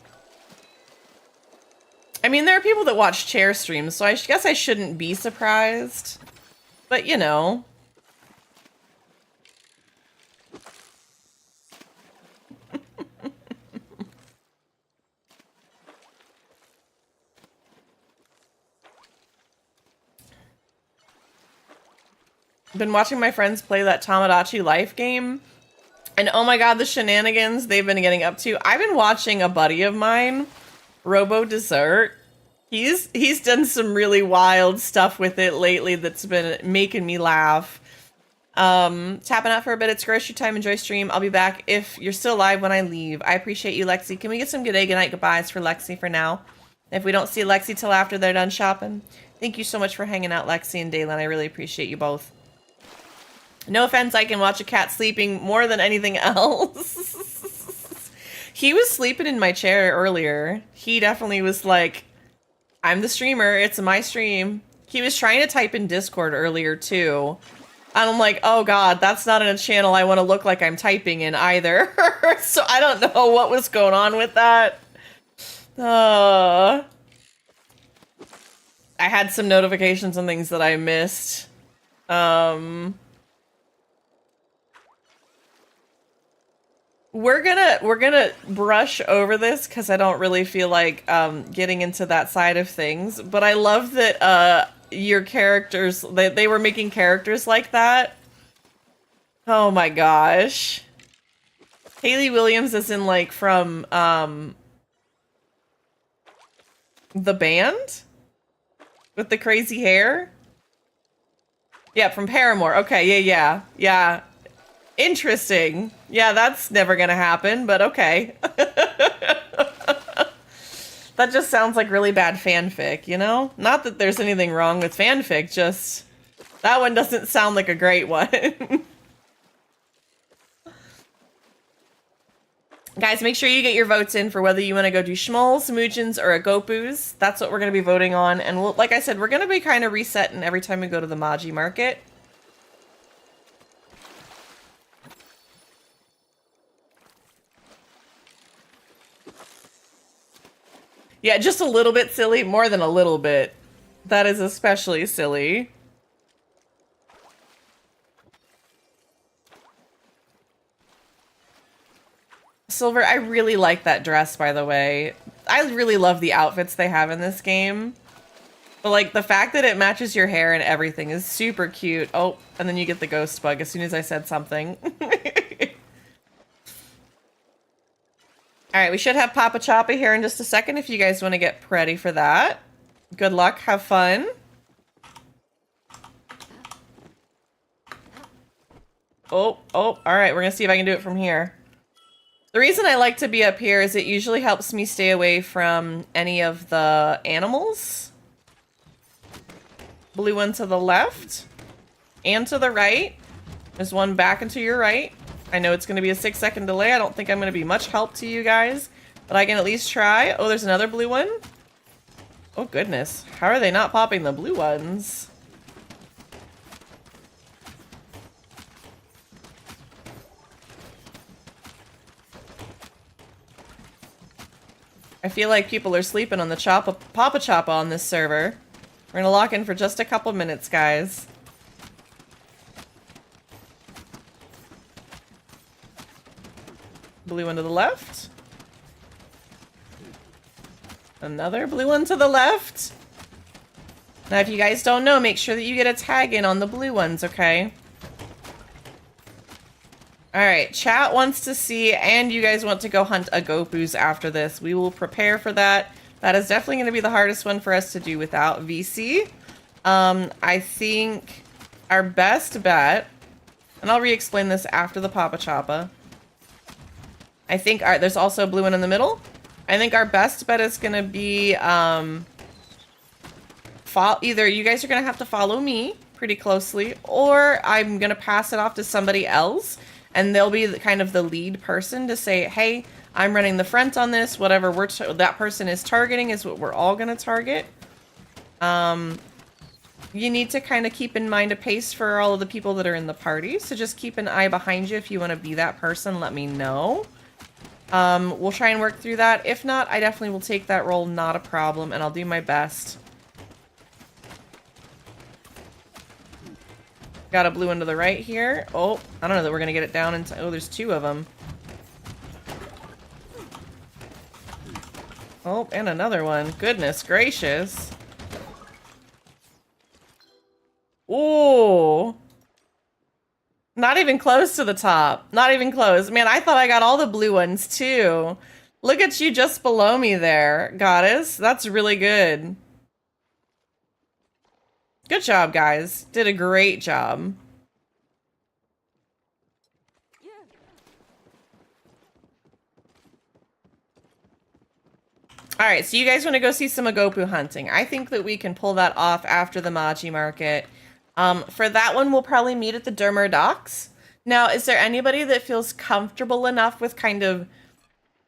I mean, there are people that watch chair streams, so I guess I shouldn't be surprised. But, you know. Been watching my friends play that Tamagotchi Life game. And oh my god, the shenanigans they've been getting up to. I've been watching a buddy of mine, Robo Dessert. He's done some really wild stuff with it lately that's been making me laugh. Tapping out for a bit. It's grocery time. Enjoy stream. I'll be back if you're still live when I leave. I appreciate you, Lexi. Can we get some good day, good night, goodbyes for Lexi for now? If we don't see Lexi till after they're done shopping. Thank you so much for hanging out, Lexi and Dalen. I really appreciate you both. No offense, I can watch a cat sleeping more than anything else. He was sleeping in my chair earlier. He definitely was like, I'm the streamer, it's my stream. He was trying to type in Discord earlier too. And I'm like, oh god, that's not in a channel I want to look like I'm typing in either. So I don't know what was going on with that. I had some notifications and things that I missed. We're gonna brush over this because I don't really feel like getting into that side of things. But I love that your characters they were making characters like that. Oh my gosh. Hayley Williams is in like from the band with the crazy hair. Yeah, from Paramore. Okay, yeah. Interesting. Yeah, that's never gonna happen, but okay. That just sounds like really bad fanfic, you know? Not that there's anything wrong with fanfic, just That one doesn't sound like a great one. Guys, make sure you get your votes in for whether you want to go do Schmoll's, Muujin's, or a Gopu's. That's what we're going to be voting on. And we'll, like I said, we're going to be kind of resetting every time we go to the Maji market. Yeah, just a little bit silly. More than a little bit. That is especially silly. Silver, I really like that dress, by the way. I really love the outfits they have in this game. But, like, the fact that it matches your hair and everything is super cute. Oh, and then you get the ghost bug as soon as I said something. Alright, we should have Papa Choppa here in just a second if you guys want to get ready for that. Good luck, have fun. Oh, alright, we're gonna see if I can do it from here. The reason I like to be up here is it usually helps me stay away from any of the animals. Blue one to the left. And to the right. There's one back and to your right. I know it's going to be a 6-second delay. I don't think I'm going to be much help to you guys. But I can at least try. Oh, there's another blue one. Oh, goodness. How are they not popping the blue ones? I feel like people are sleeping on the Papa Choppa on this server. We're going to lock in for just a couple minutes, guys. Blue one to the left. Another blue one to the left. Now, if you guys don't know, make sure that you get a tag in on the blue ones, okay? Alright, chat wants to see, and you guys want to go hunt a Gopu's after this. We will prepare for that. That is definitely going to be the hardest one for us to do without VC. I think our best bet, and I'll re-explain this after the Papa Choppa. I think there's also a blue one in the middle. I think our best bet is going to be either you guys are going to have to follow me pretty closely, or I'm going to pass it off to somebody else, and they'll be kind of the lead person to say, hey, I'm running the front on this. Whatever that person is targeting is what we're all going to target. You need to kind of keep in mind a pace for all of the people that are in the party. So just keep an eye behind you. If you want to be that person, let me know. We'll try and work through that. If not, I definitely will take that role. Not a problem. And I'll do my best. Got a blue one to the right here. Oh, I don't know that we're going to get it down into... Oh, there's two of them. Oh, and another one. Goodness gracious. Ooh. Not even close to the top. Not even close. Man, I thought I got all the blue ones too. Look at you just below me there, Goddess. That's really good. Good job, guys. Did a great job. Alright, so you guys want to go see some Agopu hunting. I think that we can pull that off after the Maji market. For that one, we'll probably meet at the Dermer docks. Now, is there anybody that feels comfortable enough with kind of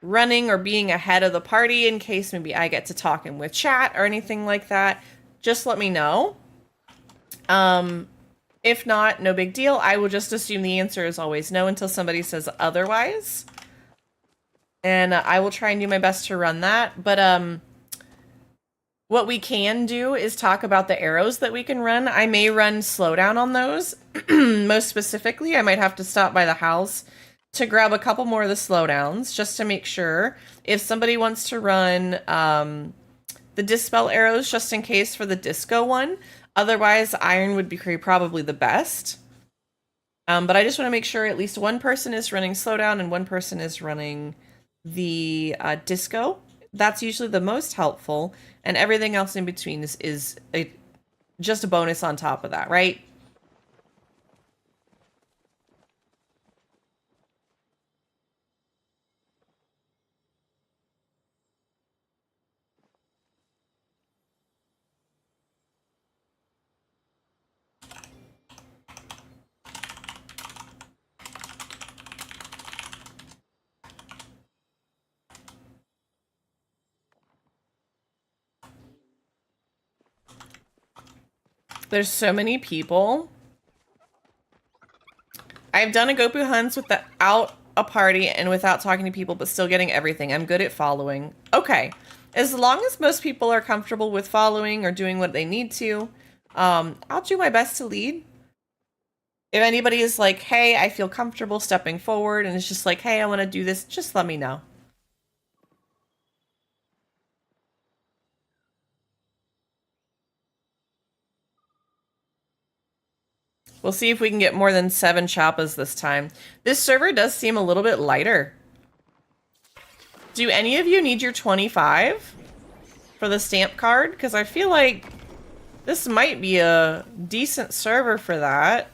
running or being ahead of the party in case maybe I get to talking with chat or anything like that? Just let me know. If not, no big deal. I will just assume the answer is always no until somebody says otherwise. And I will try and do my best to run that. But what we can do is talk about the arrows that we can run. I may run slowdown on those. Most specifically, I might have to stop by the house to grab a couple more of the slowdowns just to make sure. If somebody wants to run the dispel arrows just in case for the disco one. Otherwise, iron would be probably the best. But I just want to make sure at least one person is running slowdown and one person is running the disco. That's usually the most helpful, and everything else in between is just a bonus on top of that, right? There's so many people. I've done a Gopu hunts without a party and without talking to people, but still getting everything. I'm good at following. Okay. As long as most people are comfortable with following or doing what they need to, I'll do my best to lead. If anybody is like, hey, I feel comfortable stepping forward, and it's just like, hey, I want to do this, just let me know. We'll see if we can get more than 7 chappas this time. This server does seem a little bit lighter. Do any of you need your 25 for the stamp card? Because I feel like this might be a decent server for that.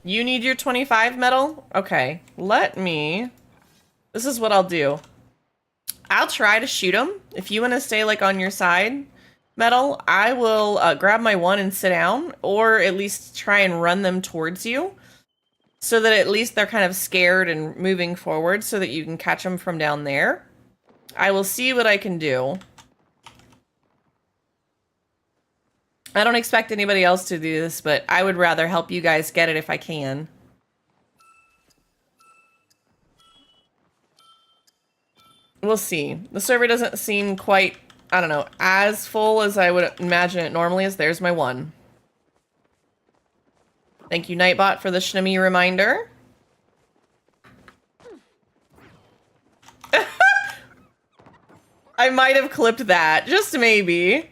You need your 25 medal? Okay, this is what I'll do. I'll try to shoot them. If you want to stay like on your side, Metal, I will grab my 1 and sit down, or at least try and run them towards you, so that at least they're kind of scared and moving forward, so that you can catch them from down there. I will see what I can do. I don't expect anybody else to do this, but I would rather help you guys get it if I can. We'll see. The server doesn't seem quite, I don't know, as full as I would imagine it normally is. There's my 1. Thank you, Nightbot, for the Shnami reminder. I might have clipped that, just maybe.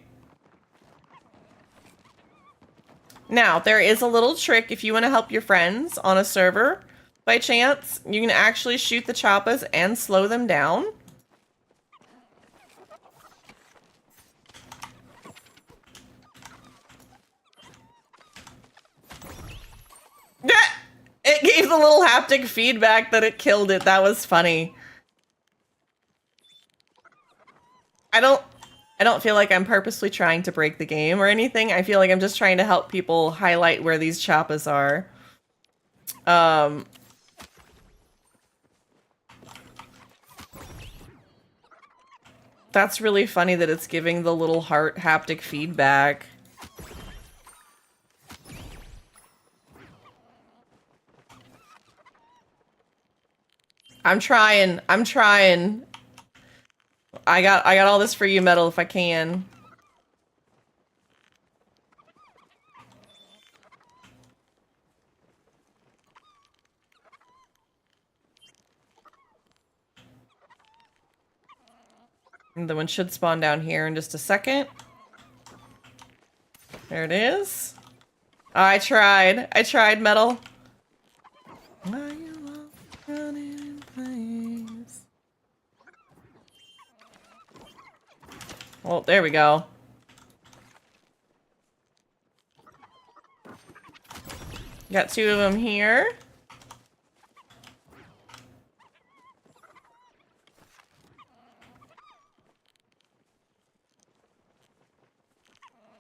Now, there is a little trick if you want to help your friends on a server. By chance, you can actually shoot the choppas and slow them down. It gave the little haptic feedback that it killed it. That was funny. I don't feel like I'm purposely trying to break the game or anything. I feel like I'm just trying to help people highlight where these choppas are. That's really funny that it's giving the little heart haptic feedback. I'm trying. I got all this for you, Metal, if I can. And the one should spawn down here in just a second. There it is. Oh, I tried, Metal. Well, there we go. Got 2 of them here.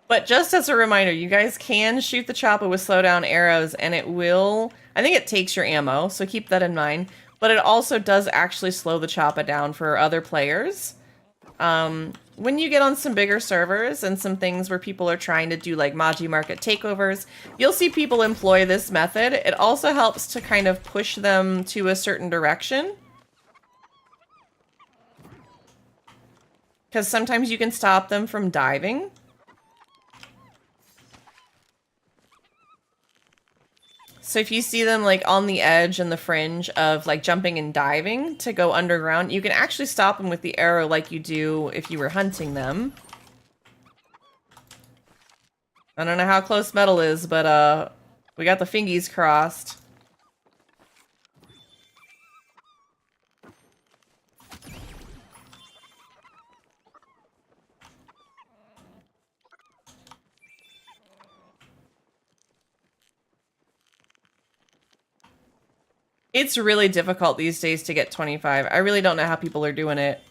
But just as a reminder, you guys can shoot the choppa with slowdown arrows, and it will... I think it takes your ammo, so keep that in mind. But it also does actually slow the choppa down for other players. When you get on some bigger servers and some things where people are trying to do like Maji Market takeovers, you'll see people employ this method. It also helps to kind of push them to a certain direction. Because sometimes you can stop them from diving. So if you see them like on the edge and the fringe of like jumping and diving to go underground, you can actually stop them with the arrow like you do if you were hunting them. I don't know how close Metal is, but we got the fingies crossed. It's really difficult these days to get 25. I really don't know how people are doing it.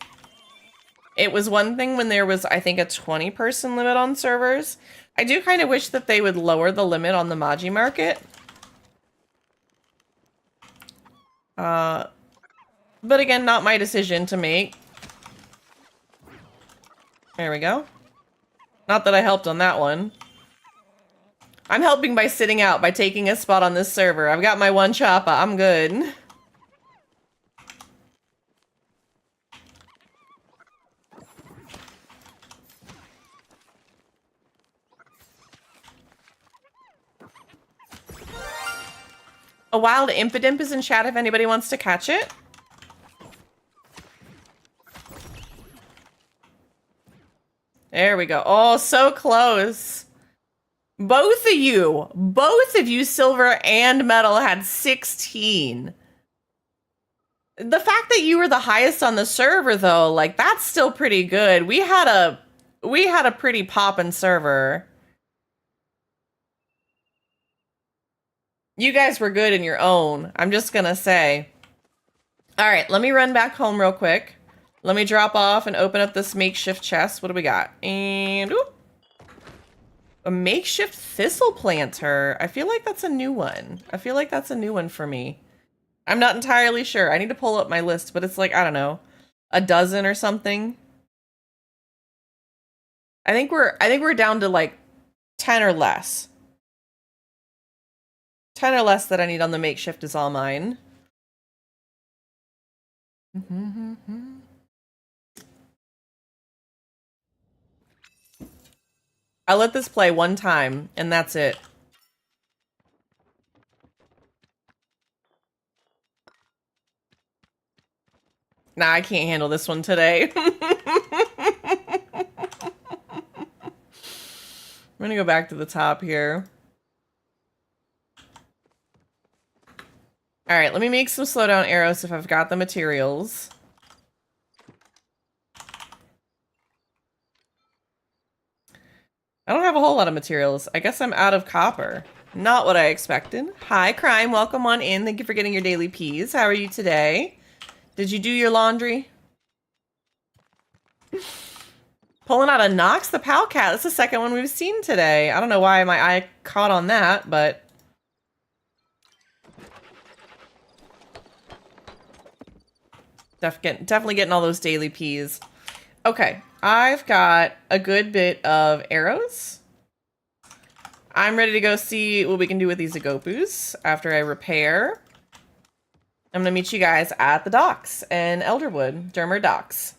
It was one thing when there was, I think, a 20-person limit on servers. I do kind of wish that they would lower the limit on the Maji Market. But again, not my decision to make. There we go. Not that I helped on that one. I'm helping by sitting out, by taking a spot on this server. I've got my one choppa. I'm good. A wild impidimp is in chat if anybody wants to catch it. There we go. Oh, so close. Both of you, silver and metal, had 16. The fact that you were the highest on the server, though, like, that's still pretty good. We had a pretty poppin' server. You guys were good in your own. I'm just gonna say. All right, let me run back home real quick. Let me drop off and open up this makeshift chest. What do we got? And ooh, a makeshift thistle planter. I feel like that's a new one. I feel like that's a new one for me. I'm not entirely sure. I need to pull up my list, but it's like, I don't know, a dozen or something. I think we're down to like 10 or less. 10 or less that I need on the makeshift is all mine. I'll let this play one time, and that's it. Nah, I can't handle this one today. I'm gonna go back to the top here. All right, let me make some slowdown arrows if I've got the materials. I don't have a whole lot of materials. I guess I'm out of copper. Not what I expected. Hi, Crime. Welcome on in. Thank you for getting your daily peas. How are you today? Did you do your laundry? Pulling out a Nox the Pal Cat. That's the second one we've seen today. I don't know why my eye caught on that, but... Definitely getting all those daily peas. Okay, I've got a good bit of arrows. I'm ready to go see what we can do with these agopus after I repair. I'm gonna meet you guys at the docks in Elderwood, Dermer Docks.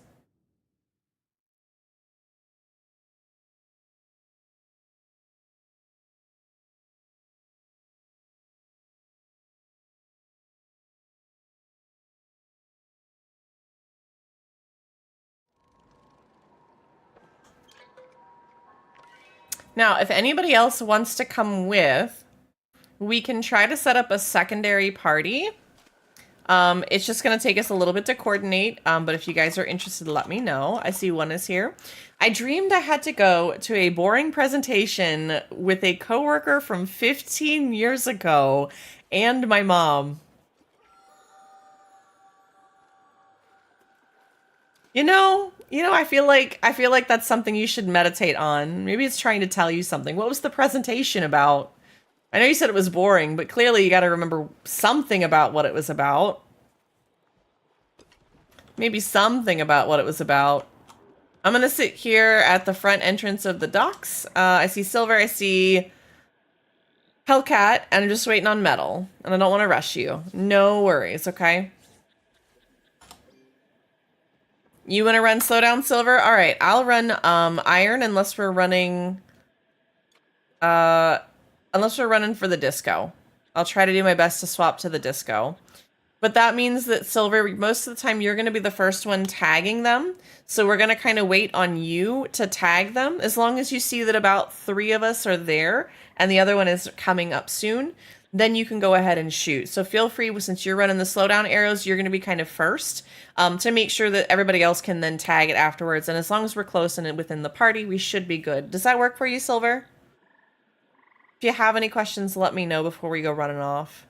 Now, if anybody else wants to come with, we can try to set up a secondary party. It's just going to take us a little bit to coordinate, but if you guys are interested, let me know. I see one is here. I dreamed I had to go to a boring presentation with a coworker from 15 years ago and my mom. You know, I feel like that's something you should meditate on. Maybe it's trying to tell you something. What was the presentation about? I know you said it was boring, but clearly you got to remember something about what it was about. Maybe something about what it was about. I'm going to sit here at the front entrance of the docks. I see Silver, I see Hellcat, and I'm just waiting on Metal. And I don't want to rush you. No worries, okay? You want to run slow down, Silver? All right, I'll run iron unless we're running for the disco. I'll try to do my best to swap to the disco. But that means that Silver, most of the time you're going to be the first one tagging them. So we're going to kind of wait on you to tag them. As long as you see that about 3 of us are there and the other one is coming up soon, then you can go ahead and shoot. So feel free, since you're running the slowdown arrows, you're going to be kind of first to make sure that everybody else can then tag it afterwards. And as long as we're close and within the party, we should be good. Does that work for you, Silver? If you have any questions, let me know before we go running off.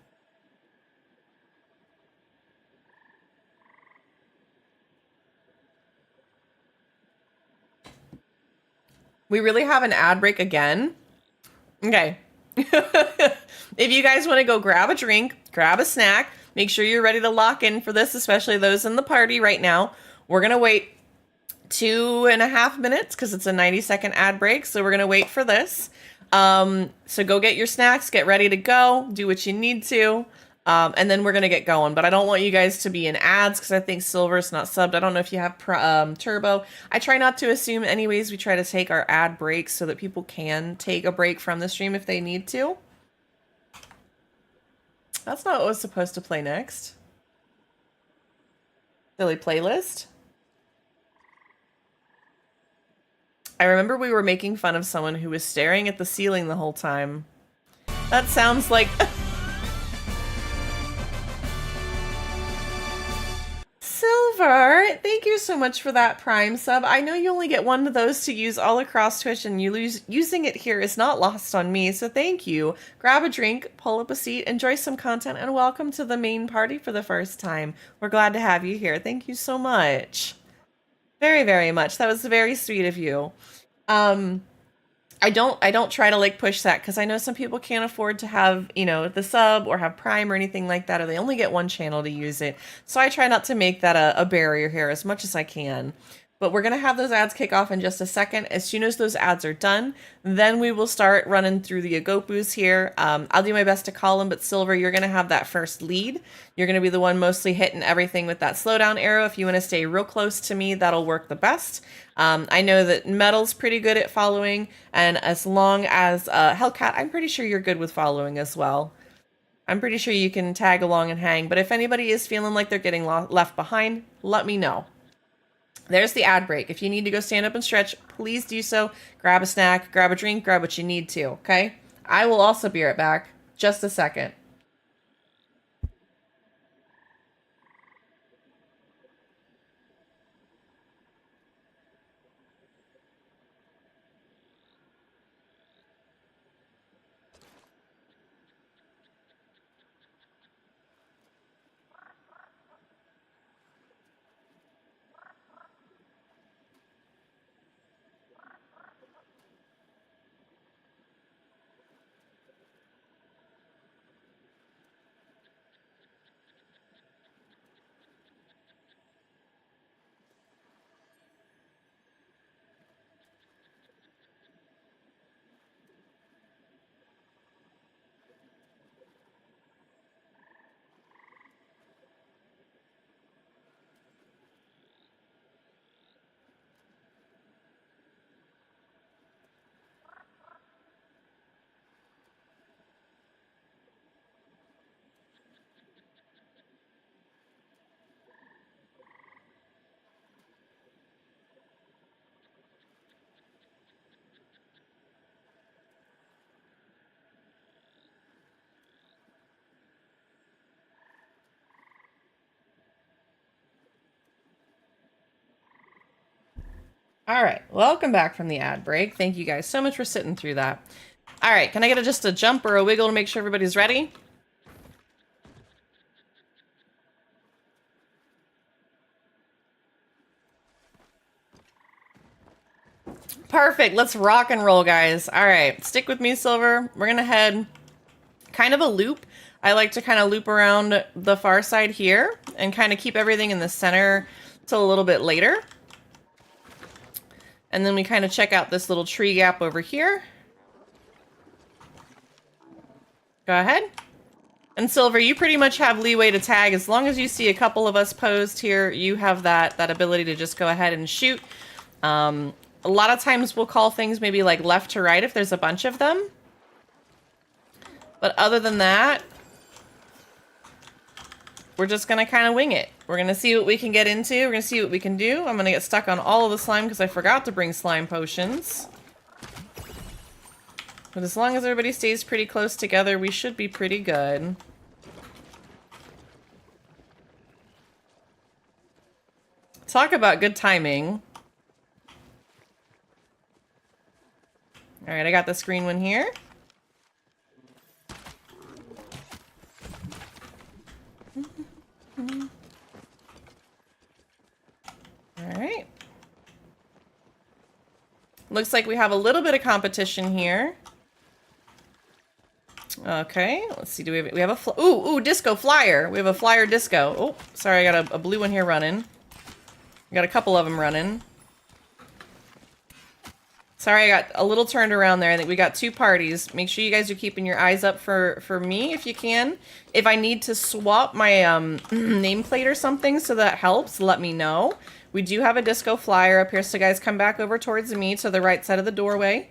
We really have an ad break again? Okay. If you guys want to go grab a drink, grab a snack, make sure you're ready to lock in for this, especially those in the party right now. We're going to wait 2.5 minutes because it's a 90-second ad break. So we're going to wait for this. So go get your snacks, get ready to go, do what you need to. And then we're going to get going. But I don't want you guys to be in ads because I think Silver's not subbed. I don't know if you have Turbo. I try not to assume anyways. We try to take our ad breaks so that people can take a break from the stream if they need to. That's not what was supposed to play next. Silly playlist. I remember we were making fun of someone who was staring at the ceiling the whole time. That sounds like... Silver, thank you so much for that Prime sub. I know you only get one of those to use all across Twitch, and using it here is not lost on me, so thank you. Grab a drink, pull up a seat, enjoy some content, and welcome to the main party for the first time. We're glad to have you here. Thank you so much. Very, very much. That was very sweet of you. I don't try to like push that because I know some people can't afford to have, you know, the sub or have Prime or anything like that, or they only get one channel to use it. So I try not to make that a barrier here as much as I can. But we're going to have those ads kick off in just a second. As soon as those ads are done, then we will start running through the Agopus here. I'll do my best to call them, but Silver, you're going to have that first lead. You're going to be the one mostly hitting everything with that slowdown arrow. If you want to stay real close to me, that'll work the best. I know that Metal's pretty good at following, and as long as Hellcat, I'm pretty sure you're good with following as well. I'm pretty sure you can tag along and hang, but if anybody is feeling like they're getting left behind, let me know. There's the ad break. If you need to go stand up and stretch, please do so. Grab a snack, grab a drink, grab what you need to, okay? I will also be right back. Just a second. All right, welcome back from the ad break. Thank you guys so much for sitting through that. All right, can I get just a jump or a wiggle to make sure everybody's ready? Perfect, let's rock and roll, guys. All right, stick with me, Silver. We're gonna head kind of a loop. I like to kind of loop around the far side here and kind of keep everything in the center till a little bit later. And then we kind of check out this little tree gap over here. Go ahead. And Silver, you pretty much have leeway to tag. As long as you see a couple of us posed here, you have that ability to just go ahead and shoot. A lot of times we'll call things maybe like left to right if there's a bunch of them. But other than that, we're just going to kind of wing it. We're going to see what we can get into. We're going to see what we can do. I'm going to get stuck on all of the slime because I forgot to bring slime potions. But as long as everybody stays pretty close together, we should be pretty good. Talk about good timing. All right, I got this green one here. All right. Looks like we have a little bit of competition here. Okay, let's see. Do we have a ooh, disco flyer. We have a flyer disco. Oh, sorry, I got a blue one here running. We got a couple of them running. Sorry, I got a little turned around there. I think we got 2 parties. Make sure you guys are keeping your eyes up for me if you can. If I need to swap my nameplate or something so that helps, let me know. We do have a disco flyer up here, so guys, come back over towards me to the right side of the doorway.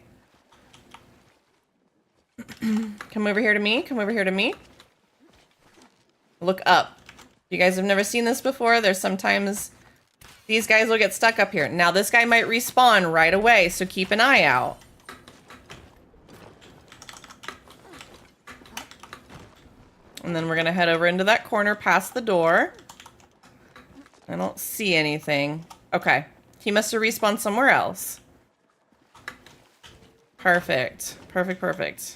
Come over here to me. Come over here to me. Look up. You guys have never seen this before. There's sometimes these guys will get stuck up here. Now this guy might respawn right away, so keep an eye out. And then we're gonna head over into that corner past the door. I don't see anything. Okay. He must have respawned somewhere else. Perfect. Perfect, perfect.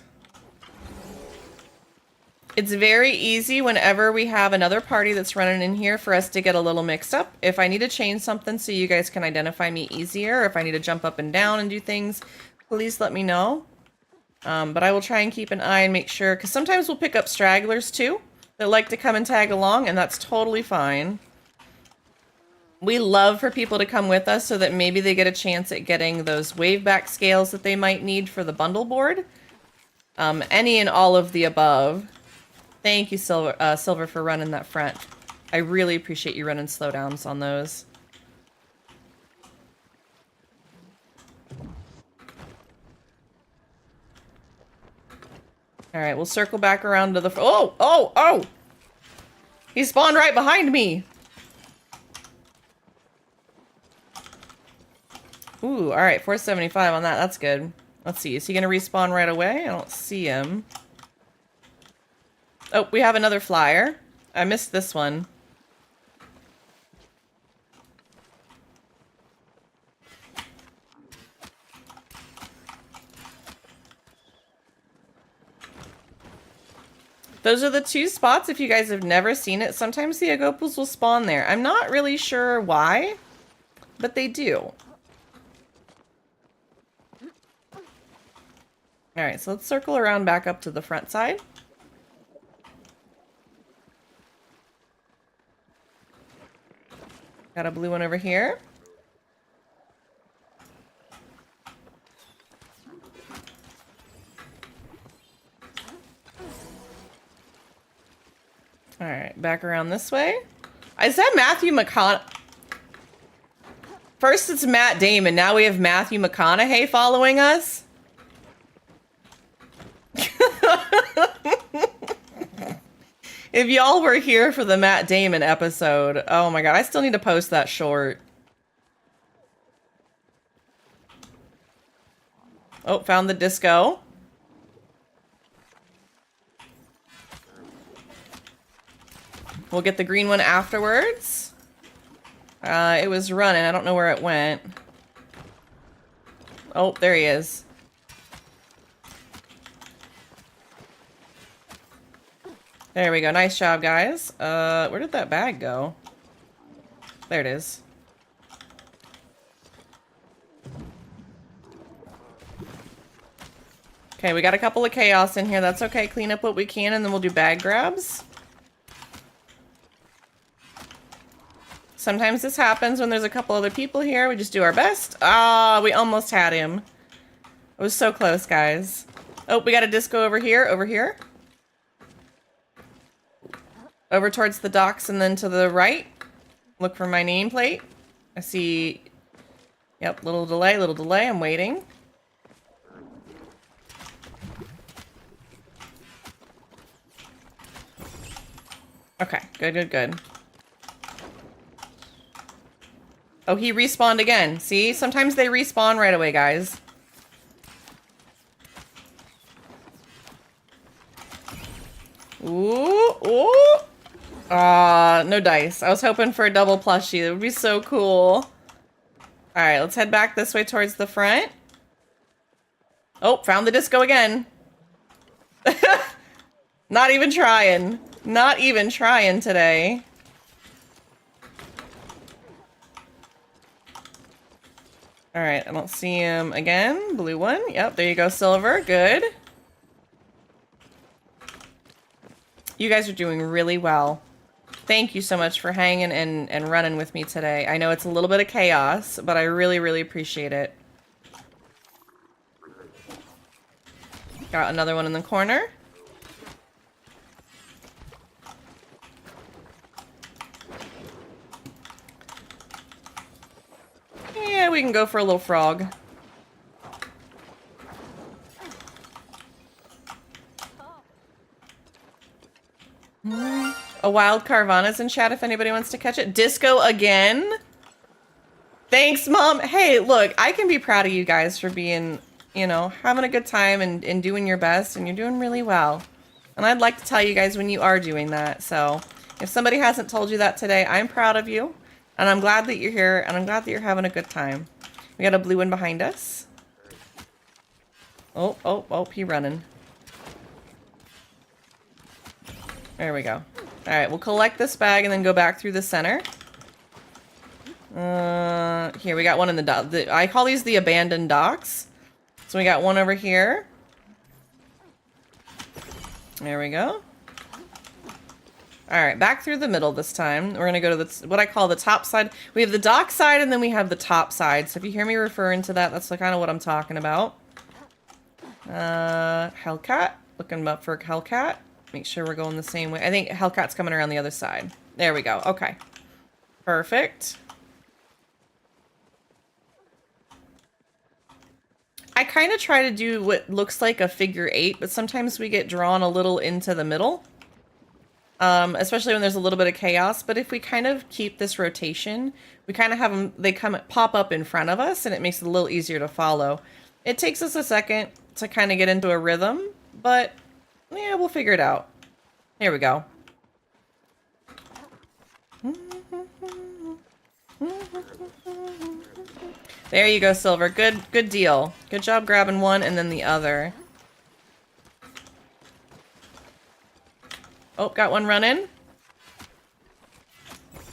It's very easy whenever we have another party that's running in here for us to get a little mixed up. If I need to change something so you guys can identify me easier, or if I need to jump up and down and do things, please let me know. But I will try and keep an eye and make sure, because sometimes we'll pick up stragglers too that like to come and tag along, and that's totally fine. We love for people to come with us so that maybe they get a chance at getting those wave back scales that they might need for the bundle board. Any and all of the above. Thank you, Silver, for running that front. I really appreciate you running slowdowns on those. All right, we'll circle back around to the... Oh! He spawned right behind me. Ooh, all right, 475 on that. That's good. Let's see. Is he going to respawn right away? I don't see him. Oh, we have another flyer. I missed this one. Those are the 2 spots if you guys have never seen it. Sometimes the Agopals will spawn there. I'm not really sure why, but they do. Alright, so let's circle around back up to the front side. Got a blue one over here. Alright, back around this way. Is that Matthew McConaughey? First it's Matt Damon, now we have Matthew McConaughey following us? If y'all were here for the Matt Damon episode, oh my god, I still need to post that short. Oh, found the disco. We'll get the green one afterwards. It was running, I don't know where it went. Oh, there he is. There we go. Nice job, guys. Where did that bag go? There it is. Okay, we got a couple of chaos in here. That's okay. Clean up what we can, and then we'll do bag grabs. Sometimes this happens when there's a couple other people here. We just do our best. Ah, we almost had him. It was so close, guys. Oh, we got a disco over here. Over here. Over towards the docks and then to the right. Look for my nameplate. I see... Yep, little delay, I'm waiting. Okay, good. Oh, he respawned again. See? Sometimes they respawn right away, guys. Ooh. No dice. I was hoping for a double plushie. That would be so cool. Alright, let's head back this way towards the front. Oh, found the disco again. Not even trying. Not even trying today. Alright, I don't see him again. Blue one. Yep, there you go, Silver. Good. You guys are doing really well. Thank you so much for hanging and running with me today. I know it's a little bit of chaos, but I really, really appreciate it. Got another one in the corner. Yeah, we can go for a little frog. A wild Carvana's in chat if anybody wants to catch it. Disco again? Thanks, Mom. Hey, look, I can be proud of you guys for being, you know, having a good time and doing your best, and you're doing really well. And I'd like to tell you guys when you are doing that. So if somebody hasn't told you that today, I'm proud of you. And I'm glad that you're here, and I'm glad that you're having a good time. We got a blue one behind us. Oh, oh, oh, he running. There we go. Alright, we'll collect this bag and then go back through the center. Here, we got one in the dock. I call these the abandoned docks. So we got one over here. There we go. Alright, back through the middle this time. We're gonna go to the, what I call the top side. We have the dock side and then we have the top side. So if you hear me referring to that, that's kind of what I'm talking about. Hellcat. Looking up for Hellcat. Make sure we're going the same way. I think Hellcat's coming around the other side. There we go. Okay. Perfect. I kind of try to do what looks like a figure 8, but sometimes we get drawn a little into the middle. Especially when there's a little bit of chaos. But if we kind of keep this rotation, we kind of have them, they pop up in front of us, and it makes it a little easier to follow. It takes us a second to kind of get into a rhythm, but yeah, we'll figure it out. Here we go. There you go, Silver. Good deal. Good job grabbing one and then the other. Oh, got one running.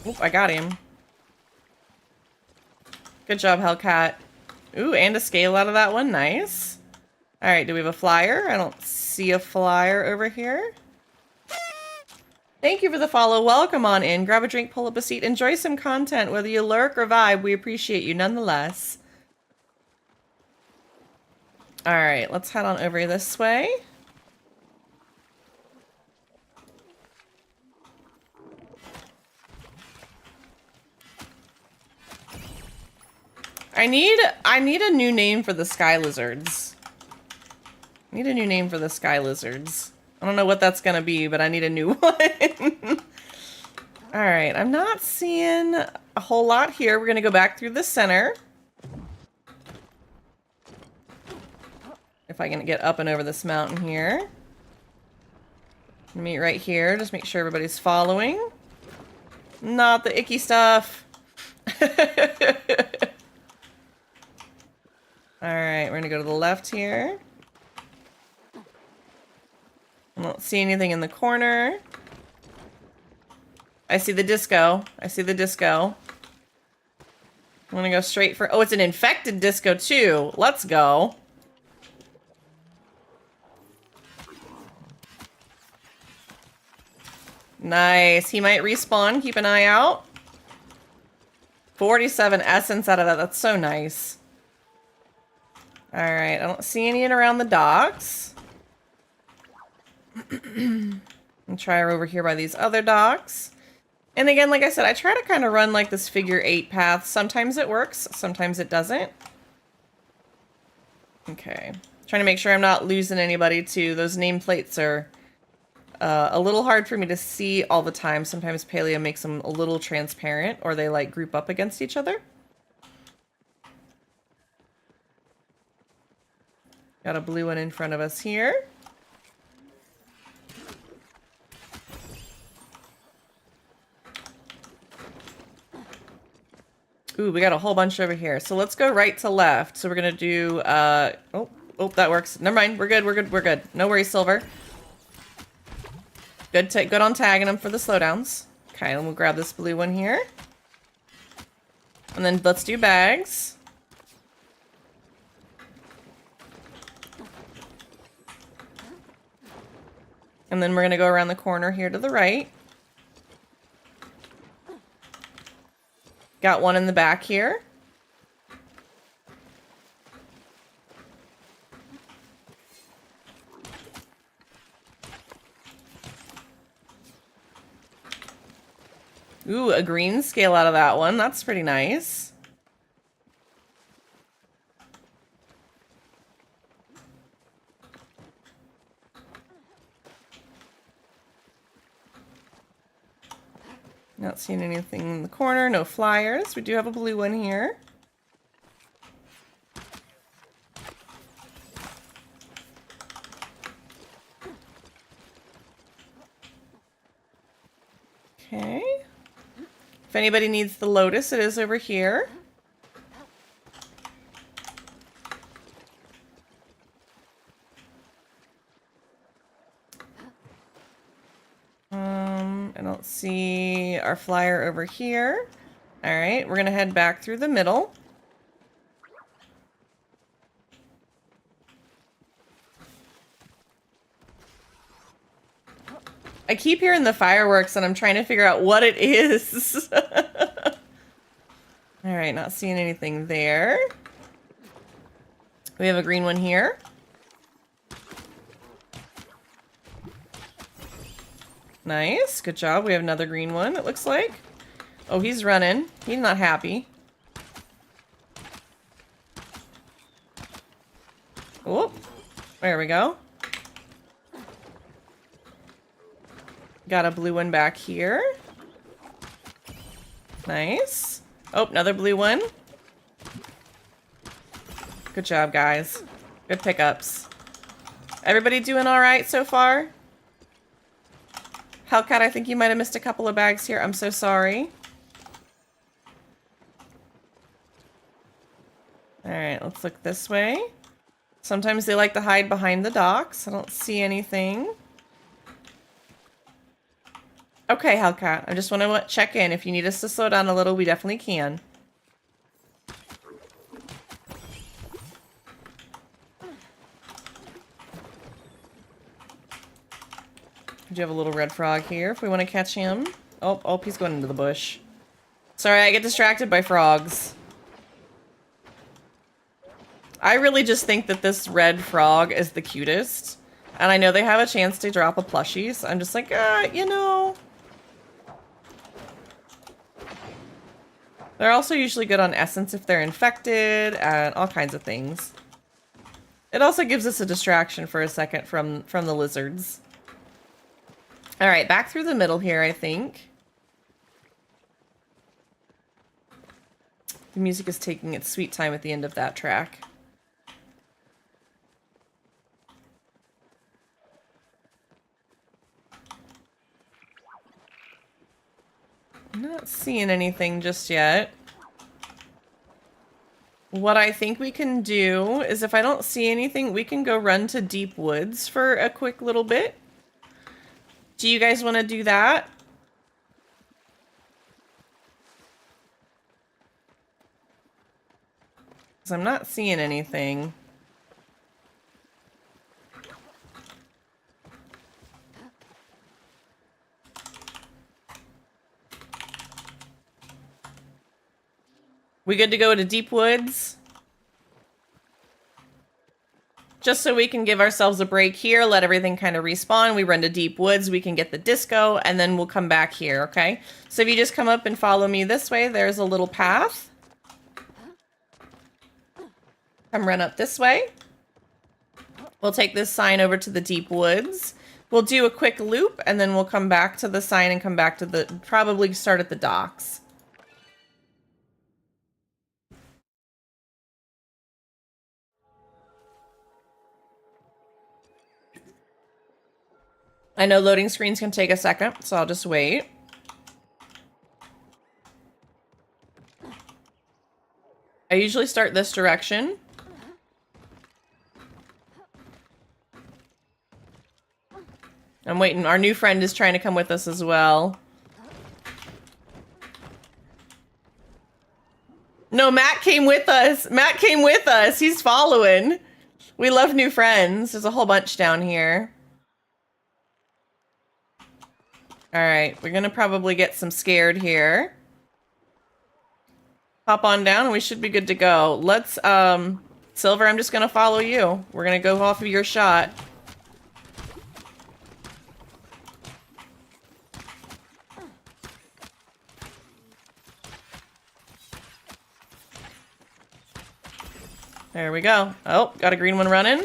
Oop, I got him. Good job, Hellcat. Ooh, and a scale out of that one. Nice. Alright, do we have a flyer? I don't see a flyer over here. Thank you for the follow. Welcome on in. Grab a drink, pull up a seat, enjoy some content. Whether you lurk or vibe, we appreciate you nonetheless. Alright, let's head on over this way. I need a new name for the sky lizards. I need a new name for the sky lizards. I don't know what that's gonna be, but I need a new one. Alright, I'm not seeing a whole lot here. We're gonna go back through the center. If I can get up and over this mountain here. Meet right here. Just make sure everybody's following. Not the icky stuff. Alright, we're gonna go to the left here. I don't see anything in the corner. I see the disco. I see the disco. I'm gonna go straight for... Oh, it's an infected disco too. Let's go. Nice. He might respawn. Keep an eye out. 47 essence out of that. That's so nice. Alright, I don't see any in around the docks. And try her over here by these other docks. And again, like I said, I try to kind of run like this figure 8 path. Sometimes it works, sometimes it doesn't. Okay. Trying to make sure I'm not losing anybody too. Those nameplates are a little hard for me to see all the time. Sometimes Palia makes them a little transparent, or they like group up against each other. Got a blue one in front of us here. Ooh, we got a whole bunch over here. So let's go right to left. So we're gonna do, oh, that works. Never mind, we're good. No worries, Silver. Good on tagging them for the slowdowns. Okay, and we'll grab this blue one here. And then let's do bags. And then we're gonna go around the corner here to the right. Got one in the back here. Ooh, a green scale out of that one. That's pretty nice. Not seeing anything in the corner. No flyers. We do have a blue one here. Okay. If anybody needs the lotus, it is over here. I don't see our flyer over here. All right, we're gonna head back through the middle. I keep hearing the fireworks and I'm trying to figure out what it is. All right, not seeing anything there. We have a green one here. Nice, good job. We have another green one, it looks like. Oh, he's running. He's not happy. Oh, there we go. Got a blue one back here. Nice. Oh, another blue one. Good job, guys. Good pickups. Everybody doing all right so far? Hellcat, I think you might have missed a couple of bags here. I'm so sorry. All right, let's look this way. Sometimes they like to hide behind the docks. I don't see anything. Okay, Hellcat, I just want to check in. If you need us to slow down a little, we definitely can. We do have a little red frog here if we want to catch him. Oh, he's going into the bush. Sorry, I get distracted by frogs. I really just think that this red frog is the cutest. And I know they have a chance to drop a plushie, so I'm just like, you know. They're also usually good on essence if they're infected and all kinds of things. It also gives us a distraction for a second from the lizards. All right, back through the middle here, I think. The music is taking its sweet time at the end of that track. I'm not seeing anything just yet. What I think we can do is if I don't see anything, we can go run to deep woods for a quick little bit. Do you guys want to do that? Because I'm not seeing anything. We good to go to deep woods? Just so we can give ourselves a break here, let everything kind of respawn. We run to deep woods, we can get the disco, and then we'll come back here, okay? So if you just come up and follow me this way, there's a little path. Come run up this way. We'll take this sign over to the deep woods. We'll do a quick loop, and then we'll come back to the sign and come back to the, probably start at the docks. I know loading screens can take a second, so I'll just wait. I usually start this direction. I'm waiting. Our new friend is trying to come with us as well. No, Matt came with us. Matt came with us. He's following. We love new friends. There's a whole bunch down here. All right, we're gonna probably get some scared here. Hop on down and we should be good to go. Let's, Silver, I'm just gonna follow you. We're gonna go off of your shot. There we go. Oh, got a green one running.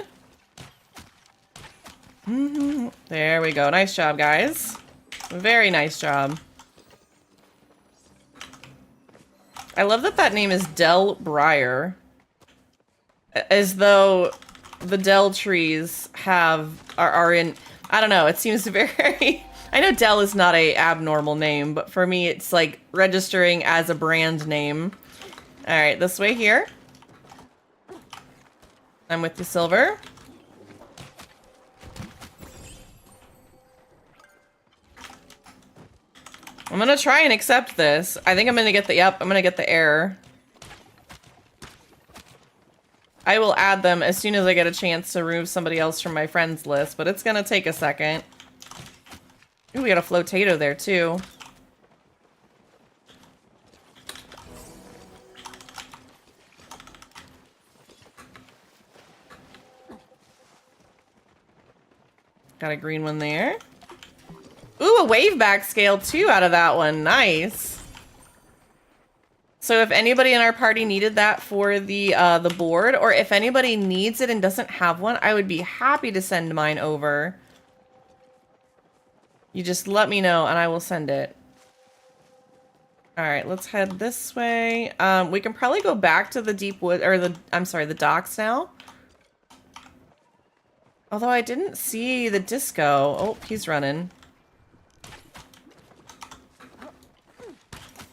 There we go. Nice job, guys. Very nice job. I love that that name is Del Briar. As though the Del trees are in, I don't know, it seems very, I know Del is not a abnormal name, but for me it's like registering as a brand name. All right, this way here. I'm with you, Silver. I'm gonna try and accept this. I think I'm gonna get the, yep, I'm gonna get the error. I will add them as soon as I get a chance to remove somebody else from my friends list, but it's gonna take a second. Ooh, we got a flotato there too. Got a green one there. Ooh, a wave back scale too out of that one. Nice. So if anybody in our party needed that for the board, or if anybody needs it and doesn't have one, I would be happy to send mine over. You just let me know and I will send it. All right, let's head this way. We can probably go back to the deep wood, or the docks now. Although I didn't see the disco. Oh, he's running.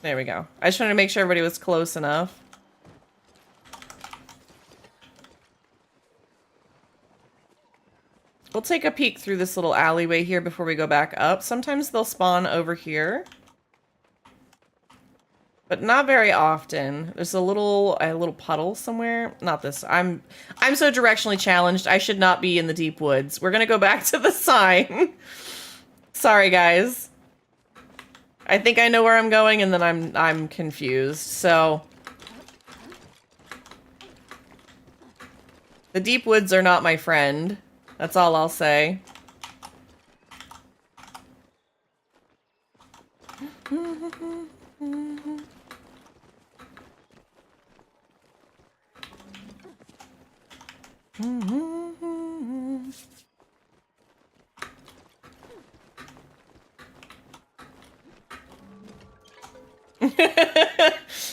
There we go. I just wanted to make sure everybody was close enough. We'll take a peek through this little alleyway here before we go back up. Sometimes they'll spawn over here. But not very often. There's a little puddle somewhere. Not this. I'm so directionally challenged. I should not be in the deep woods. We're gonna go back to the sign. Sorry, guys. I think I know where I'm going, and then I'm confused. So the deep woods are not my friend. That's all I'll say.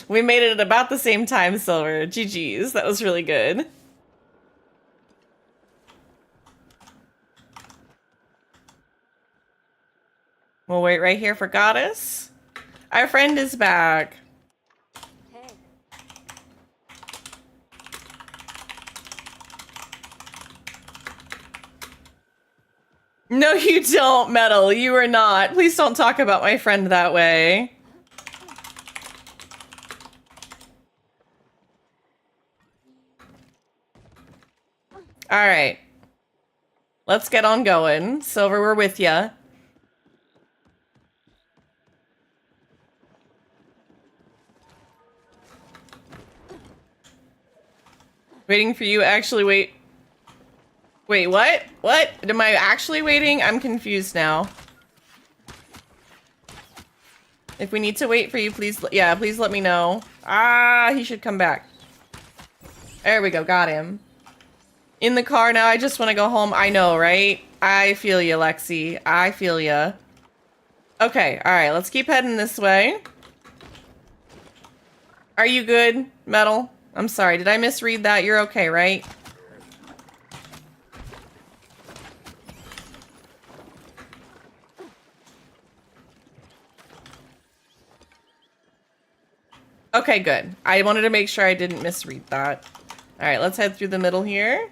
We made it at about the same time, Silver. GG's. That was really good. We'll wait right here for Goddess. Our friend is back. No, you don't, Metal. You are not. Please don't talk about my friend that way. All right. Let's get on going. Silver, we're with ya. Waiting for you. Actually, wait. Wait, what? What? Am I actually waiting? I'm confused now. If we need to wait for you, please, yeah, please let me know. Ah, he should come back. There we go, got him. In the car now, I just want to go home. I know, right? I feel you, Lexi. I feel ya. Okay, alright, let's keep heading this way. Are you good, Metal? I'm sorry, did I misread that? You're okay, right? Okay, good. I wanted to make sure I didn't misread that. Alright, let's head through the middle here.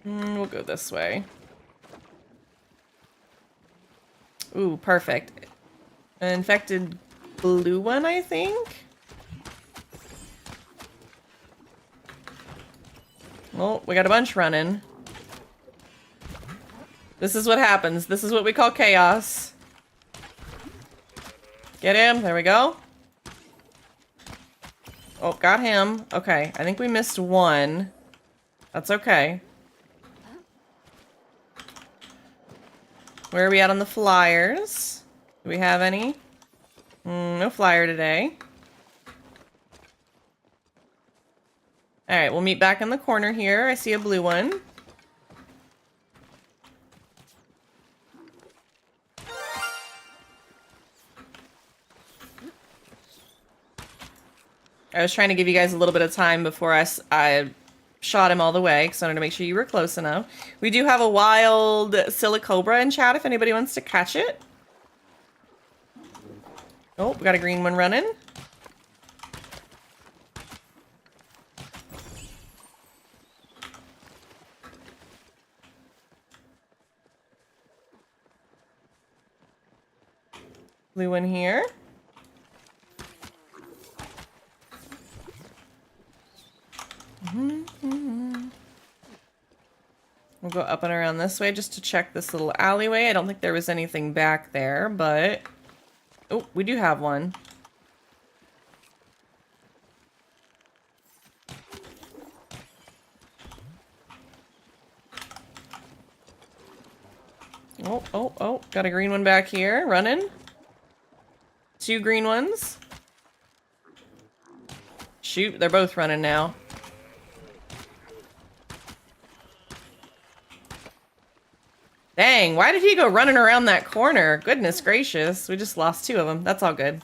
We'll go this way. Ooh, perfect. An infected blue one, I think? Well, we got a bunch running. This is what happens. This is what we call chaos. Get him. There we go. Oh, got him. Okay, I think we missed one. That's okay. Where are we at on the flyers? Do we have any? No flyer today. All right, we'll meet back in the corner here. I see a blue one. I was trying to give you guys a little bit of time before I shot him all the way, because I wanted to make sure you were close enough. We do have a wild silicobra in chat if anybody wants to catch it. Oh, we got a green one running. Blue one here. We'll go up and around this way just to check this little alleyway. I don't think there was anything back there, but... Oh, we do have one. Oh, got a green one back here, running. 2 green ones. Shoot, they're both running now. Dang, why did he go running around that corner? Goodness gracious, we just lost 2 of them. That's all good.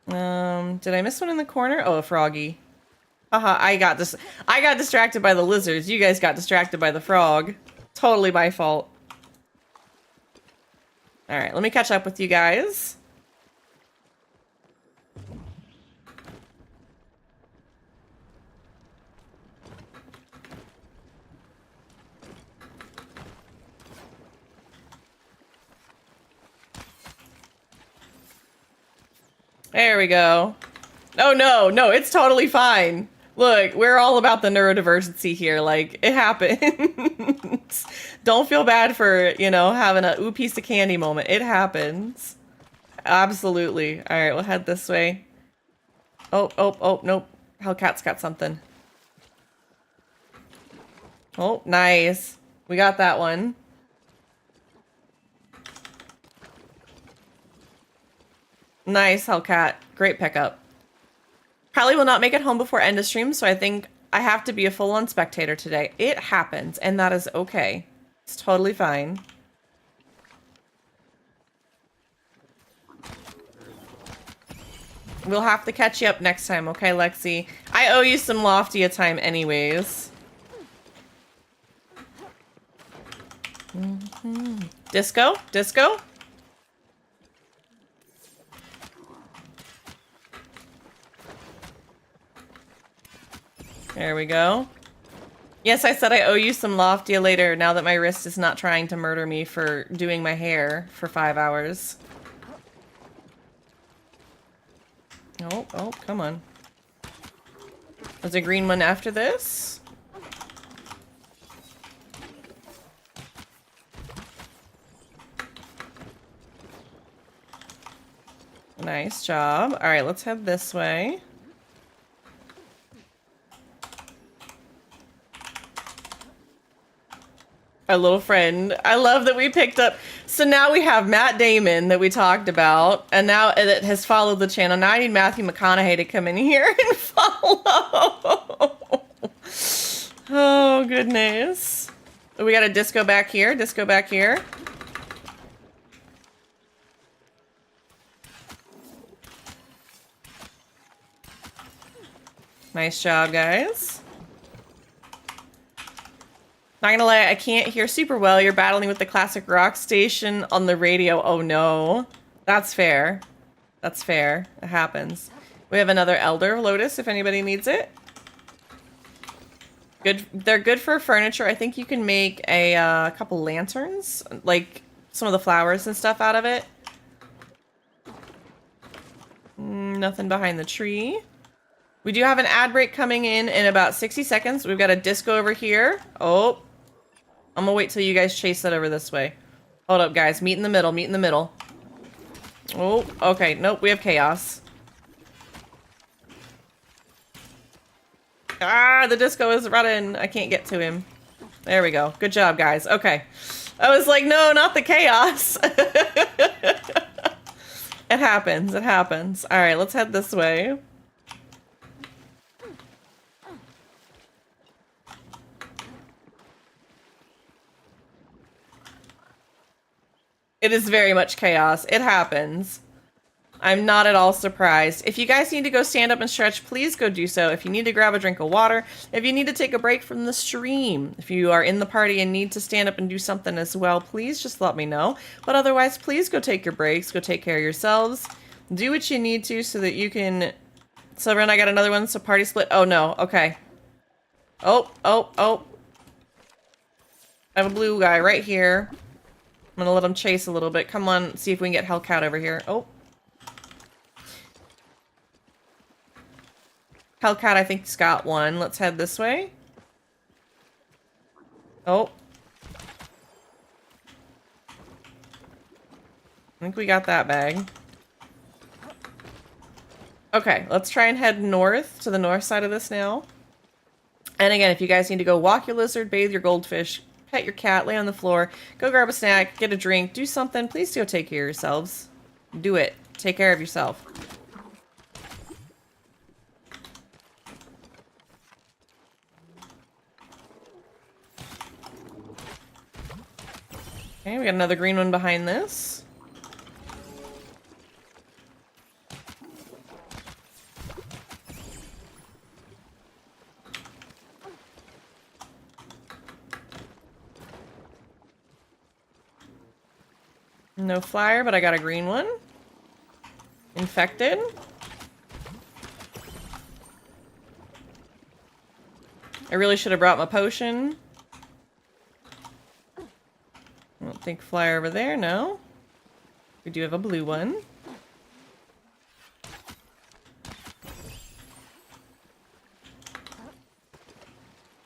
Did I miss one in the corner? Oh, a froggy. Haha, I got distracted by the lizards. You guys got distracted by the frog. Totally my fault. All right, let me catch up with you guys. There we go. Oh, no, it's totally fine. Look, we're all about the neurodiversity here. Like, it happens. Don't feel bad for, you know, having a ooh piece of candy moment. It happens. Absolutely. All right, we'll head this way. Oh, nope. Hellcat's got something. Oh, nice. We got that one. Nice, Hellcat. Great pickup. Probably will not make it home before end of stream, so I think I have to be a full-on spectator today. It happens, and that is okay. It's totally fine. We'll have to catch you up next time, okay, Lexi? I owe you some Loftia time anyways. Disco? Disco? There we go. Yes, I said I owe you some Loftia later now that my wrist is not trying to murder me for doing my hair for 5 hours. Oh, come on. There's a green one after this. Nice job. All right, let's head this way. Our little friend. I love that we picked up. So now we have Matt Damon that we talked about, and now it has followed the channel. Now I need Matthew McConaughey to come in here and follow. Oh, goodness. We got a disco back here. Disco back here. Nice job, guys. Not gonna lie, I can't hear super well. You're battling with the classic rock station on the radio. Oh no. That's fair. That's fair. It happens. We have another Elder Lotus if anybody needs it. Good. They're good for furniture. I think you can make a couple lanterns, like some of the flowers and stuff out of it. Nothing behind the tree. We do have an ad break coming in about 60 seconds. We've got a disco over here. Oh. I'm gonna wait till you guys chase that over this way. Hold up, guys. Meet in the middle. Meet in the middle. Oh, okay. Nope, we have chaos. Ah, the disco is running. I can't get to him. There we go. Good job, guys. Okay. I was like, no, not the chaos. It happens. It happens. All right, let's head this way. It is very much chaos. It happens. I'm not at all surprised. If you guys need to go stand up and stretch, please go do so. If you need to grab a drink of water, if you need to take a break from the stream, if you are in the party and need to stand up and do something as well, please just let me know. But otherwise, please go take your breaks, go take care of yourselves, do what you need to so that you can... Silver and I got another one, so party split. Oh no, okay. Oh. I have a blue guy right here. I'm gonna let him chase a little bit. Come on, see if we can get Hellcat over here. Oh. Hellcat, I think, has got one. Let's head this way. Oh. I think we got that bag. Okay, let's try and head north to the north side of this now. And again, if you guys need to go walk your lizard, bathe your goldfish, pet your cat, lay on the floor, go grab a snack, get a drink, do something, please go take care of yourselves. Do it. Take care of yourself. Okay, we got another green one behind this. No flyer, but I got a green one. Infected. I really should have brought my potion. I don't think flyer over there, no. We do have a blue one.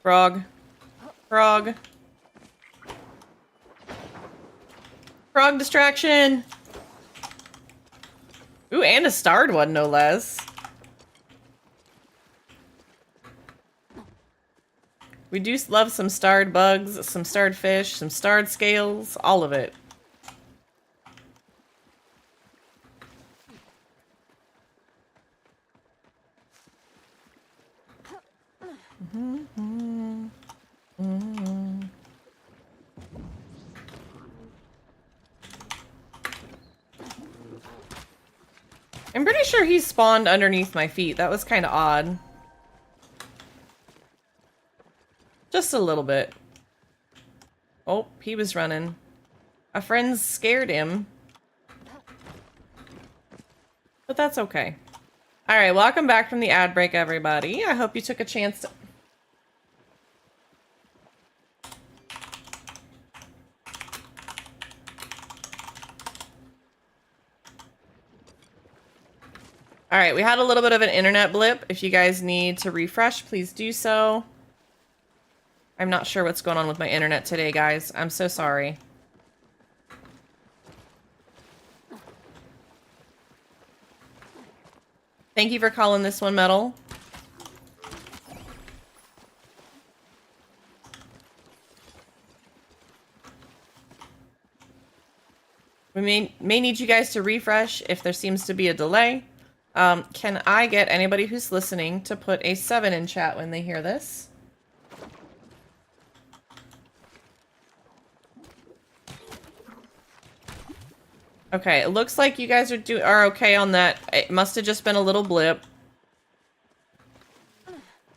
Frog. Frog. Frog distraction! Ooh, and a starred one, no less. We do love some starred bugs, some starred fish, some starred scales, all of it. I'm pretty sure he spawned underneath my feet. That was kind of odd. Just a little bit. Oh, he was running. A friend scared him. But that's okay. Alright, welcome back from the ad break, everybody. I hope you took a chance to... Alright, we had a little bit of an internet blip. If you guys need to refresh, please do so. I'm not sure what's going on with my internet today, guys. I'm so sorry. Thank you for calling this one metal. We may need you guys to refresh if there seems to be a delay. Can I get anybody who's listening to put a 7 in chat when they hear this? Okay, it looks like you guys are okay on that. It must have just been a little blip.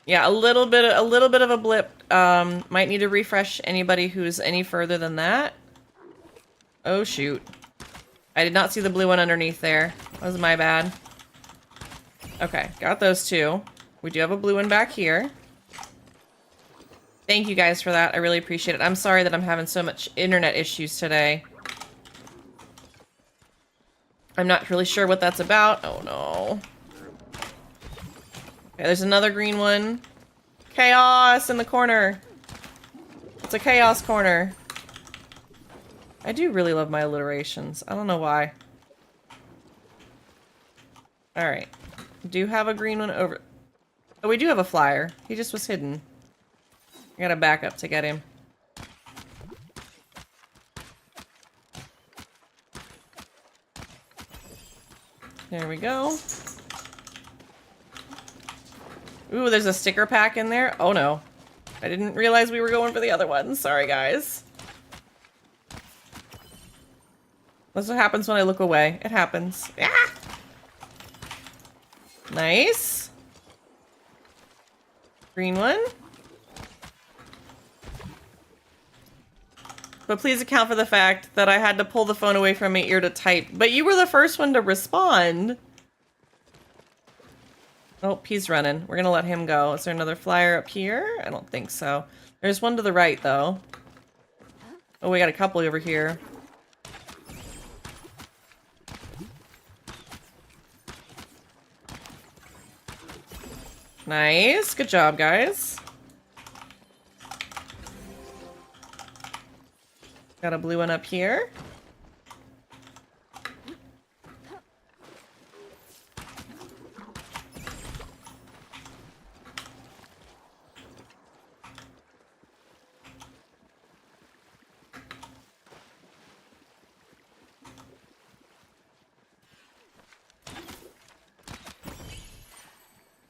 Yeah, a little bit of a blip. Might need to refresh anybody who's any further than that. Oh shoot. I did not see the blue one underneath there. That was my bad. Okay, got those two. We do have a blue one back here. Thank you guys for that. I really appreciate it. I'm sorry that I'm having so much internet issues today. I'm not really sure what that's about. Oh no. Okay, there's another green one. Chaos in the corner. It's a chaos corner. I do really love my alliterations. I don't know why. Alright. Do have a green one over... Oh, we do have a flyer. He just was hidden. I gotta back up to get him. There we go. Ooh, there's a sticker pack in there. Oh no. I didn't realize we were going for the other one. Sorry, guys. That's what happens when I look away. It happens. Ah! Nice. Green one. But please account for the fact that I had to pull the phone away from my ear to type. But you were the first one to respond. Oh, he's running. We're gonna let him go. Is there another flyer up here? I don't think so. There's one to the right, though. Oh, we got a couple over here. Nice. Good job, guys. Got a blue one up here.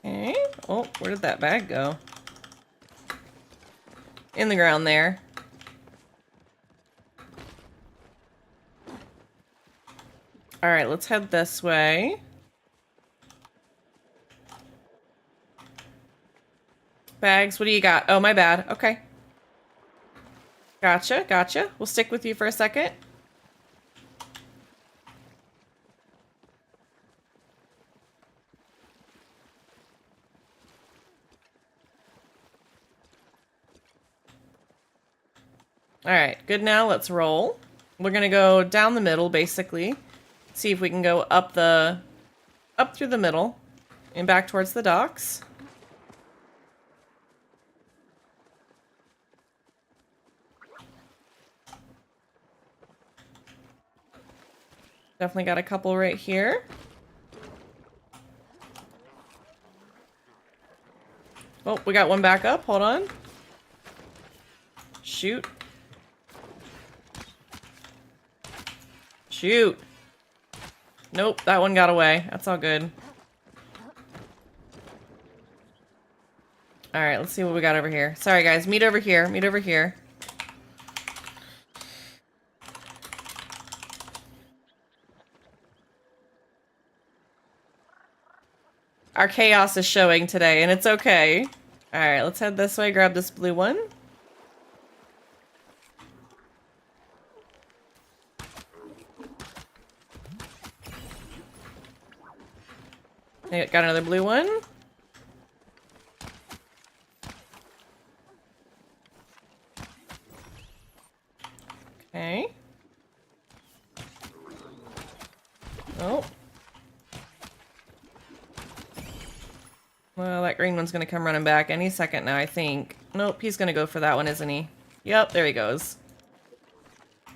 Okay. Oh, where did that bag go? In the ground there. Alright, let's head this way. Bags, what do you got? Oh, my bad. Okay. Gotcha, gotcha. We'll stick with you for a second. Alright, good now. Let's roll. We're gonna go down the middle, basically. See if we can go up through the middle and back towards the docks. Definitely got a couple right here. Oh, we got one back up. Hold on. Shoot. Shoot. Nope, that one got away. That's all good. Alright, let's see what we got over here. Sorry, guys. Meet over here. Meet over here. Our chaos is showing today, and it's okay. Alright, let's head this way. Grab this blue one. Got another blue one. Okay. Oh. Well, that green one's gonna come running back any second now, I think. Nope, he's gonna go for that one, isn't he? Yep, there he goes.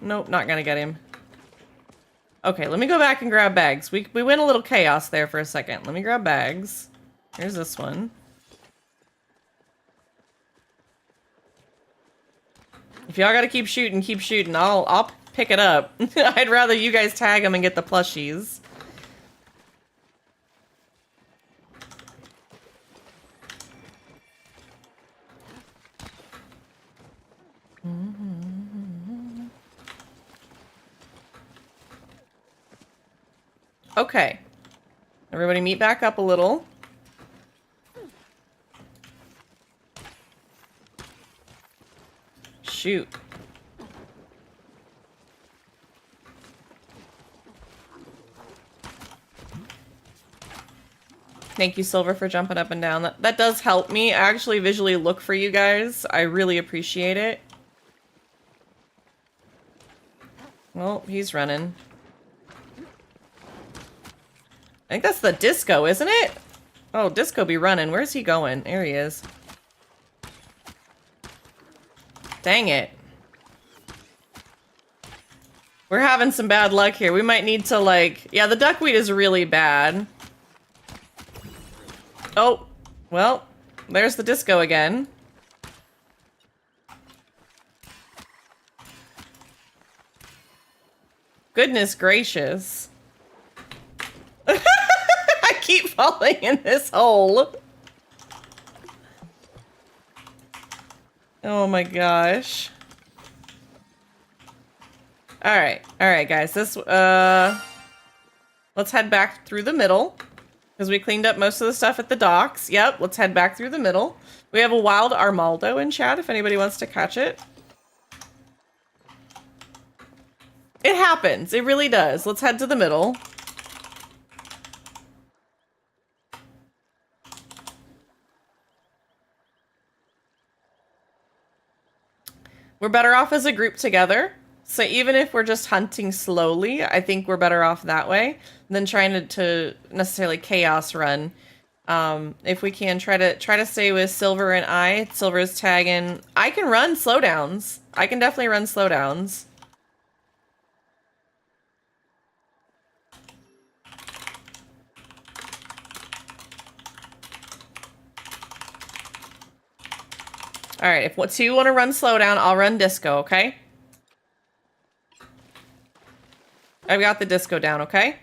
Nope, not gonna get him. Okay, let me go back and grab bags. We went a little chaos there for a second. Let me grab bags. Here's this one. If y'all gotta keep shooting, I'll pick it up. I'd rather you guys tag them and get the plushies. Okay. Everybody meet back up a little. Shoot. Thank you, Silver, for jumping up and down. That does help me. I actually visually look for you guys. I really appreciate it. Well, he's running. I think that's the Disco, isn't it? Oh, Disco be running. Where's he going? There he is. Dang it. We're having some bad luck here. We might need to, like... Yeah, the duckweed is really bad. Oh, well, there's the Disco again. Goodness gracious. I keep falling in this hole. Oh my gosh. All right, guys. This let's head back through the middle because we cleaned up most of the stuff at the docks. Yep, let's head back through the middle. We have a wild Armaldo in chat if anybody wants to catch it. It happens. It really does. Let's head to the middle. We're better off as a group together. So even if we're just hunting slowly, I think we're better off that way than trying to necessarily chaos run. If we can try to stay with Silver and I. Silver's tagging. I can run slowdowns. I can definitely run slowdowns. All right, if two want to run slowdown, I'll run disco, okay? I've got the disco down, okay?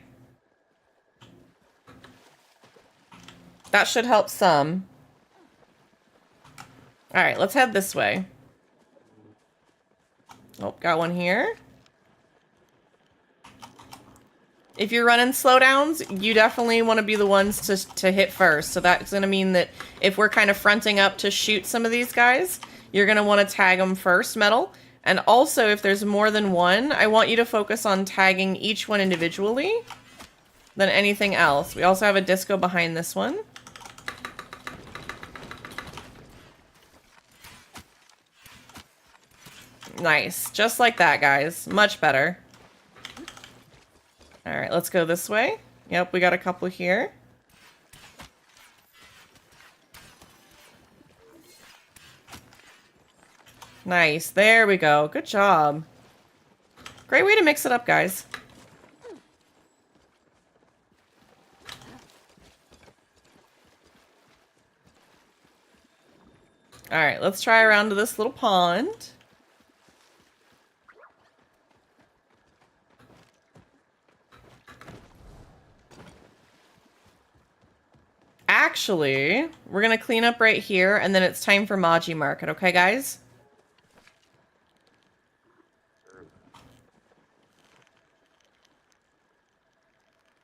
That should help some. All right, let's head this way. Oh, got one here. If you're running slowdowns, you definitely want to be the ones to hit first. So that's going to mean that if we're kind of fronting up to shoot some of these guys, you're going to want to tag them first, Metal. And also, if there's more than one, I want you to focus on tagging each one individually than anything else. We also have a disco behind this one. Nice. Just like that, guys. Much better. All right, let's go this way. Yep, we got a couple here. Nice. There we go. Good job. Great way to mix it up, guys. All right, let's try around to this little pond. Actually, we're going to clean up right here, and then it's time for Maji Market, okay, guys?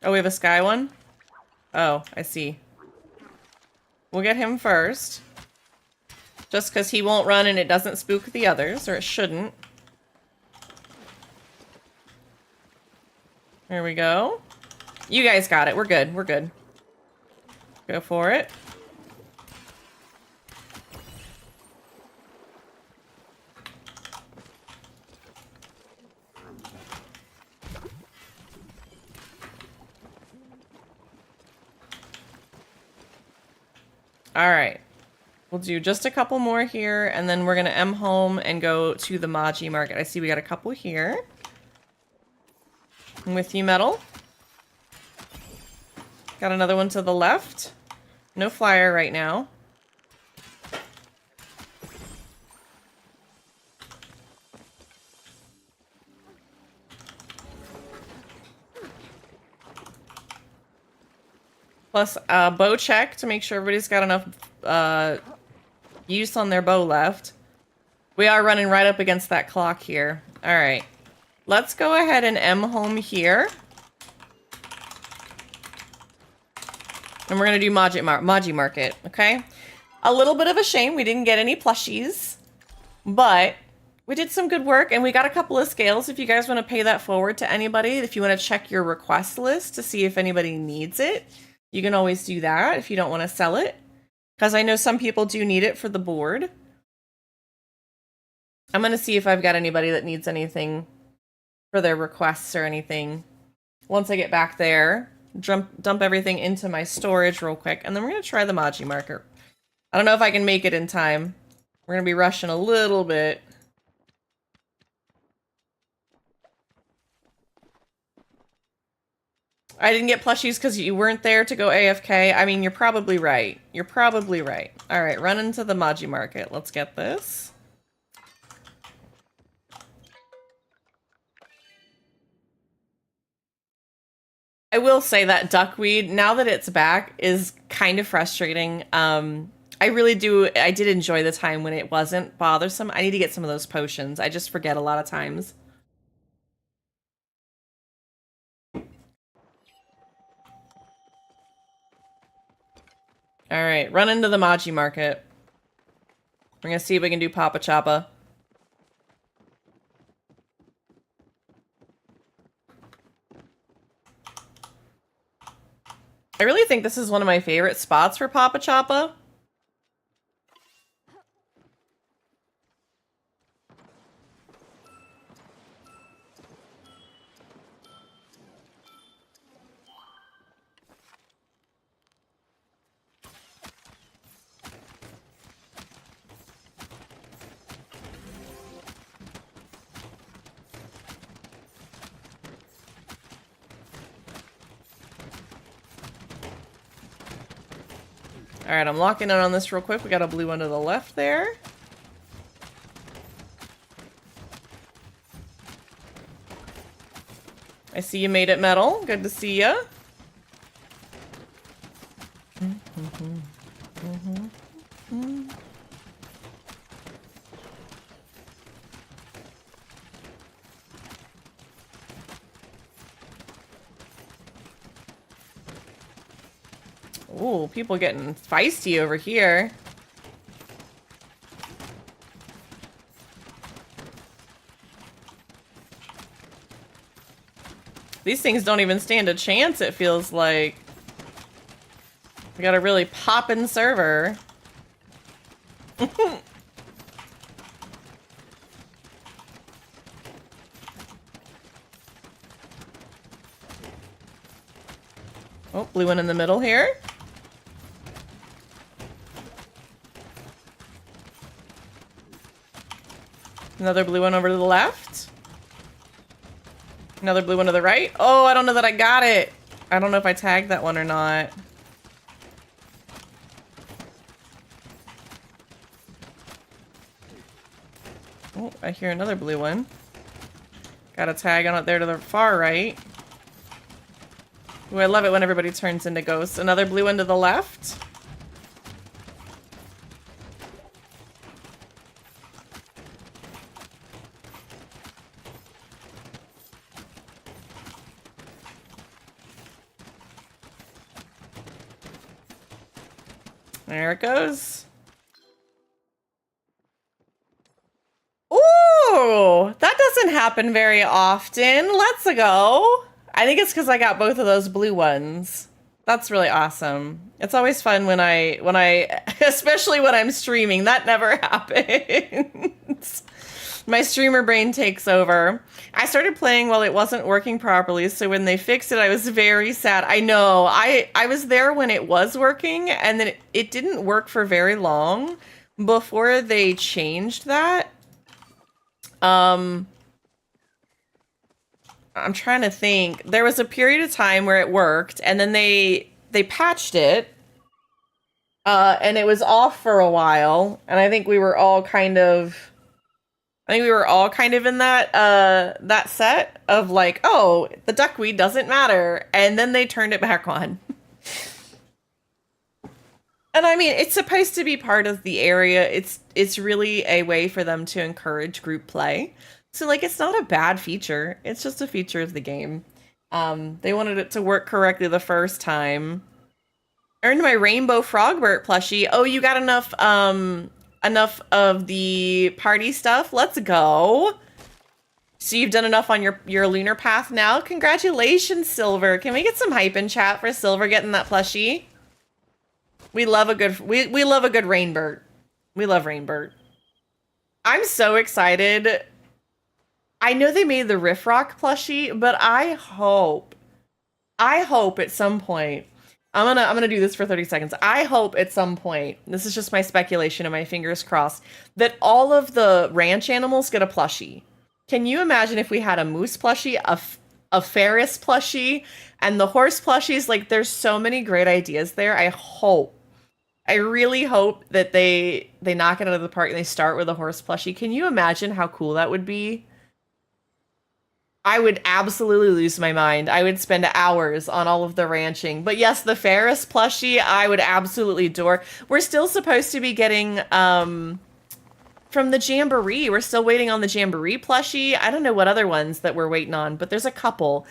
Oh, we have a sky one? Oh, I see. We'll get him first. Just because he won't run and it doesn't spook the others, or it shouldn't. There we go. You guys got it. We're good. We're good. Go for it. All right. We'll do just a couple more here, and then we're going to M home and go to the Maji Market. I see we got a couple here. I'm with you, Metal. Got another one to the left. No flyer right now. Plus bow check to make sure everybody's got enough use on their bow left. We are running right up against that clock here. All right. Let's go ahead and M home here. And we're going to do Maji Market, okay? A little bit of a shame we didn't get any plushies, but we did some good work, and we got a couple of scales if you guys want to pay that forward to anybody. If you want to check your request list to see if anybody needs it, you can always do that if you don't want to sell it, because I know some people do need it for the board. I'm going to see if I've got anybody that needs anything for their requests or anything. Once I get back there, dump everything into my storage real quick, and then we're going to try the Maji Market. I don't know if I can make it in time. We're going to be rushing a little bit. I didn't get plushies because you weren't there to go AFK. I mean, you're probably right. You're probably right. All right, run into the Maji Market. Let's get this. I will say that duckweed, now that it's back, is kind of frustrating. I did enjoy the time when it wasn't bothersome. I need to get some of those potions. I just forget a lot of times. All right, run into the Maji Market. We're gonna see if we can do Papa Choppa. I really think this is one of my favorite spots for Papa Choppa. All right, I'm locking in on this real quick. We got a blue one to the left there. I see you made it, Metal. Good to see ya. Ooh, people getting feisty over here. These things don't even stand a chance, it feels like. We got a really poppin' server. Oh, blue one in the middle here. Another blue one over to the left. Another blue one to the right. Oh, I don't know that I got it. I don't know if I tagged that one or not. Oh, I hear another blue one. Got a tag on it there to the far right. Ooh, I love it when everybody turns into ghosts. Another blue one to the left. There it goes. Ooh, that doesn't happen very often. Let's go. I think it's because I got both of those blue ones. That's really awesome. It's always fun when I, especially when I'm streaming. That never happens. My streamer brain takes over. I started playing while it wasn't working properly, so when they fixed it, I was very sad. I know. I was there when it was working, and then it didn't work for very long before they changed that. I'm trying to think. There was a period of time where it worked, and then they patched it, and it was off for a while, and I think we were all kind of... in that set of like, oh, the duckweed doesn't matter. And then they turned it back on. And I mean, it's supposed to be part of the area. It's really a way for them to encourage group play. So like, it's not a bad feature. It's just a feature of the game. They wanted it to work correctly the first time. Earned my Rainbow Frogbert plushie. Oh, you got enough of the party stuff. Let's go. So you've done enough on your lunar path now. Congratulations, Silver. Can we get some hype in chat for Silver getting that plushie? We love a good we love a good Rainbird. We love Rainbird. I'm so excited. I know they made the Riff Rock plushie, but I hope at some point, I'm gonna do this for 30 seconds. I hope at some point, this is just my speculation and my fingers crossed, that all of the ranch animals get a plushie. Can you imagine if we had a moose plushie, a Ferris plushie, and the horse plushies? Like, there's so many great ideas there. I really hope that they knock it out of the park and they start with a horse plushie. Can you imagine how cool that would be? I would absolutely lose my mind. I would spend hours on all of the ranching. But yes, the Ferris plushie, I would absolutely adore. We're still supposed to be getting, from the Jamboree. We're still waiting on the Jamboree plushie. I don't know what other ones that we're waiting on, but there's a couple.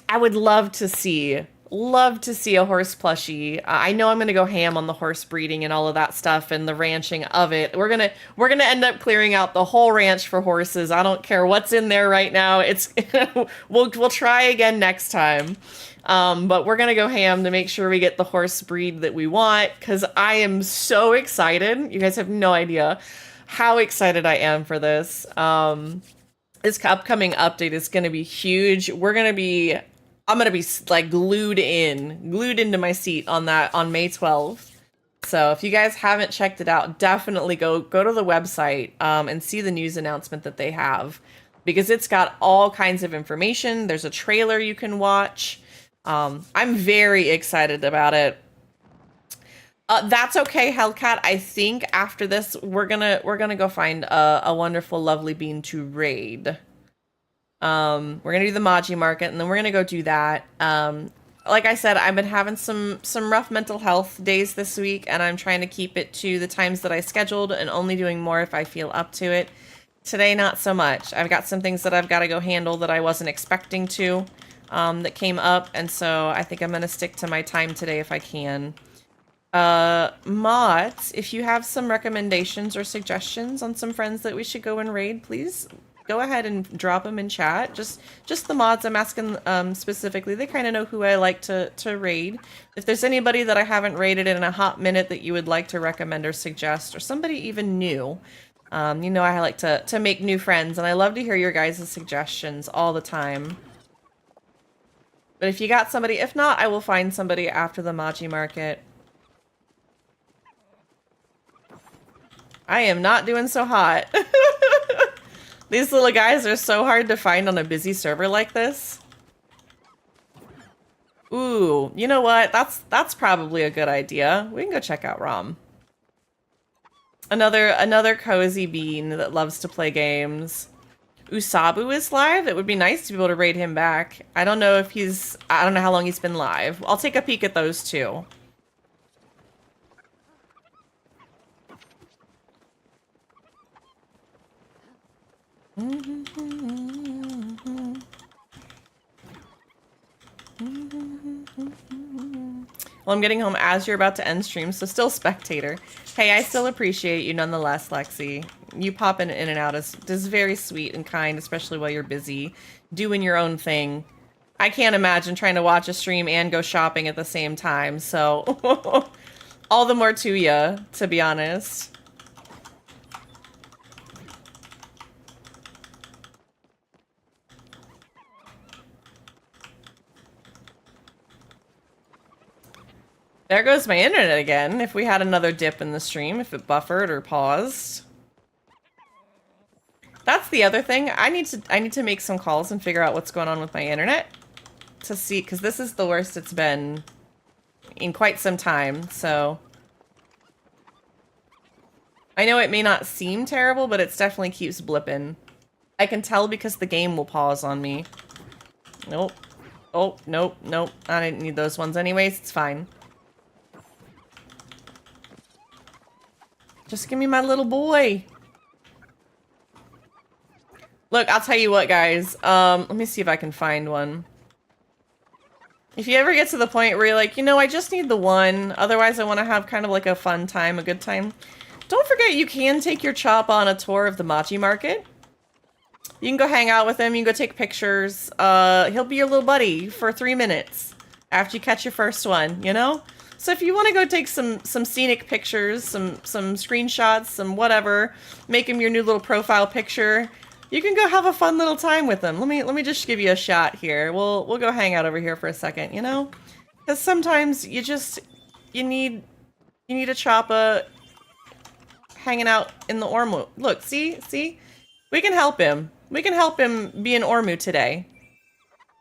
I would love to see Love to see a horse plushie. I know I'm gonna go ham on the horse breeding and all of that stuff and the ranching of it. We're gonna end up clearing out the whole ranch for horses. I don't care what's in there right now. It's we'll try again next time. But we're gonna go ham to make sure we get the horse breed that we want, because I am so excited. You guys have no idea how excited I am for this. This upcoming update is gonna be huge. I'm gonna be like glued into my seat on May 12th. So if you guys haven't checked it out, definitely go to the website and see the news announcement that they have, because it's got all kinds of information. There's a trailer you can watch. I'm very excited about it. That's okay, Hellcat. I think after this, we're gonna go find a wonderful, lovely bean to raid. We're gonna do the Maji market, and then we're gonna go do that. Like I said, I've been having some rough mental health days this week, and I'm trying to keep it to the times that I scheduled and only doing more if I feel up to it. Today, not so much. I've got some things that I've got to go handle that I wasn't expecting to, that came up, and so I think I'm gonna stick to my time today if I can. Mods, if you have some recommendations or suggestions on some friends that we should go and raid, please go ahead and drop them in chat. Just the mods I'm asking specifically. They kind of know who I like to raid. If there's anybody that I haven't raided in a hot minute that you would like to recommend or suggest, or somebody even new, you know I like to make new friends, and I love to hear your guys' suggestions all the time. But if you got somebody, if not, I will find somebody after the Maji market. I am not doing so hot. These little guys are so hard to find on a busy server like this. Ooh, you know what? That's probably a good idea. We can go check out Rom. Another cozy bean that loves to play games. Usabu is live. It would be nice to be able to raid him back. I don't know how long he's been live. I'll take a peek at those two. Well, I'm getting home as you're about to end stream, so still spectator. Hey, I still appreciate you nonetheless, Lexi. You popping in and out is very sweet and kind, especially while you're busy doing your own thing. I can't imagine trying to watch a stream and go shopping at the same time, so all the more to ya, to be honest. There goes my internet again. If we had another dip in the stream, if it buffered or paused. That's the other thing. I need to make some calls and figure out what's going on with my internet to see, because this is the worst it's been in quite some time. So I know it may not seem terrible, but it definitely keeps blipping. I can tell because the game will pause on me. Nope. Oh, nope, nope. I didn't need those ones anyways. It's fine. Just give me my little boy. Look, I'll tell you what, guys. Let me see if I can find one. If you ever get to the point where you're like, you know, I just need the one. Otherwise, I want to have kind of like a fun time, a good time. Don't forget, you can take your Chop on a tour of the Maji market. You can go hang out with him. You can go take pictures. He'll be your little buddy for 3 minutes after you catch your first one, you know? So if you want to go take some scenic pictures, some screenshots, some whatever, make him your new little profile picture, you can go have a fun little time with him. Let me just give you a shot here. We'll go hang out over here for a second, you know? Because sometimes you need a Choppa hanging out in the Ormu. Look, see? We can help him. We can help him be an Ormu today.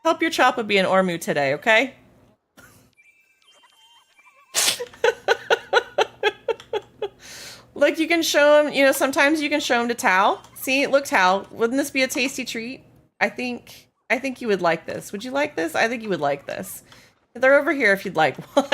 Help your Choppa be an Ormu today, okay? Like, you can show him, you know, sometimes you can show him to Tao. See, look, Tao, wouldn't this be a tasty treat? I think you would like this. Would you like this? I think you would like this. They're over here if you'd like one.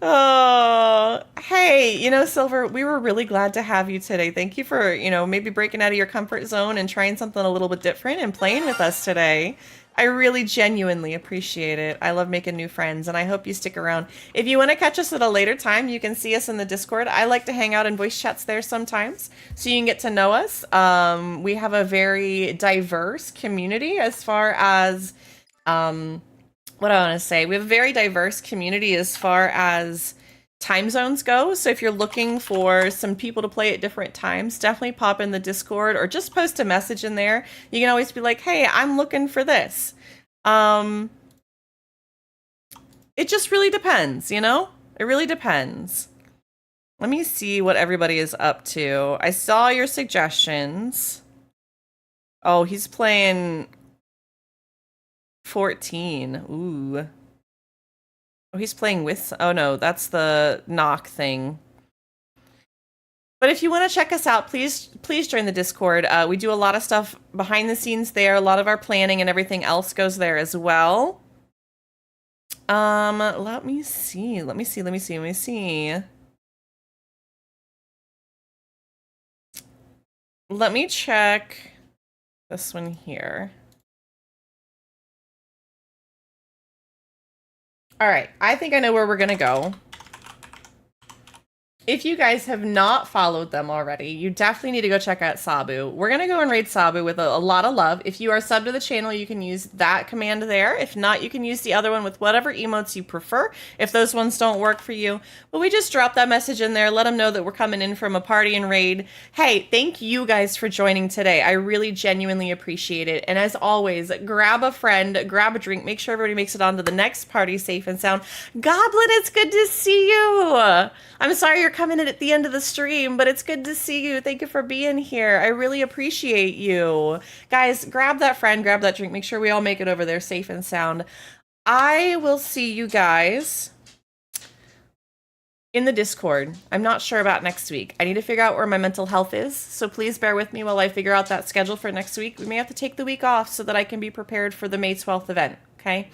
Oh, Hey, Silver, we were really glad to have you today. Thank you for, maybe breaking out of your comfort zone and trying something a little bit different and playing with us today. I really genuinely appreciate it. I love making new friends, and I hope you stick around. If you want to catch us at a later time, you can see us in the Discord. I like to hang out in voice chats there sometimes, so you can get to know us. We have a very diverse community as far as, what I want to say. We have a very diverse community as far as time zones go. So if you're looking for some people to play at different times, definitely pop in the Discord or just post a message in there. You can always be like, hey, I'm looking for this. It just really depends, It really depends. Let me see what everybody is up to. I saw your suggestions. Oh, he's playing 14. Ooh. Oh, he's playing with... Oh, no, that's the knock thing. But if you want to check us out, please join the Discord. We do a lot of stuff behind the scenes there. A lot of our planning and everything else goes there as well. Let me see. Let me check this one here. All right, I think I know where we're gonna go. If you guys have not followed them already, you definitely need to go check out Sabu. We're going to go and raid Sabu with a lot of love. If you are subbed to the channel, you can use that command there. If not, you can use the other one with whatever emotes you prefer, if those ones don't work for you. But we just drop that message in there. Let them know that we're coming in from a party and raid. Hey, thank you guys for joining today. I really genuinely appreciate it. And as always, grab a friend, grab a drink, make sure everybody makes it on to the next party safe and sound. Goblin, it's good to see you. I'm sorry you're coming in at the end of the stream, but it's good to see you. Thank you for being here. I really appreciate you. Guys, grab that friend, grab that drink. Make sure we all make it over there safe and sound. I will see you guys in the Discord. I'm not sure about next week. I need to figure out where my mental health is, so please bear with me while I figure out that schedule for next week. We may have to take the week off so that I can be prepared for the May 12th event, okay?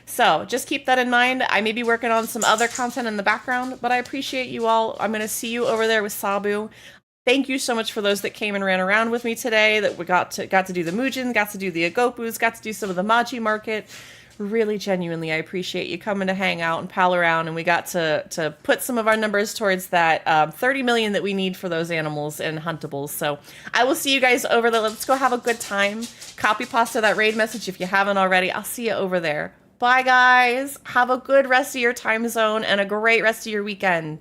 So just keep that in mind. I may be working on some other content in the background, but I appreciate you all. I'm going to see you over there with Sabu. Thank you so much for those that came and ran around with me today, that we got to do the Mujin, got to do the Agopus, got to do some of the Maji market. Really, genuinely, I appreciate you coming to hang out and pal around, and we got to put some of our numbers towards that 30 million that we need for those animals and huntables. So I will see you guys over there. Let's go have a good time. Copy pasta that raid message if you haven't already. I'll see you over there. Bye, guys. Have a good rest of your time zone and a great rest of your weekend.